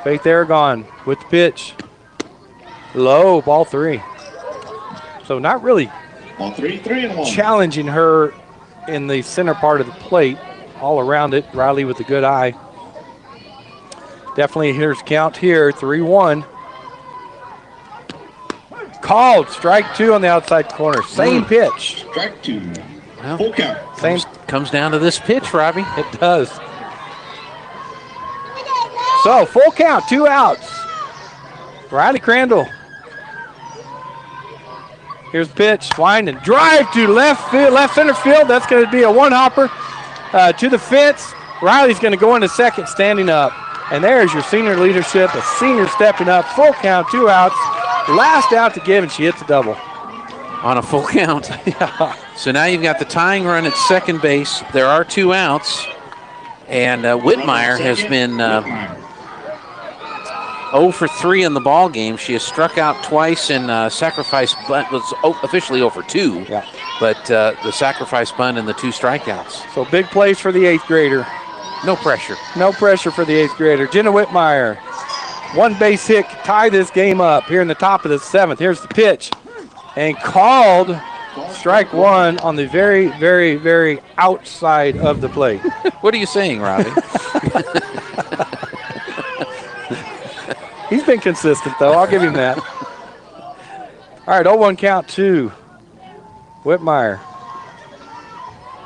Faith Aragon with the pitch. Low, ball 3. So not really Ball 3-1. challenging her in the center part of the plate. All around it, Riley with a good eye. Definitely a hitter's count here, 3-1. Called, strike 2 on the outside corner. Same pitch. Strike 2. Well, Full count. Same. Comes down to this pitch, Robbie. It does. So, full count, 2 outs. Riley Crandall. Here's the pitch, wind and drive to left field, left center field. That's going to be a one-hopper to the fence. Riley's going to go into second, standing up. And there's your senior leadership, a senior stepping up. Full count, 2 outs. Last out to give, and she hits a double. On a full count. Yeah. So now you've got the tying run at second base. There are 2 outs. And Whitmire has been 0 for 3 in the ball game. She has struck out twice and sacrifice bunt was officially 0 for 2. Yeah. But the sacrifice bunt and the 2 strikeouts. So big plays for the 8th grader. No pressure. No pressure for the 8th grader. Jenna Whitmire. 1 base hit, tie this game up here in the top of the 7th. Here's the pitch. And called strike 1 on the very, very, very outside of the plate. What are you saying, Robbie? He's been consistent, though. I'll give him that. All right, 0-1 count 2. Whitmire.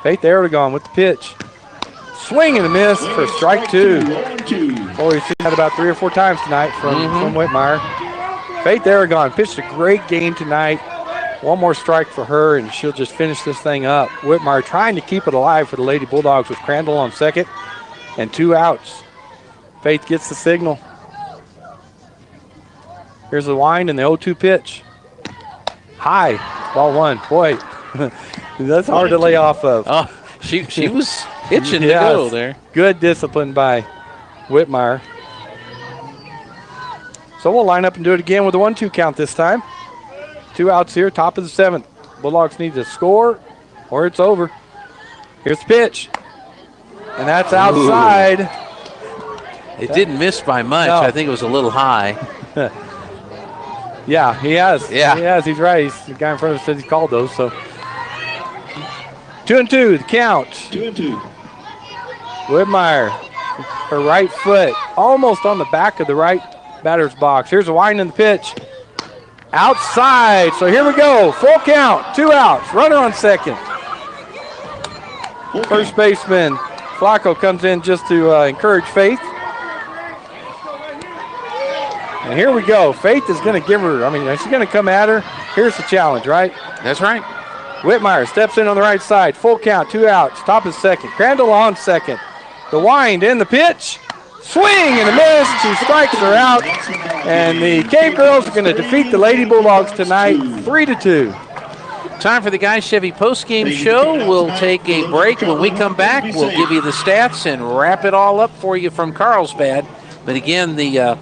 Faith Aragon with the pitch. Swing and a miss for strike 2. Boy, we've seen that about 3 or 4 times tonight from Whitmire. Faith Aragon pitched a great game tonight. One more strike for her, and she'll just finish this thing up. Whitmire trying to keep it alive for the Lady Bulldogs with Crandall on second and 2 outs. Faith gets the signal. Here's the wind and the 0-2 pitch. High, ball 1. Boy, that's hard to lay off of. Oh, she was itching to go there. Good discipline by Whitmire. So we'll line up and do it again with a 1-2 count this time. 2 outs here, top of the 7th. Bulldogs need to score or it's over. Here's the pitch. And that's outside. It didn't miss by much. No. I think it was a little high. Yeah, he has. Yeah. He has. He's right. The guy in front of us said he called those. So 2-2, the count. 2-2. Whitmire, her right foot almost on the back of the right batter's box. Here's a wind in the pitch. Outside. So here we go. Full count. 2 outs. Runner on second. First baseman Flacco comes in just to encourage Faith. And here we go. Faith is going to give her, she's going to come at her. Here's the challenge, right? That's right. Whitmire steps in on the right side. Full count, 2 outs. Top of second. Crandall on second. The wind in the pitch. Swing and a miss. She strikes her out. And the Cave Girls are going to defeat the Lady Bulldogs tonight 3-2. Time for the Guys Chevy postgame show. We'll take a break. When we come back, we'll give you the stats and wrap it all up for you from Carlsbad. But again, the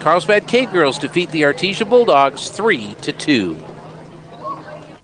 Carlsbad Cave Girls defeat the Artesia Bulldogs 3-2.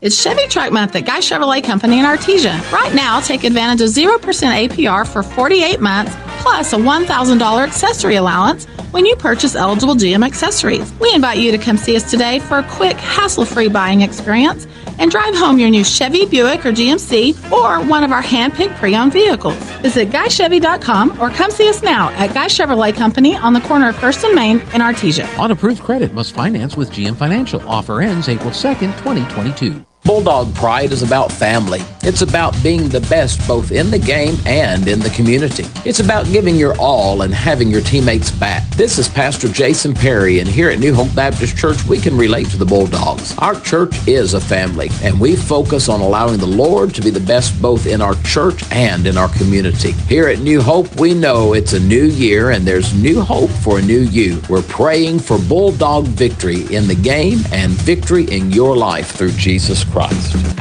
It's Chevy Truck Month at Guy Chevrolet Company in Artesia. Right now, take advantage of 0% APR for 48 months, plus a $1,000 accessory allowance when you purchase eligible GM accessories. We invite you to come see us today for a quick, hassle-free buying experience and drive home your new Chevy, Buick, or GMC, or one of our hand-picked pre-owned vehicles. Visit GuyChevy.com or come see us now at Guy Chevrolet Company on the corner of 1st and Main in Artesia. On approved credit must finance with GM Financial. Offer ends April 2nd, 2022. Bulldog Pride is about family. It's about being the best both in the game and in the community. It's about giving your all and having your teammates back. This is Pastor Jason Perry, and here at New Hope Baptist Church, we can relate to the Bulldogs. Our church is a family, and we focus on allowing the Lord to be the best both in our church and in our community. Here at New Hope, we know it's a new year, and there's new hope for a new you. We're praying for Bulldog victory in the game and victory in your life through Jesus Christ.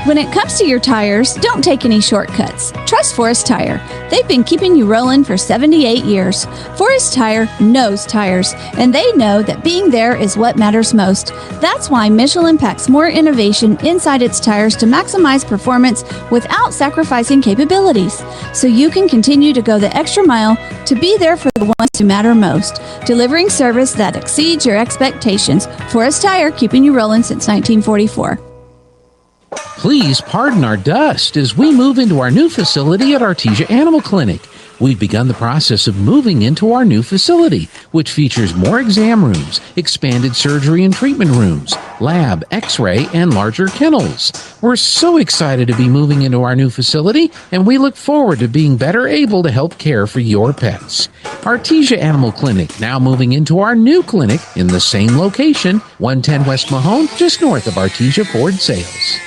When it comes to your tires, don't take any shortcuts. Trust Forest Tire. They've been keeping you rolling for 78 years. Forest Tire knows tires, and they know that being there is what matters most. That's why Michelin packs more innovation inside its tires to maximize performance without sacrificing capabilities, so you can continue to go the extra mile to be there for the ones who matter most, delivering service that exceeds your expectations. Forest Tire, keeping you rolling since 1944. Please pardon our dust as we move into our new facility at Artesia Animal Clinic. We've begun the process of moving into our new facility, which features more exam rooms, expanded surgery and treatment rooms, lab, x-ray, and larger kennels. We're so excited to be moving into our new facility, and we look forward to being better able to help care for your pets. Artesia Animal Clinic, now moving into our new clinic in the same location, 110 West Mahone, just north of Artesia Ford Sales.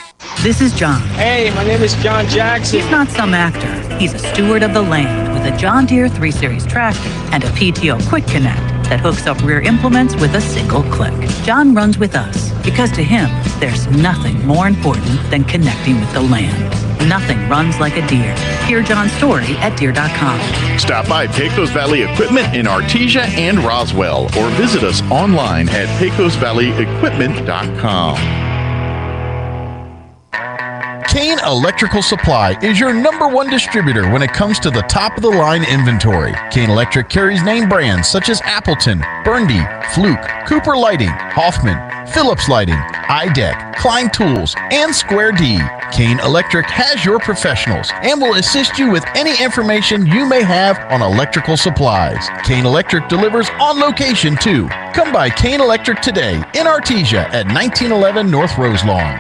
This is John. Hey, my name is John Jackson. He's not some actor. He's a steward of the land with a John Deere 3 Series tractor and a PTO Quick Connect that hooks up rear implements with a single click. John runs with us because to him, there's nothing more important than connecting with the land. Nothing runs like a Deere. Hear John's story at Deere.com. Stop by Pecos Valley Equipment in Artesia and Roswell, or visit us online at pecosvalleyequipment.com. Kane Electrical Supply is your #1 distributor when it comes to the top-of-the-line inventory. Kane Electric carries name brands such as Appleton, Burndy, Fluke, Cooper Lighting, Hoffman, Phillips Lighting, iDeck, Klein Tools, and Square D. Kane Electric has your professionals and will assist you with any information you may have on electrical supplies. Kane Electric delivers on location too. Come by Kane Electric today in Artesia at 1911 North Roselawn.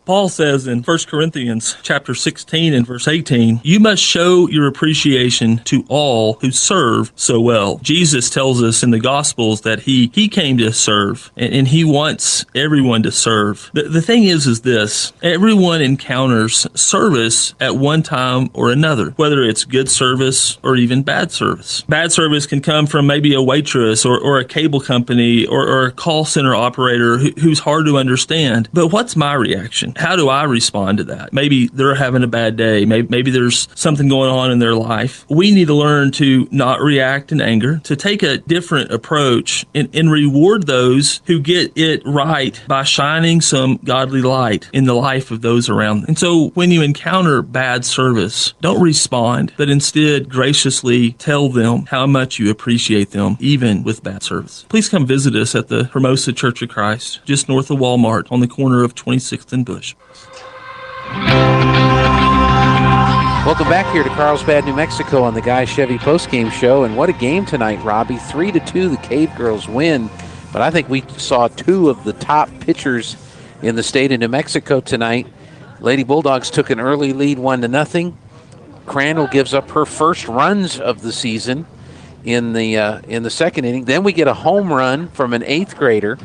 Paul says in 1 Corinthians chapter 16 and verse 18, you must show your appreciation to all who serve so well. Jesus tells us in the Gospels that he came to serve, and he wants everyone to serve. The thing is this, everyone encounters service at one time or another, whether it's good service or even bad service. Bad service can come from maybe a waitress or a cable company or a call center operator who's hard to understand. But what's my reaction? How do I respond to that? Maybe they're having a bad day. Maybe there's something going on in their life. We need to learn to not react in anger, to take a different approach and reward those who get it right by shining some godly light in the life of those around them. And so when you encounter bad service, don't respond, but instead graciously tell them how much you appreciate them, even with bad service. Please come visit us at the Hermosa Church of Christ, just north of Walmart on the corner of 26th and Bush. Welcome back here to Carlsbad, New Mexico on the Guy Chevy postgame show. And what a game tonight, Robbie. 3-2, the Cave Girls win. But I think we saw two of the top pitchers in the state of New Mexico tonight. Lady Bulldogs took an early lead 1-0. Crandall gives up her first runs of the season in the second inning. Then we get a home run from an 8th grader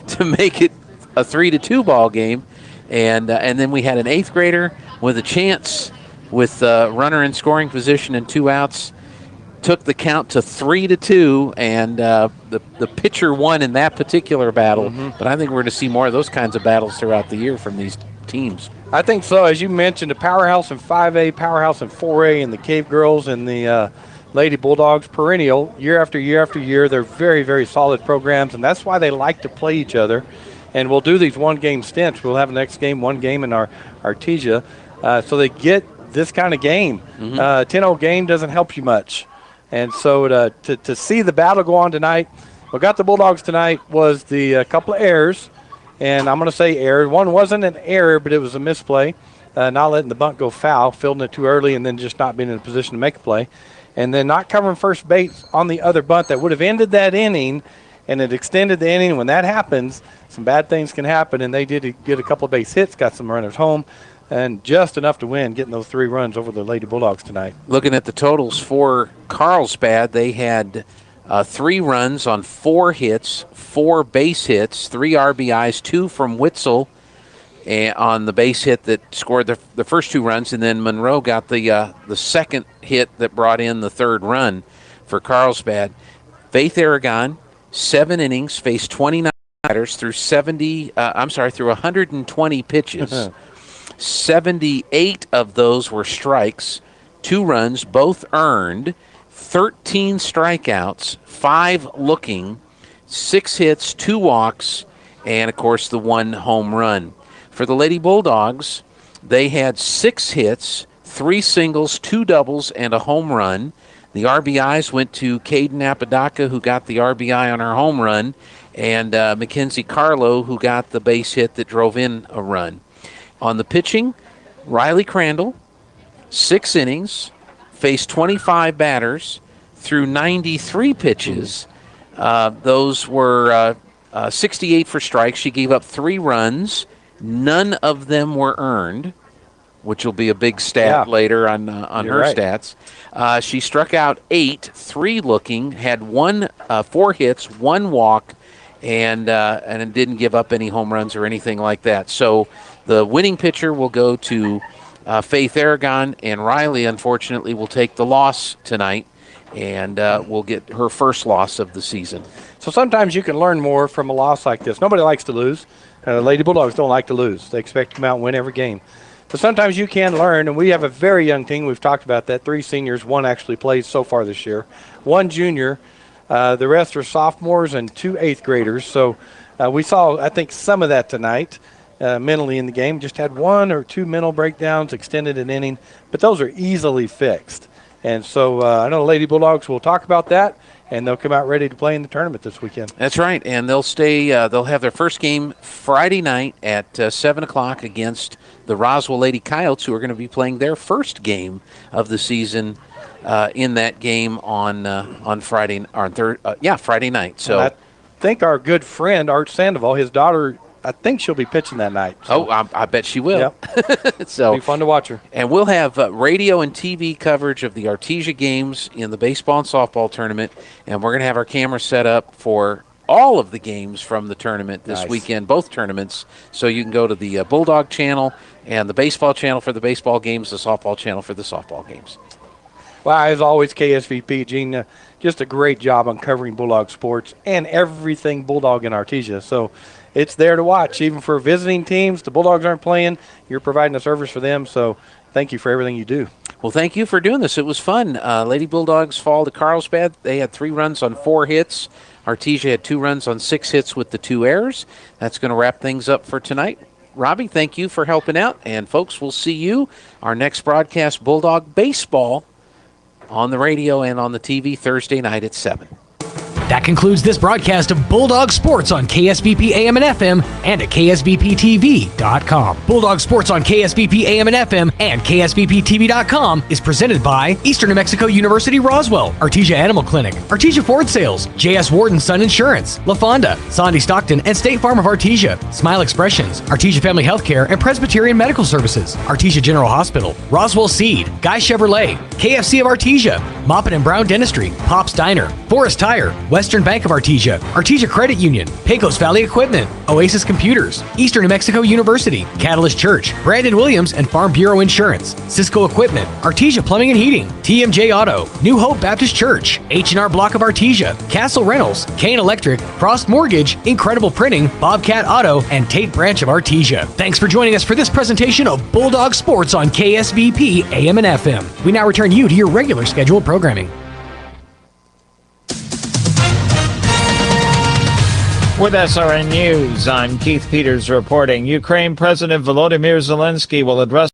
to make it a 3-2 ball game. And then we had an 8th grader with a chance with runner in scoring position and 2 outs. Took the count to 3-2, and the pitcher won in that particular battle. But I think we're going to see more of those kinds of battles throughout the year from these teams. I think so. As you mentioned, a powerhouse in 5A, powerhouse in 4A, and the Cave Girls and the Lady Bulldogs, perennial, year after year after year. They're very, very solid programs, and that's why they like to play each other. And we'll do these one-game stints. We'll have the next game, one game in our Artesia. So they get this kind of game. 10-0 game doesn't help you much. And so to see the battle go on tonight, what got the Bulldogs tonight was the couple of errors. And I'm going to say error. One wasn't an error, but it was a misplay. Not letting the bunt go foul, fielding it too early, and then just not being in a position to make a play. And then not covering first base on the other bunt that would have ended that inning, and it extended the inning. When that happens, some bad things can happen, and they did get a couple of base hits, got some runners home, and just enough to win, getting those 3 runs over the Lady Bulldogs tonight. Looking at the totals for Carlsbad, they had 3 runs on 4 hits, 4 base hits, 3 RBIs, 2 from Witzel on the base hit that scored the first 2 runs, and then Monroe got the second hit that brought in the 3rd run for Carlsbad. Faith Aragon, 7 innings, faced 29 batters through 120 pitches. 78 of those were strikes, 2 runs, both earned, 13 strikeouts, 5 looking, 6 hits, 2 walks, and, of course, the 1 home run. For the Lady Bulldogs, they had 6 hits, 3 singles, 2 doubles, and a home run. The RBIs went to Caden Apodaca, who got the RBI on her home run, and Mackenzie Carlo, who got the base hit that drove in a run. On the pitching, Riley Crandall, 6 innings, faced 25 batters through 93 pitches. Those were 68 for strikes. She gave up 3 runs. None of them were earned, which will be a big stat later on her stats. She struck out 8, 3 looking, had 4 hits, 1 walk, and didn't give up any home runs or anything like that. So the winning pitcher will go to Faith Aragon, and Riley, unfortunately, will take the loss tonight and will get her first loss of the season. So sometimes you can learn more from a loss like this. Nobody likes to lose. Lady Bulldogs don't like to lose. They expect to come out and win every game. But sometimes you can learn, and we have a very young team. We've talked about that. 3 seniors, 1 actually plays so far this year. 1 junior. The rest are sophomores and 2 8th graders. So we saw, I think, some of that tonight mentally in the game. Just had 1 or 2 mental breakdowns, extended an inning. But those are easily fixed. And so I know the Lady Bulldogs will talk about that, and they'll come out ready to play in the tournament this weekend. That's right, and they'll stay. They'll have their first game Friday night at 7 o'clock against the Roswell Lady Coyotes, who are going to be playing their first game of the season in that game on Friday Friday night. So I think our good friend Art Sandoval, his daughter I think she'll be pitching that night. So. I bet she will. Yep. So it'll be fun to watch her. And we'll have radio and TV coverage of the Artesia games in the baseball and softball tournament, and we're going to have our cameras set up for all of the games from the tournament this weekend, both tournaments. So you can go to the Bulldog channel and the baseball channel for the baseball games, the softball channel for the softball games. Well, as always, KSVP, Gene, just a great job on covering Bulldog sports and everything Bulldog in Artesia. So it's there to watch, even for visiting teams. The Bulldogs aren't playing. You're providing a service for them. So thank you for everything you do. Well, thank you for doing this. It was fun. Lady Bulldogs fall to Carlsbad. They had 3 runs on 4 hits. Artesia had 2 runs on 6 hits with the 2 errors. That's going to wrap things up for tonight. Robbie, thank you for helping out. And, folks, we'll see you, our next broadcast, Bulldog Baseball, on the radio and on the TV Thursday night at 7. That concludes this broadcast of Bulldog Sports on KSVP AM and FM and at KSVPTV.com. Bulldog Sports on KSVP AM and FM and KSVPTV.com is presented by Eastern New Mexico University Roswell, Artesia Animal Clinic, Artesia Ford Sales, J.S. Warden Son Insurance, La Fonda, Sandy Stockton, and State Farm of Artesia, Smile Expressions, Artesia Family Healthcare and Presbyterian Medical Services, Artesia General Hospital, Roswell Seed, Guy Chevrolet, KFC of Artesia, Moppin and Brown Dentistry, Pop's Diner, Forest Tire, Western Bank of Artesia, Artesia Credit Union, Pecos Valley Equipment, Oasis Computers, Eastern New Mexico University, Catalyst Church, Brandon Williams and Farm Bureau Insurance, Cisco Equipment, Artesia Plumbing and Heating, TMJ Auto, New Hope Baptist Church, H&R Block of Artesia, Castle Rentals, Kane Electric, Frost Mortgage, Incredible Printing, Bobcat Auto, and Tate Branch of Artesia. Thanks for joining us for this presentation of Bulldog Sports on KSVP AM and FM. We now return you to your regular scheduled programming. With SRN News, I'm Keith Peters reporting. Ukraine President Volodymyr Zelensky will address